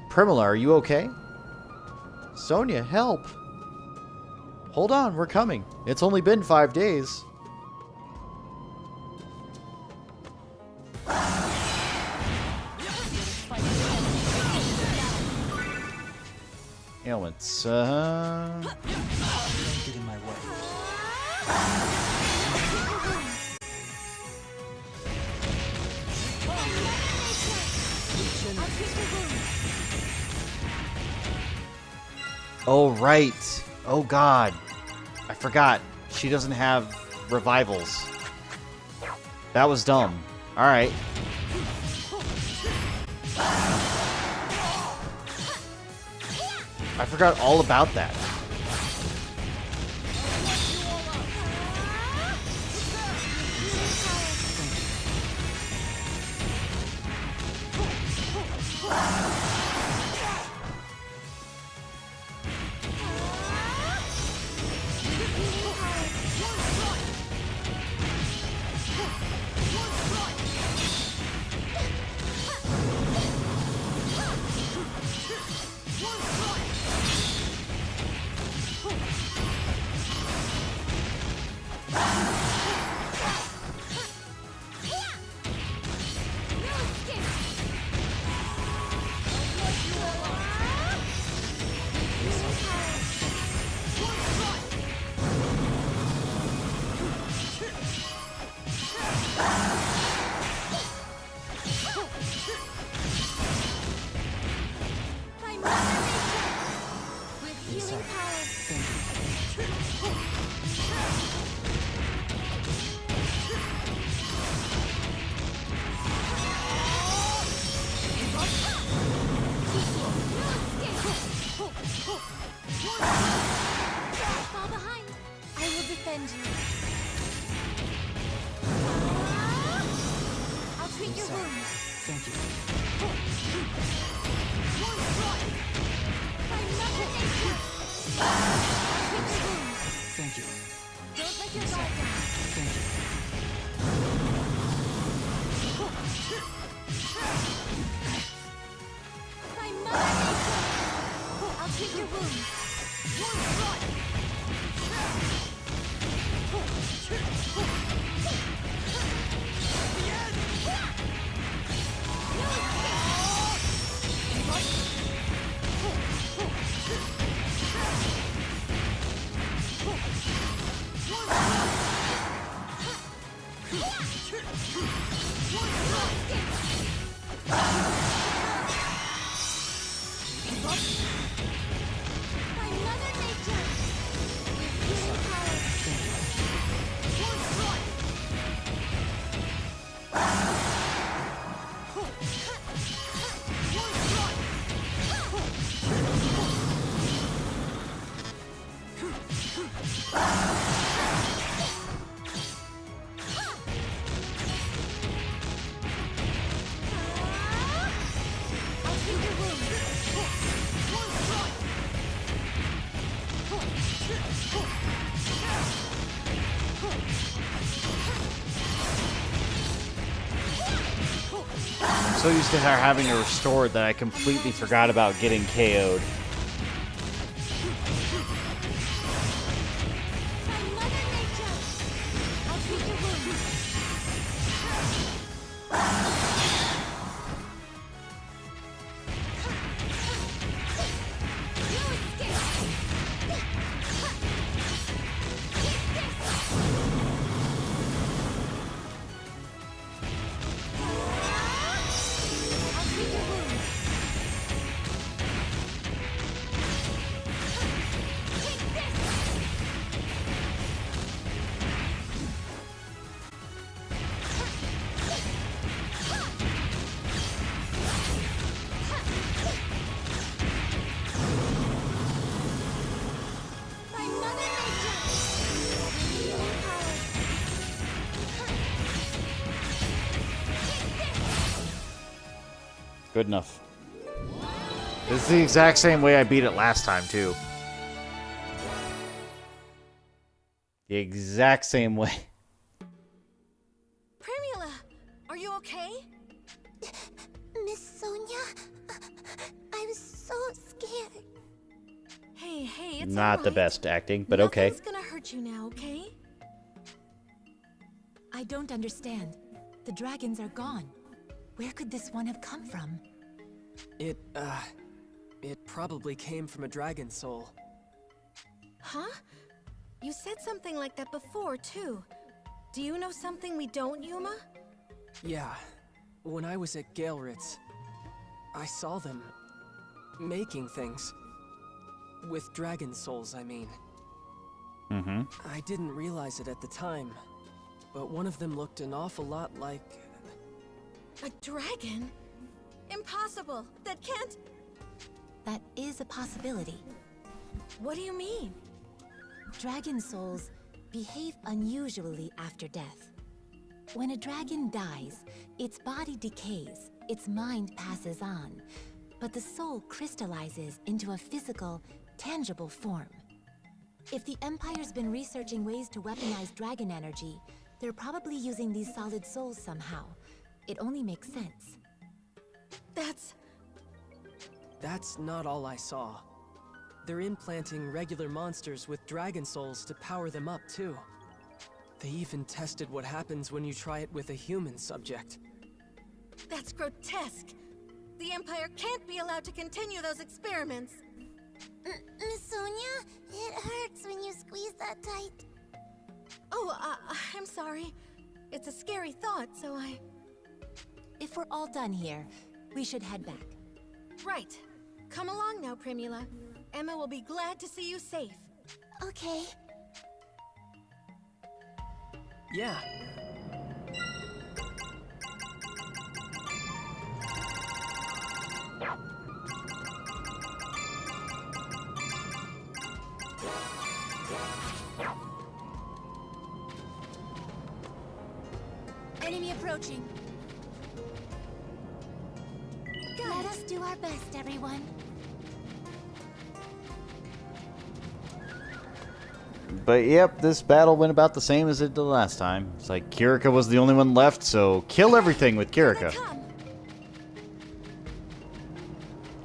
Primula, are you okay? Sonia, help! Hold on, we're coming. It's only been 5 days. Ailments, Don't get in my way. Oh, right. Oh, God. I forgot. She doesn't have revivals. That was dumb. Alright. I forgot all about that. Fall behind. I will defend you. I'll treat your wounds. Thank you. By Mother Nature. I'll treat your wounds. Thank you. Don't let your guard down. Thank you. By Mother Nature. I'll treat your wounds. By Mother Nature. With healing power. I'll treat your I'm so used to her having her restored that I completely forgot about getting KO'd. Good enough. This is the exact same way I beat it last time, too. The exact same way. Primula, are you okay? Miss Sonia, I was so scared. Hey, it's Not all the right. best acting, but okay. Nothing's gonna hurt you now, okay? I don't understand. The dragons are gone. Where could this one have come from? It probably came from a dragon soul. Huh? You said something like that before, too. Do you know something we don't, Yuma? Yeah. When I was at Galeritz, I saw them making things. With dragon souls, I mean. Mm-hmm. I didn't realize it at the time, but one of them looked an awful lot like... A dragon? Impossible! That can't... That is a possibility. What do you mean? Dragon souls behave unusually after death. When a dragon dies, its body decays, its mind passes on, but the soul crystallizes into a physical, tangible form. If the Empire's been researching ways to weaponize dragon energy, they're probably using these solid souls somehow. It only makes sense. That's not all I saw. They're implanting regular monsters with dragon souls to power them up, too. They even tested what happens when you try it with a human subject. That's grotesque! The Empire can't be allowed to continue those experiments! Miss Sonia, it hurts when you squeeze that tight. Oh, I'm sorry. It's a scary thought, so I... If we're all done here, we should head back. Right. Come along now, Primula. Emma will be glad to see you safe. Okay. Yeah. Enemy approaching. Let us do our best, everyone. But yep, this battle went about the same as it did last time. It's like Kirika was the only one left, so kill everything with Kirika.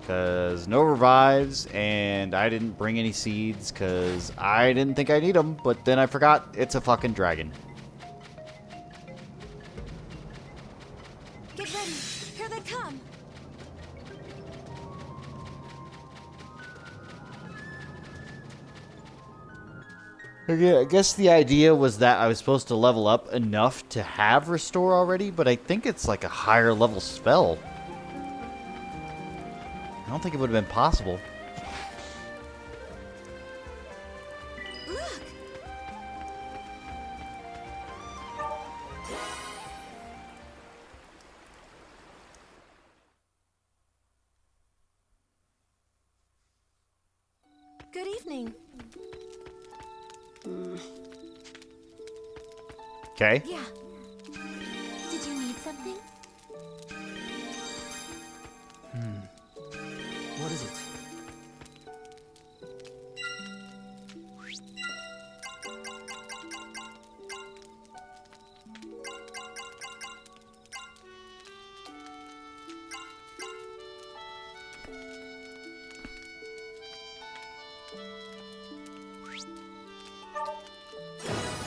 Because no revives, and I didn't bring any seeds because I didn't think I need them, but then I forgot it's a fucking dragon. Get ready. Here they come. Okay, I guess the idea was that I was supposed to level up enough to have Restore already, but I think it's like a higher level spell. I don't think it would have been possible. Look! Good evening. Okay. Yeah. Did you need something? What is it?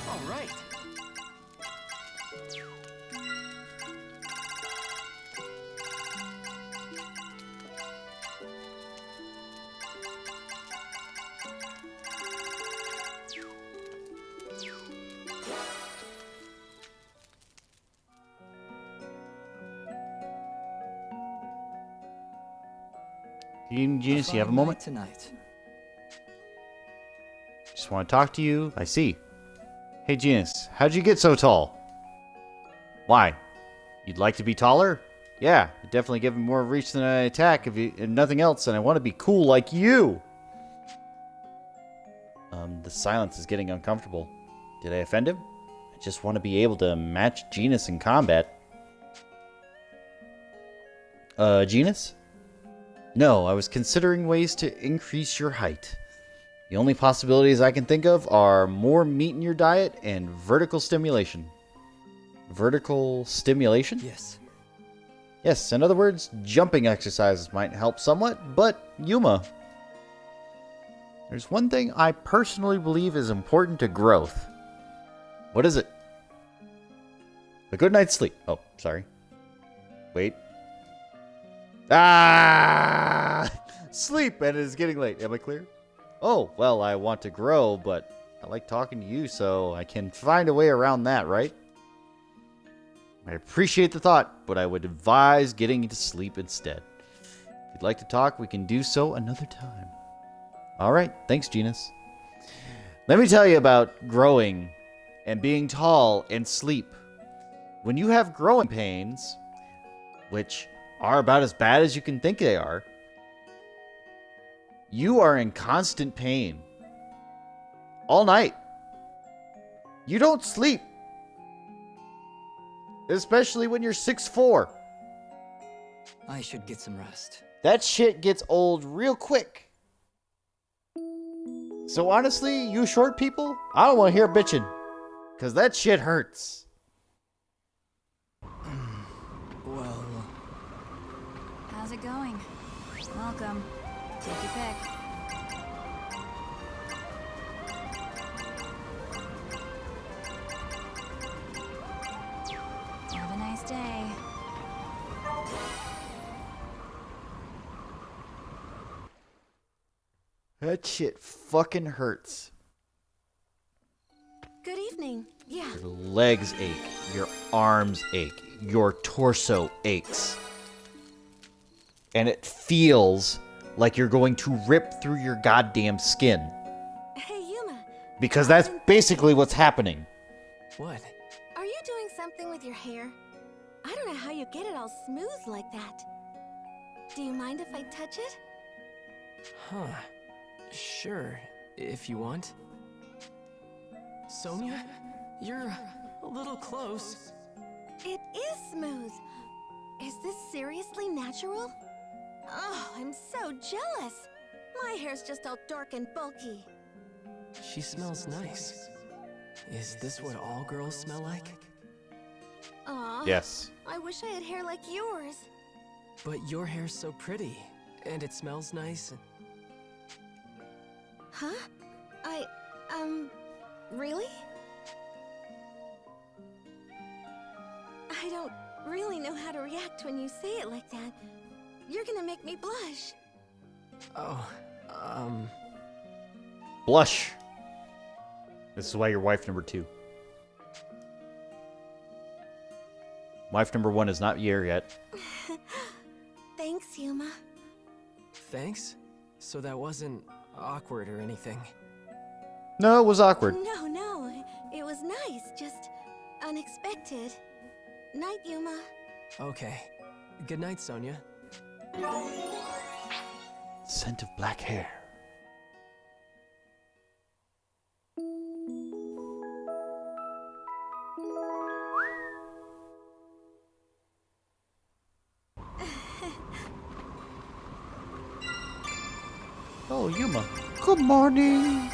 All right. Genius, you have a moment? Tonight. Just want to talk to you. I see. Hey, Genius, how'd you get so tall? Why? You'd like to be taller? Yeah, I'd definitely give him more reach than I attack if nothing else, and I want to be cool like you. The silence is getting uncomfortable. Did I offend him? I just want to be able to match Genius in combat. Genus? No, I was considering ways to increase your height. The only possibilities I can think of are more meat in your diet and vertical stimulation. Vertical stimulation? Yes. Yes, in other words, jumping exercises might help somewhat, but Yuma, there's one thing I personally believe is important to growth. What is it? A good night's sleep. Oh, sorry. Wait. Ah! Sleep, and it is getting late. Am I clear? Oh, well, I want to grow, but I like talking to you, so I can find a way around that, right? I appreciate the thought, but I would advise getting to sleep instead. If you'd like to talk, we can do so another time. All right, thanks, Genus. Let me tell you about growing and being tall and sleep. When you have growing pains, which are about as bad as you can think they are, you are in constant pain. All night. You don't sleep. Especially when you're 6'4". I should get some rest. That shit gets old real quick. So honestly, you short people, I don't want to hear bitching. Because that shit hurts. Well... How's it going? Welcome. Take your pick. Have a nice day. That shit fucking hurts. Good evening. Yeah. Your legs ache. Your arms ache. Your torso aches. And it feels like you're going to rip through your goddamn skin. Hey, Yuma. Because that's basically what's happening. What? Are you doing something with your hair? I don't know how you get it all smooth like that. Do you mind if I touch it? Huh. Sure, if you want. Sonia, you're a little close. It is smooth. Is this seriously natural? Oh, I'm so jealous. My hair's just all dark and bulky. She smells nice. Is this what all girls smell like? Aw. Yes. I wish I had hair like yours. But your hair's so pretty, and it smells nice. Huh? Really? I don't really know how to react when you say it like that. You're gonna make me blush. Oh, Blush. This is why you're wife number 2. Wife number 1 is not here yet. Thanks, Yuma. Thanks? So that wasn't awkward or anything? No, it was awkward. No, it was nice, just unexpected. Night, Yuma. Okay. Good night, Sonia. Scent of black hair. Oh, Yuma. Good morning.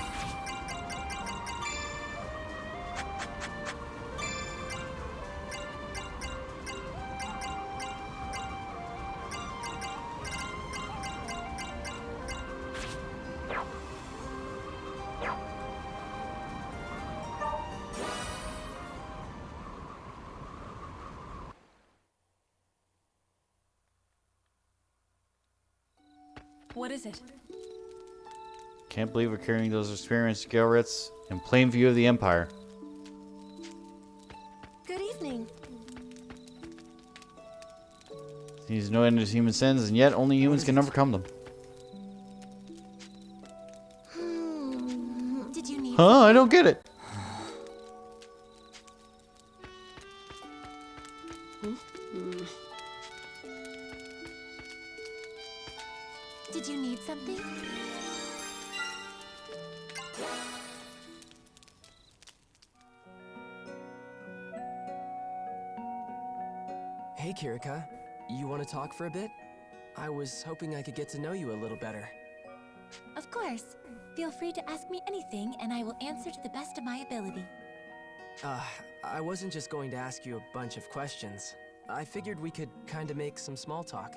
What is it? Can't believe we're carrying those experienced Galrets in plain view of the Empire. Good evening. He's no end to human sins, and yet only humans can overcome them. Did you need Huh? I don't get it. Did you need something? Hey, Kirika. you want to talk for a bit? I was hoping I could get to know you a little better. Of course. Feel free to ask me anything, and I will answer to the best of my ability. I wasn't just going to ask you a bunch of questions. I figured we could kinda make some small talk.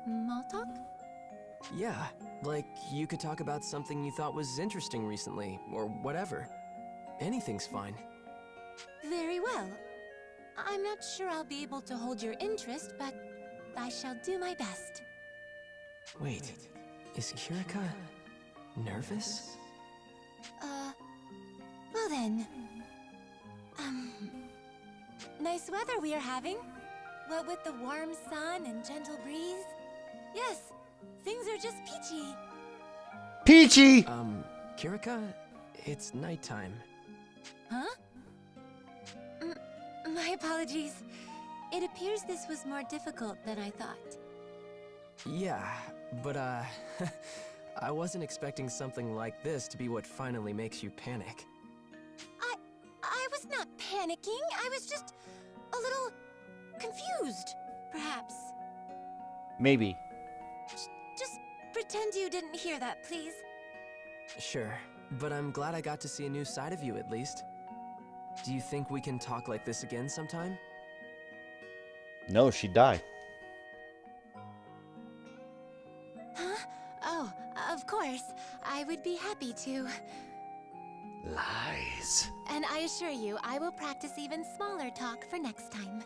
Small talk? Yeah, like you could talk about something you thought was interesting recently, or whatever. Anything's fine. Very well. I'm not sure I'll be able to hold your interest, but I shall do my best. Wait, is Kirika nervous? Well then. Nice weather we are having. What with the warm sun and gentle breeze. Yes, things are just peachy. Peachy! Kirika, it's nighttime. Huh? My apologies. It appears this was more difficult than I thought. Yeah, but I wasn't expecting something like this to be what finally makes you panic. I was not panicking. I was just a little confused, perhaps. Maybe. Just pretend you didn't hear that, please. Sure, but I'm glad I got to see a new side of you at least. Do you think we can talk like this again sometime? No, she'd die. Huh? Oh, of course. I would be happy to. Lies. And I assure you, I will practice even smaller talk for next time.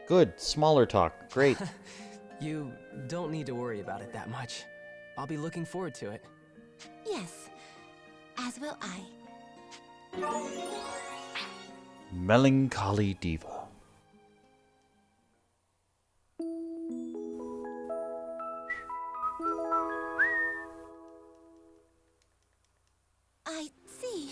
Good. Smaller talk. Great. You don't need to worry about it that much. I'll be looking forward to it. Yes, as will I. Melancholy Diva. I see.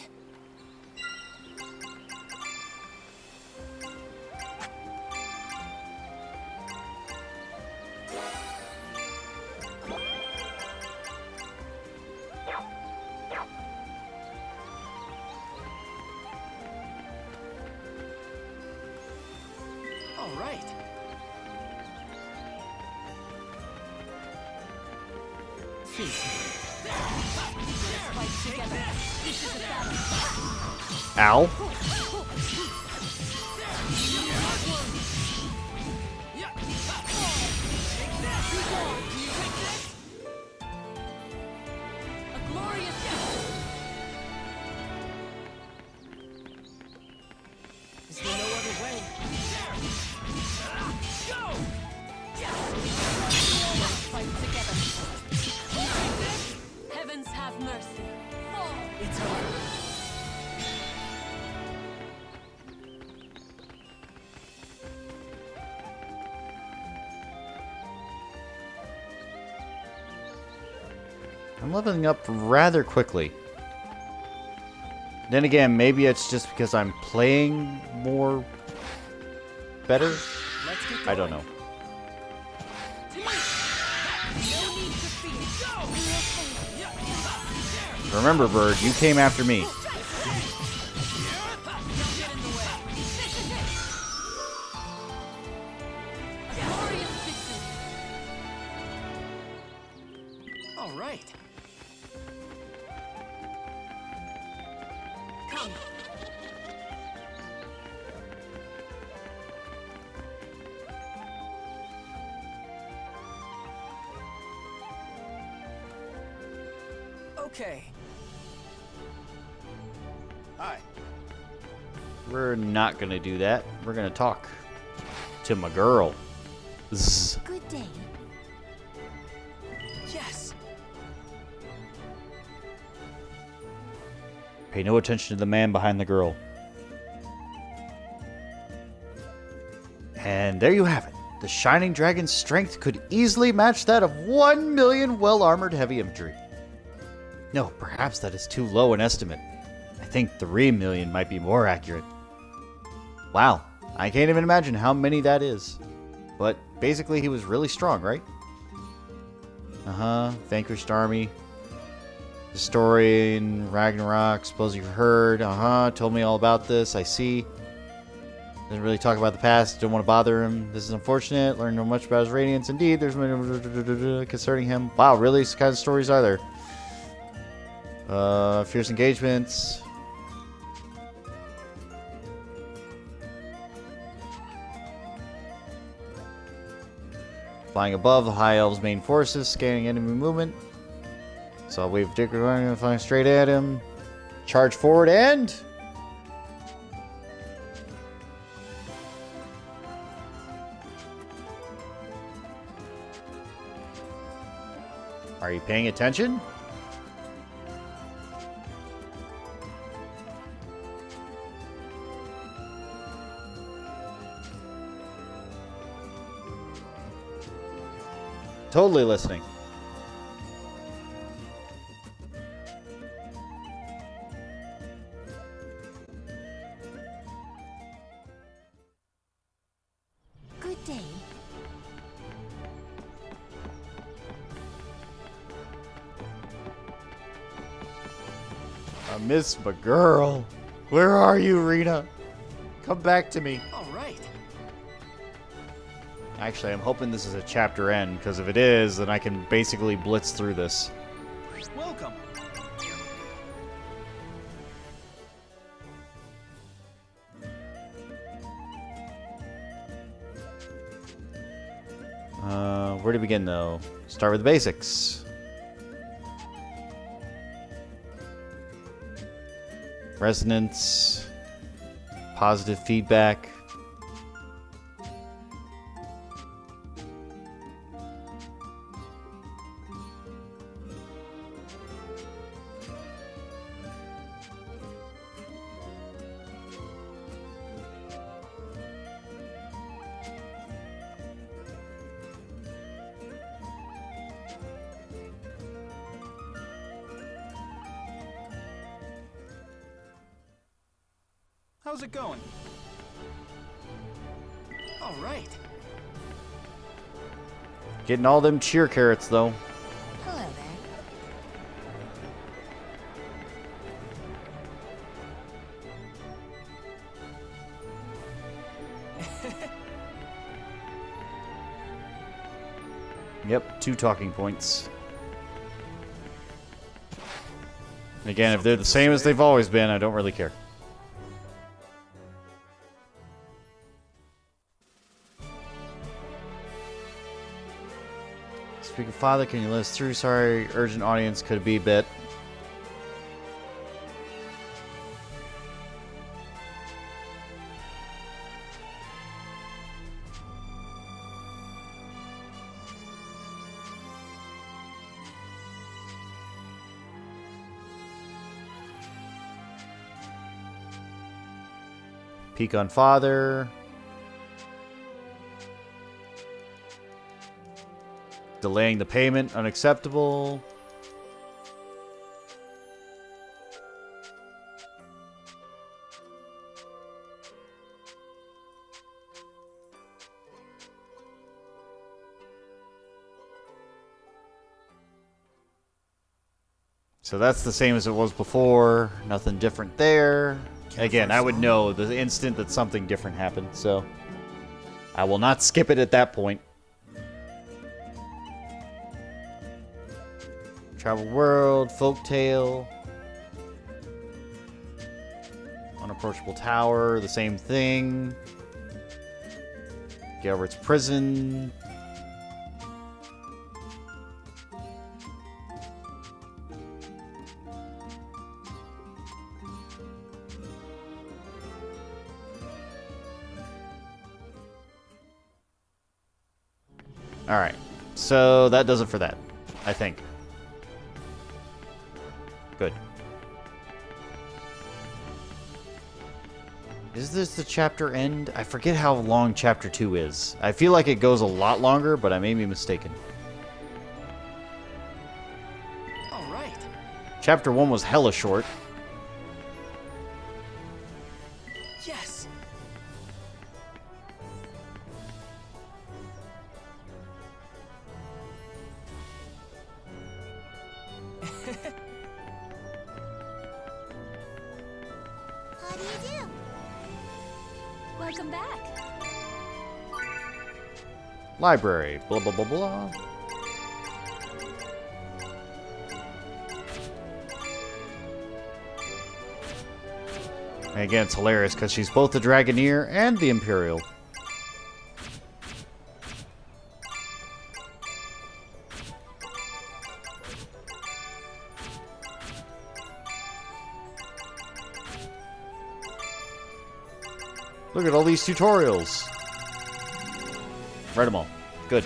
All right. Ow. A glorious Is there no other way? fight together. Heavens have mercy. It's over. I'm leveling up rather quickly. Then again, maybe it's just because I'm playing more better? I don't know. Remember, Bird, you came after me. All right. Come. Okay. Hi. We're not gonna do that. We're gonna talk to my girl. Zzz. Good day. Yes. Pay no attention to the man behind the girl. And there you have it. The Shining Dragon's strength could easily match that of 1 million well-armored heavy infantry. No, perhaps that is too low an estimate. I think 3 million might be more accurate. Wow, I can't even imagine how many that is. But basically he was really strong, right? Vanquished army. Historian, Ragnarok, suppose you've heard. Told me all about this, I see. Didn't really talk about the past. Don't want to bother him. This is unfortunate. Learned no much about his radiance. Indeed, there's many concerning him. Wow, really? What kind of stories are there? Fierce engagements. Flying above the High Elves' main forces, scanning enemy movement. Saw a wave of Dicker running, flying straight at him. Charge forward and... Are you paying attention? Totally listening. Good day. I miss my girl. Where are you, Rena? Come back to me. All right. Actually, I'm hoping this is a chapter end, because if it is, then I can basically blitz through this. Welcome. Where to begin, though? Start with the basics. Resonance. Positive feedback. How's it going? All right. Getting all them cheer carrots, though. Hello there. Yep, 2 talking points. And again, if they're the same as they've always been, I don't really care. Speaking of father, can you let us through? Sorry, urgent audience could be a bit. Peek on father. Delaying the payment, unacceptable. So that's the same as it was before. Nothing different there. Again, I would know the instant that something different happened, so I will not skip it at that point. Travel world, folktale. Unapproachable tower, the same thing. Galbert's prison. Alright, so that does it for that, I think. Good. Is this the chapter end? I forget how long chapter 2 is. I feel like it goes a lot longer, but I may be mistaken. All right. Chapter 1 was hella short. Yes. How do you do? Welcome back. Library. Blah, blah, blah, blah. And again, it's hilarious because she's both the Dragoneer and the Imperial. Look at all these tutorials. Read them all. Good.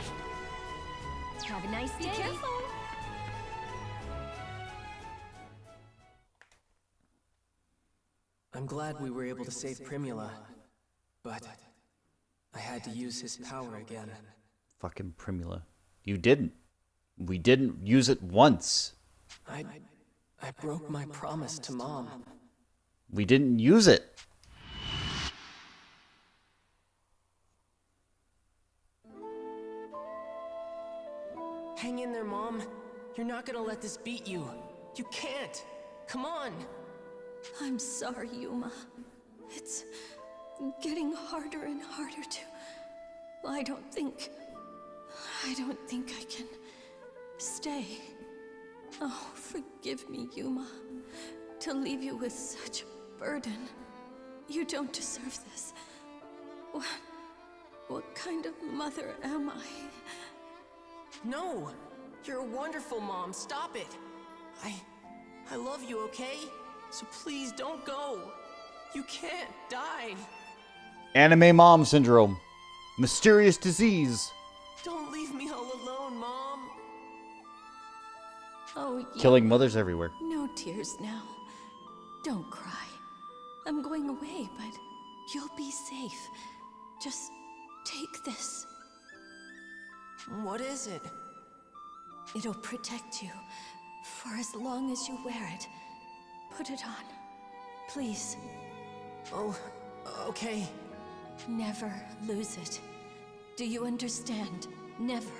Have a nice day. Be careful. I'm glad we were able to save Primula, but I had to use his power again. Fucking Primula. You didn't. We didn't use it once. I broke my promise to Mom. We didn't use it. Hang in there, Mom. You're not gonna let this beat you. You can't. Come on. I'm sorry, Yuma. It's getting harder and harder to... I don't think I can stay. Oh, forgive me, Yuma. To leave you with such a burden. You don't deserve this. What kind of mother am I? No! You're a wonderful mom. Stop it! I love you, okay? So please don't go. You can't die. Anime mom syndrome. Mysterious disease. Don't leave me all alone, Mom. Oh, yeah. Killing mothers everywhere. No tears now. Don't cry. I'm going away, but you'll be safe. Just take this. What is it? It'll protect you for as long as you wear it. Put it on, please. Oh, okay. Never lose it. Do you understand? Never.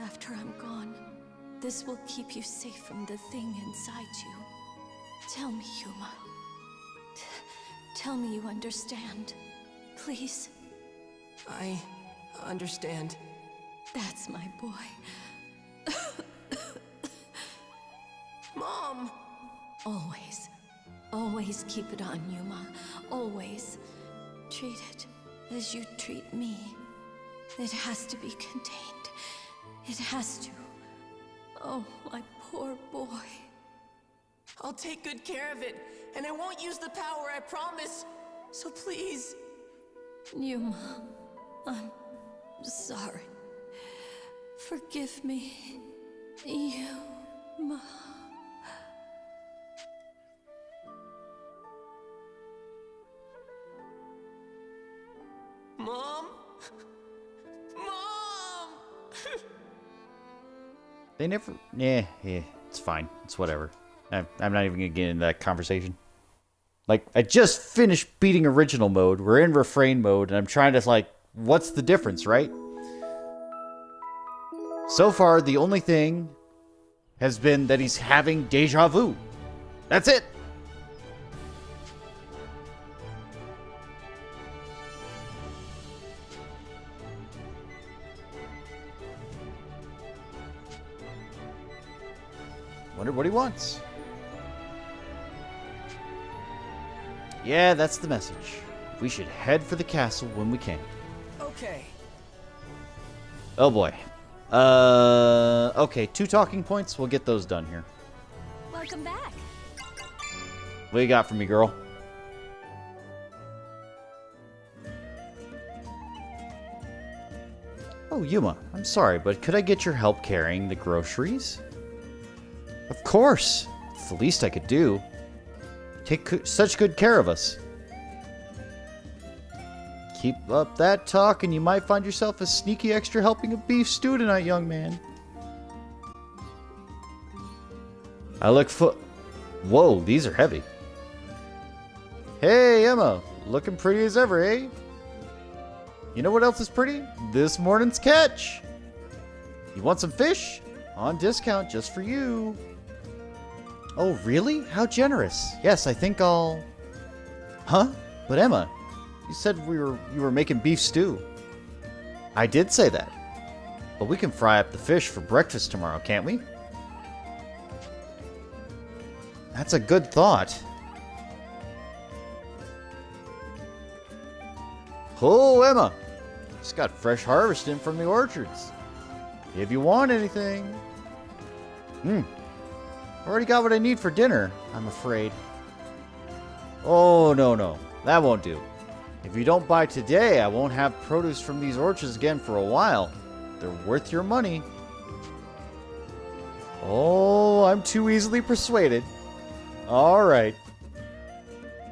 After I'm gone, this will keep you safe from the thing inside you. Tell me, Yuma. Tell me you understand. Please. I understand. That's my boy. Mom! Always. Always keep it on, Yuma. Always. Treat it as you treat me. It has to be contained. It has to. Oh, my poor boy. I'll take good care of it, and I won't use the power, I promise. So please. Yuma, I'm sorry. Forgive me, Yuma. Mom? Mom! They never... Yeah, it's fine. It's whatever. I'm not even going to get into that conversation. Like, I just finished beating original mode. We're in refrain mode, and I'm trying to, like, what's the difference, right? So far, the only thing has been that he's having deja vu. That's it. Wonder what he wants. Yeah, that's the message. We should head for the castle when we can. Okay. Oh boy. Okay, 2 talking points. We'll get those done here. Welcome back. What you got for me, girl? Oh, Yuma, I'm sorry, but could I get your help carrying the groceries? Of course. It's the least I could do. Take such good care of us. Keep up that talk and you might find yourself a sneaky extra helping of beef stew tonight, young man. I look Whoa, these are heavy. Hey, Emma. Looking pretty as ever, eh? You know what else is pretty? This morning's catch. You want some fish? On discount just for you. Oh, really? How generous. Yes, I think I'll... Huh? But Emma, You said you were making beef stew. I did say that. But we can fry up the fish for breakfast tomorrow, can't we? That's a good thought. Oh, Emma! Just got fresh harvest in from the orchards. If you want anything. Already got what I need for dinner, I'm afraid. Oh, no. That won't do. If you don't buy today, I won't have produce from these orchards again for a while. They're worth your money. Oh, I'm too easily persuaded. All right.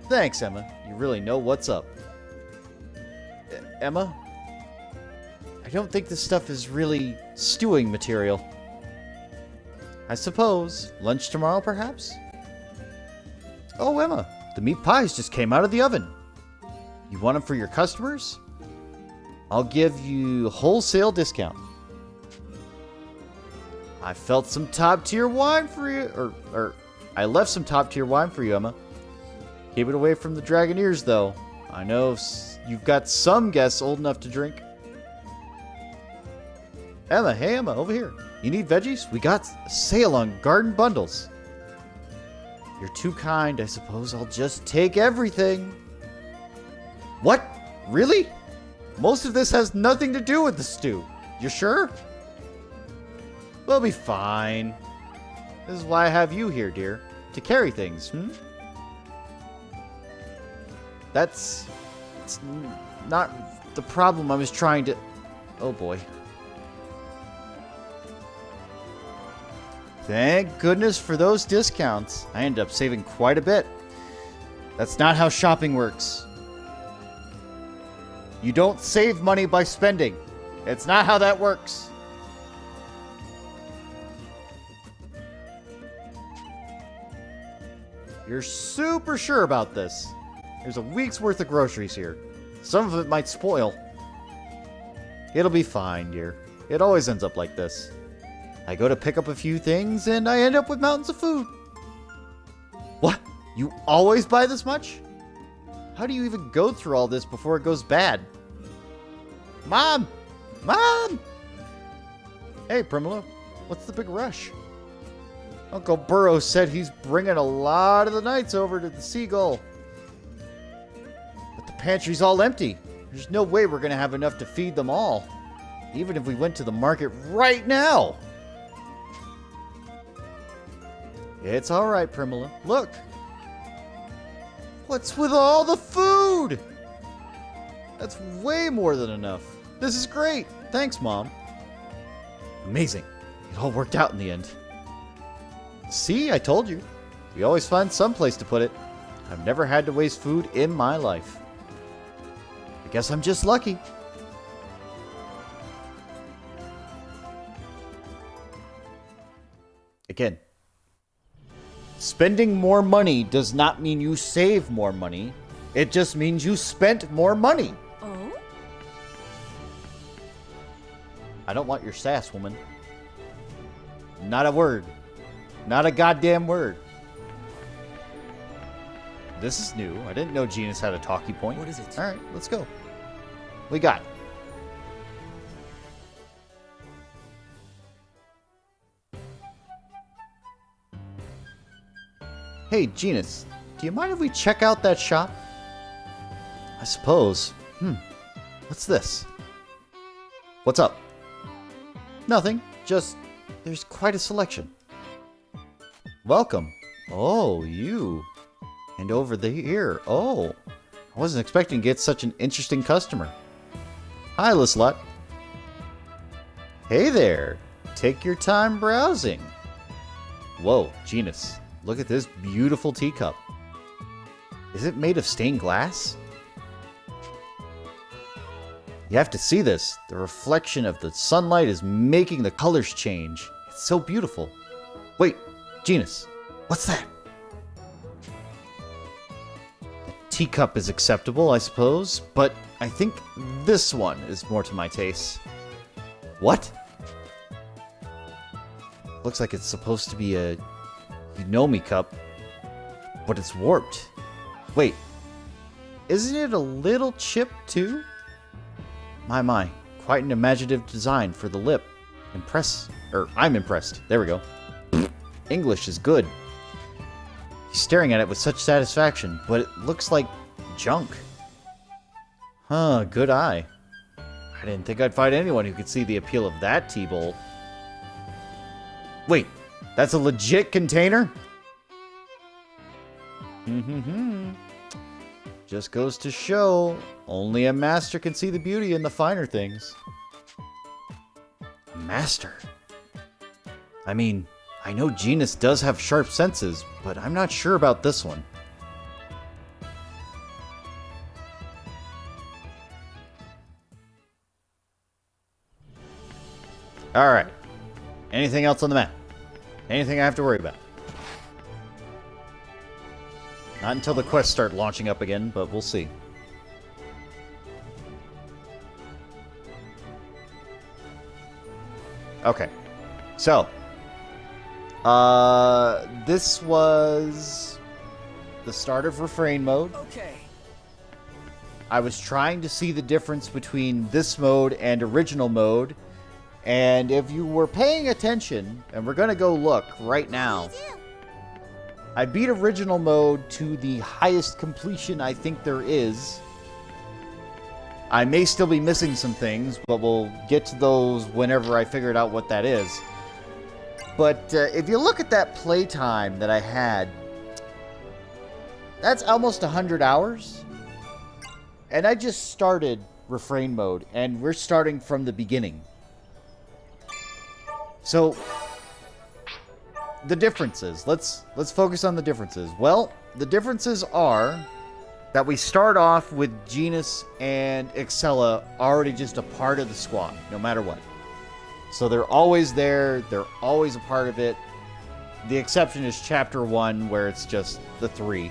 Thanks, Emma. You really know what's up. Emma? I don't think this stuff is really stewing material. I suppose. Lunch tomorrow, perhaps? Oh, Emma. The meat pies just came out of the oven. You want them for your customers? I'll give you a wholesale discount. I felt some top-tier wine for you, or I left some top-tier wine for you, Emma. Keep it away from the Dragoneers, though. I know you've got some guests old enough to drink. Emma, hey Emma, over here. You need veggies? We got a sale on garden bundles. You're too kind. I suppose I'll just take everything. What? Really? Most of this has nothing to do with the stew. You sure? We'll be fine. This is why I have you here, dear. To carry things, That's not the problem I was trying to... Oh, boy. Thank goodness for those discounts. I ended up saving quite a bit. That's not how shopping works. You don't save money by spending. It's not how that works. You're super sure about this. There's a week's worth of groceries here. Some of it might spoil. It'll be fine, dear. It always ends up like this. I go to pick up a few things, and I end up with mountains of food. What? You always buy this much? How do you even go through all this before it goes bad? Mom! Mom! Hey, Primula. What's the big rush? Uncle Burrow said he's bringing a lot of the knights over to the Seagull. But the pantry's all empty. There's no way we're going to have enough to feed them all. Even if we went to the market right now. It's all right, Primula. Look. What's with all the food? That's way more than enough. This is great. Thanks, Mom. Amazing. It all worked out in the end. See, I told you. We always find some place to put it. I've never had to waste food in my life. I guess I'm just lucky. Again, spending more money does not mean you save more money. It just means you spent more money. Oh? I don't want your sass, woman. Not a word. Not a goddamn word. This is new. I didn't know Genus had a talkie point. What is it? All right, let's go. We got it. Hey, Genus, do you mind if we check out that shop? I suppose. What's this? What's up? Nothing. Just, there's quite a selection. Welcome. Oh, you. And over here. Oh, I wasn't expecting to get such an interesting customer. Hi, Lisslot. Hey there. Take your time browsing. Whoa, Genus. Look at this beautiful teacup. Is it made of stained glass? You have to see this. The reflection of the sunlight is making the colors change. It's so beautiful. Wait, Genus, what's that? The teacup is acceptable, I suppose, but I think this one is more to my taste. What? Looks like it's supposed to be a Yunomi cup, but it's warped. Wait, isn't it a little chipped too? My. Quite an imaginative design for the lip. I'm impressed. There we go. English is good. He's staring at it with such satisfaction, but it looks like junk. Huh, good eye. I didn't think I'd find anyone who could see the appeal of that tea-bowl. Wait, that's a legit container? Just goes to show, only a master can see the beauty in the finer things. Master? I mean, I know Genus does have sharp senses, but I'm not sure about this one. Alright. Anything else on the map? Anything I have to worry about? Not until the quests start launching up again, but we'll see. Okay. So. This was the start of Refrain mode. Okay. I was trying to see the difference between this mode and original mode. And if you were paying attention, and we're going to go look right now. I beat original mode to the highest completion I think there is. I may still be missing some things, but we'll get to those whenever I figured out what that is. But if you look at that playtime that I had, that's almost 100 hours. And I just started Refrain mode, and we're starting from the beginning. So the differences. Let's focus on the differences. Well, the differences are that we start off with Genus and Excella already just a part of the squad, no matter what. So they're always there. They're always a part of it. The exception is Chapter 1, where it's just the three.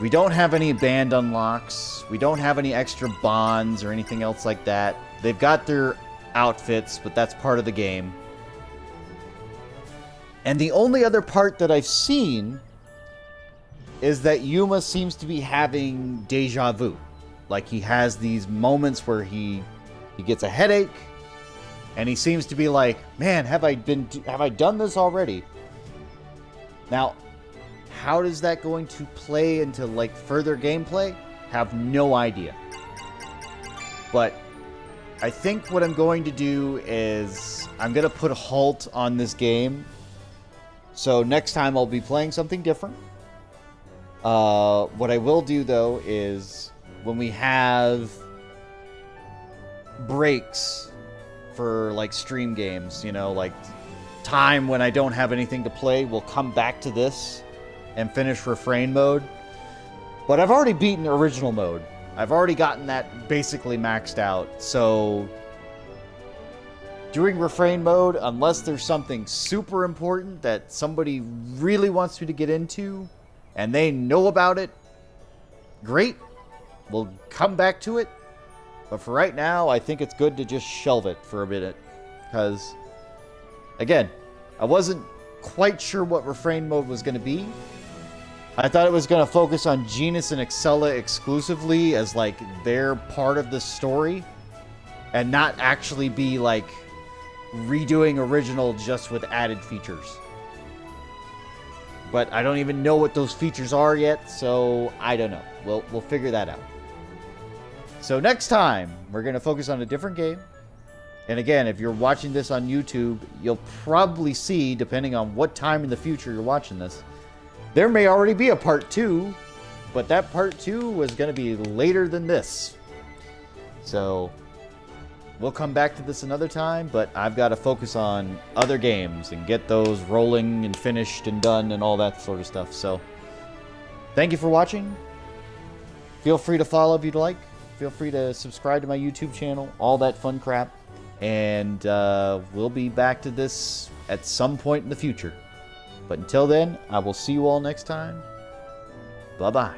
We don't have any band unlocks. We don't have any extra bonds or anything else like that. They've got their outfits, but that's part of the game. And the only other part that I've seen is that Yuma seems to be having deja vu. Like he has these moments where he gets a headache, and he seems to be like, man, have I done this already? Now, how is that going to play into like further gameplay? Have no idea. But I think what I'm going to do is I'm going to put a halt on this game. So next time I'll be playing something different. What I will do though is when we have breaks for like stream games, you know, like time when I don't have anything to play, we'll come back to this and finish Refrain mode. But I've already beaten original mode. I've already gotten that basically maxed out. So doing Refrain mode, unless there's something super important that somebody really wants me to get into and they know about it, great. We'll come back to it. But for right now, I think it's good to just shelve it for a minute. Because, again, I wasn't quite sure what Refrain mode was going to be. I thought it was going to focus on Genus and Excella exclusively as, like, their part of the story. And not actually be, like, redoing original just with added features. But I don't even know what those features are yet, so I don't know. We'll figure that out. So next time, we're going to focus on a different game. And again, if you're watching this on YouTube, you'll probably see, depending on what time in the future you're watching this, there may already be a part 2, but that part 2 was going to be later than this. So we'll come back to this another time, but I've got to focus on other games and get those rolling and finished and done and all that sort of stuff. So thank you for watching. Feel free to follow if you'd like. Feel free to subscribe to my YouTube channel, all that fun crap. And we'll be back to this at some point in the future. But until then, I will see you all next time. Bye-bye.